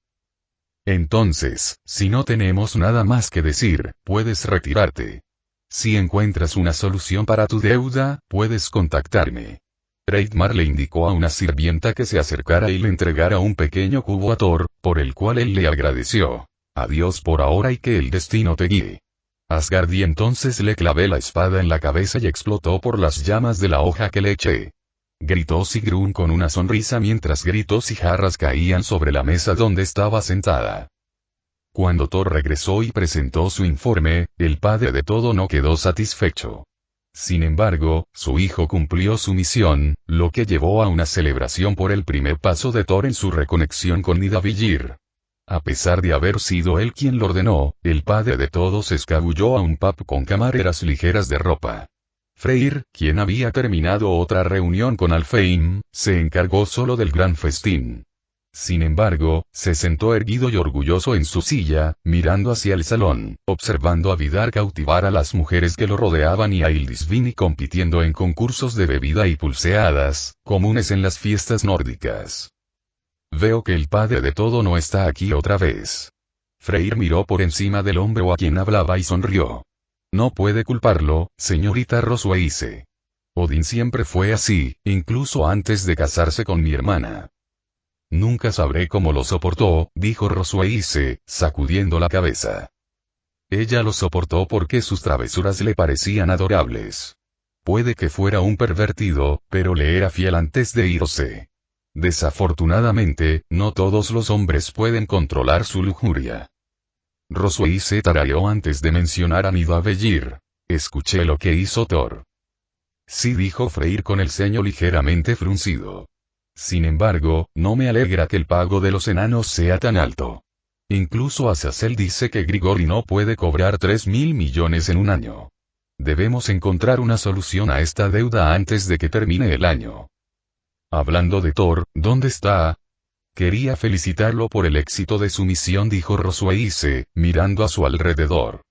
Entonces, si no tenemos nada más que decir, puedes retirarte. Si encuentras una solución para tu deuda, puedes contactarme. Reidmar le indicó a una sirvienta que se acercara y le entregara un pequeño cubo a Thor, por el cual él le agradeció. Adiós por ahora y que el destino te guíe. Asgard, y entonces le clavé la espada en la cabeza y explotó por las llamas de la hoja que le eché. Gritó Sigrun con una sonrisa mientras gritos y jarras caían sobre la mesa donde estaba sentada. Cuando Thor regresó y presentó su informe, el padre de todo no quedó satisfecho. Sin embargo, su hijo cumplió su misión, lo que llevó a una celebración por el primer paso de Thor en su reconexión con Nidavellir. A pesar de haber sido él quien lo ordenó, el padre de todos se escabulló a un pub con camareras ligeras de ropa. Freyr, quien había terminado otra reunión con Alfheim, se encargó solo del gran festín. Sin embargo, se sentó erguido y orgulloso en su silla, mirando hacia el salón, observando a Vidar cautivar a las mujeres que lo rodeaban y a Hildisvini compitiendo en concursos de bebida y pulseadas, comunes en las fiestas nórdicas. Veo que el padre de todo no está aquí otra vez. Freyr miró por encima del hombro a quien hablaba y sonrió. No puede culparlo, señorita Rosweise. Odín siempre fue así, incluso antes de casarse con mi hermana. Nunca sabré cómo lo soportó, dijo Rosweise, sacudiendo la cabeza. Ella lo soportó porque sus travesuras le parecían adorables. Puede que fuera un pervertido, pero le era fiel antes de irse. Desafortunadamente, no todos los hombres pueden controlar su lujuria. Rosweise tarareó antes de mencionar a Nidavellir. Escuché lo que hizo Thor. Sí, dijo Freyr con el ceño ligeramente fruncido. Sin embargo, no me alegra que el pago de los enanos sea tan alto. Incluso Azazel dice que Grigori no puede cobrar 3.000 millones en un año. Debemos encontrar una solución a esta deuda antes de que termine el año. Hablando de Thor, ¿dónde está? Quería felicitarlo por el éxito de su misión, dijo Rosweise, mirando a su alrededor.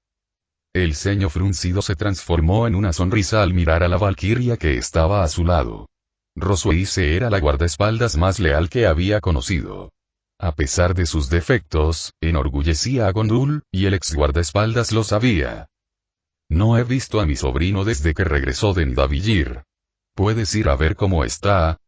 El ceño fruncido se transformó en una sonrisa al mirar a la valquiria que estaba a su lado. Rosweise era la guardaespaldas más leal que había conocido. A pesar de sus defectos, enorgullecía a Gondul, y el ex guardaespaldas lo sabía. No he visto a mi sobrino desde que regresó de Nidavellir. ¿Puedes ir a ver cómo está?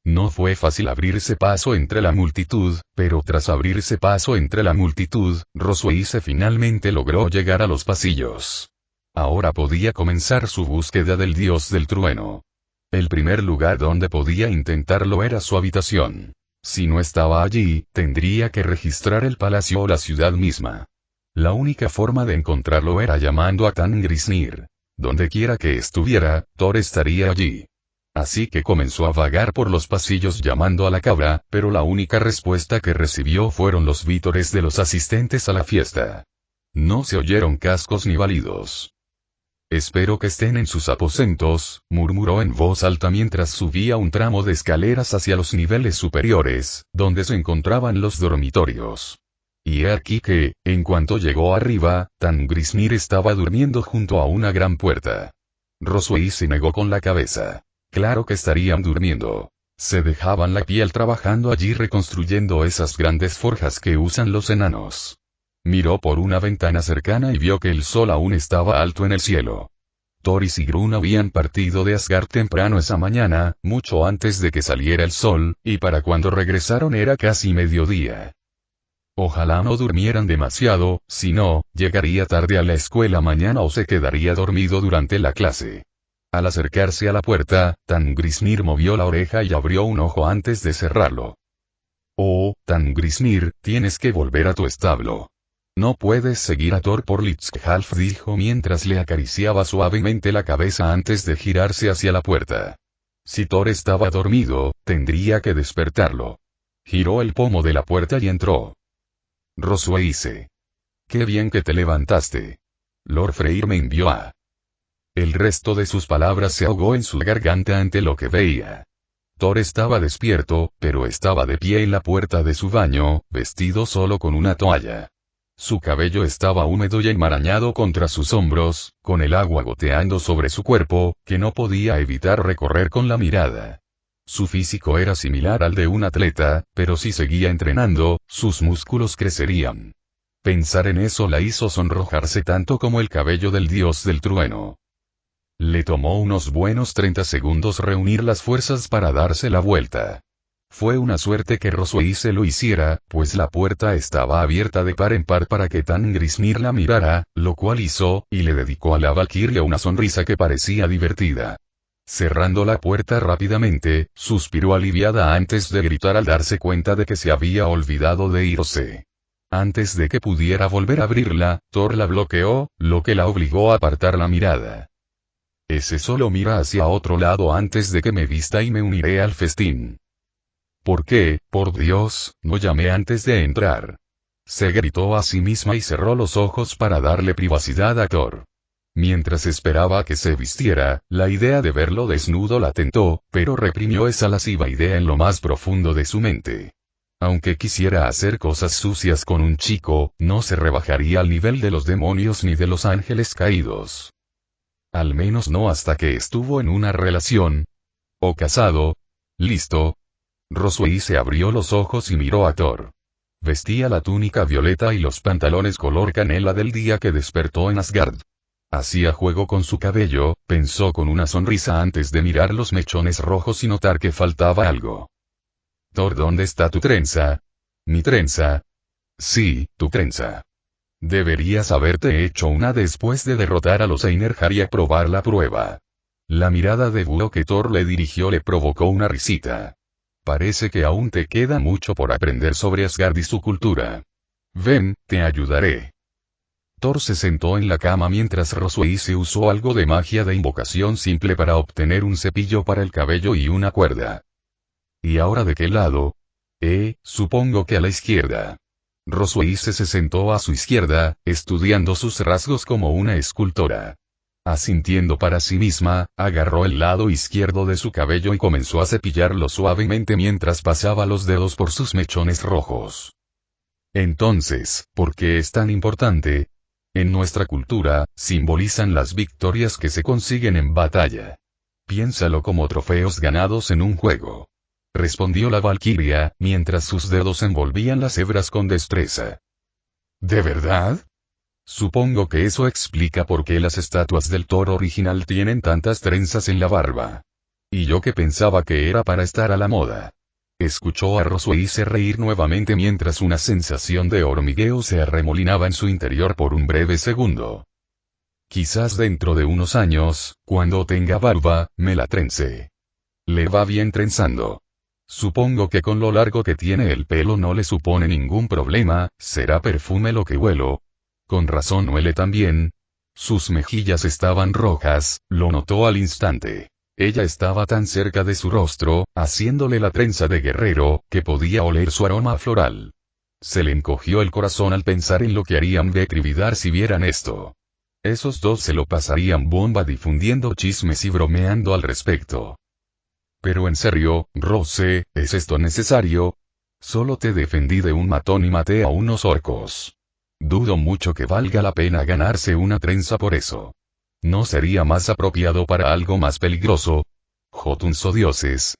No fue fácil abrirse paso entre la multitud, pero tras abrirse paso entre la multitud, Rosweise finalmente logró llegar a los pasillos. Ahora podía comenzar su búsqueda del dios del trueno. El primer lugar donde podía intentarlo era su habitación. Si no estaba allí, tendría que registrar el palacio o la ciudad misma. La única forma de encontrarlo era llamando a Tangrisnir. Donde quiera que estuviera, Thor estaría allí. Así que comenzó a vagar por los pasillos llamando a la cabra, pero la única respuesta que recibió fueron los vítores de los asistentes a la fiesta. No se oyeron cascos ni balidos. Espero que estén en sus aposentos, murmuró en voz alta mientras subía un tramo de escaleras hacia los niveles superiores, donde se encontraban los dormitorios. Y he aquí que, en cuanto llegó arriba, Tangrismir estaba durmiendo junto a una gran puerta. Roswell se negó con la cabeza. Claro que estarían durmiendo. Se dejaban la piel trabajando allí reconstruyendo esas grandes forjas que usan los enanos. Miró por una ventana cercana y vio que el sol aún estaba alto en el cielo. Thor y Sigrun habían partido de Asgard temprano esa mañana, mucho antes de que saliera el sol, y para cuando regresaron era casi mediodía. Ojalá no durmieran demasiado, si no, llegaría tarde a la escuela mañana o se quedaría dormido durante la clase. Al acercarse a la puerta, Tangrismir movió la oreja y abrió un ojo antes de cerrarlo. Oh, Tangrismir, tienes que volver a tu establo. No puedes seguir a Thor por Litzhalf, dijo mientras le acariciaba suavemente la cabeza antes de girarse hacia la puerta. Si Thor estaba dormido, tendría que despertarlo. Giró el pomo de la puerta y entró. Roswell. Qué bien que te levantaste. Lord Freyr me envió a... El resto de sus palabras se ahogó en su garganta ante lo que veía. Thor estaba despierto, pero estaba de pie en la puerta de su baño, vestido solo con una toalla. Su cabello estaba húmedo y enmarañado contra sus hombros, con el agua goteando sobre su cuerpo, que no podía evitar recorrer con la mirada. Su físico era similar al de un atleta, pero si seguía entrenando, sus músculos crecerían. Pensar en eso la hizo sonrojarse tanto como el cabello del dios del trueno. Le tomó unos buenos 30 segundos reunir las fuerzas para darse la vuelta. Fue una suerte que Roswell se lo hiciera, pues la puerta estaba abierta de par en par para que Tangrismir la mirara, lo cual hizo, y le dedicó a la valquiria una sonrisa que parecía divertida. Cerrando la puerta rápidamente, suspiró aliviada antes de gritar al darse cuenta de que se había olvidado de irse. Antes de que pudiera volver a abrirla, Thor la bloqueó, lo que la obligó a apartar la mirada. Ese solo mira hacia otro lado antes de que me vista y me uniré al festín. ¿Por qué, por Dios, no llamé antes de entrar? Se gritó a sí misma y cerró los ojos para darle privacidad a Thor. Mientras esperaba que se vistiera, la idea de verlo desnudo la tentó, pero reprimió esa lasciva idea en lo más profundo de su mente. Aunque quisiera hacer cosas sucias con un chico, no se rebajaría al nivel de los demonios ni de los ángeles caídos. Al menos no hasta que estuvo en una relación. O casado. Listo. Roswell se abrió los ojos y miró a Thor. Vestía la túnica violeta y los pantalones color canela del día que despertó en Asgard. Hacía juego con su cabello, pensó con una sonrisa antes de mirar los mechones rojos y notar que faltaba algo. Thor, ¿dónde está tu trenza? ¿Mi trenza? Sí, tu trenza. Deberías haberte hecho una después de derrotar a los Einherjar y aprobar la prueba. La mirada de búho que Thor le dirigió le provocó una risita. Parece que aún te queda mucho por aprender sobre Asgard y su cultura. Ven, te ayudaré. Thor se sentó en la cama mientras Roswell se usó algo de magia de invocación simple para obtener un cepillo para el cabello y una cuerda. ¿Y ahora de qué lado? Supongo que a la izquierda. Roswell se sentó a su izquierda, estudiando sus rasgos como una escultora. Asintiendo para sí misma, agarró el lado izquierdo de su cabello y comenzó a cepillarlo suavemente mientras pasaba los dedos por sus mechones rojos. Entonces, ¿por qué es tan importante? En nuestra cultura, simbolizan las victorias que se consiguen en batalla. Piénsalo como trofeos ganados en un juego. Respondió la valquiria, mientras sus dedos envolvían las hebras con destreza. ¿De verdad? Supongo que eso explica por qué las estatuas del Thor original tienen tantas trenzas en la barba. Y yo que pensaba que era para estar a la moda. Escuchó a Roswell reír nuevamente mientras una sensación de hormigueo se arremolinaba en su interior por un breve segundo. Quizás dentro de unos años, cuando tenga barba, me la trence. Le va bien trenzando. Supongo que con lo largo que tiene el pelo no le supone ningún problema, será perfume lo que huelo. Con razón huele tan bien. Sus mejillas estaban rojas, lo notó al instante. Ella estaba tan cerca de su rostro, haciéndole la trenza de guerrero, que podía oler su aroma floral. Se le encogió el corazón al pensar en lo que harían Beck y Vidar si vieran esto. Esos dos se lo pasarían bomba difundiendo chismes y bromeando al respecto. Pero en serio, Rose, ¿es esto necesario? Solo te defendí de un matón y maté a unos orcos. Dudo mucho que valga la pena ganarse una trenza por eso. ¿No sería más apropiado para algo más peligroso? Jotuns o dioses.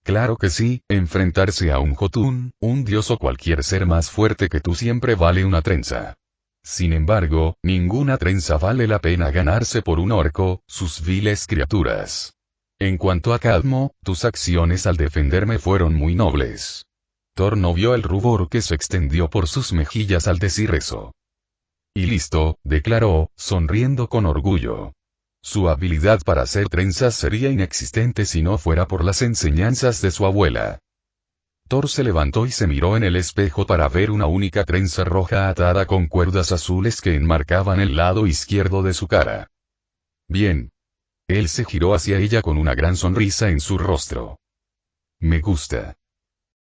Claro que sí, enfrentarse a un Jotun, un dios o cualquier ser más fuerte que tú siempre vale una trenza. Sin embargo, ninguna trenza vale la pena ganarse por un orco, sus viles criaturas. En cuanto a Cadmo, tus acciones al defenderme fueron muy nobles. Thor no vio el rubor que se extendió por sus mejillas al decir eso. Y listo, declaró, sonriendo con orgullo. Su habilidad para hacer trenzas sería inexistente si no fuera por las enseñanzas de su abuela. Thor se levantó y se miró en el espejo para ver una única trenza roja atada con cuerdas azules que enmarcaban el lado izquierdo de su cara. Bien. Él se giró hacia ella con una gran sonrisa en su rostro. Me gusta.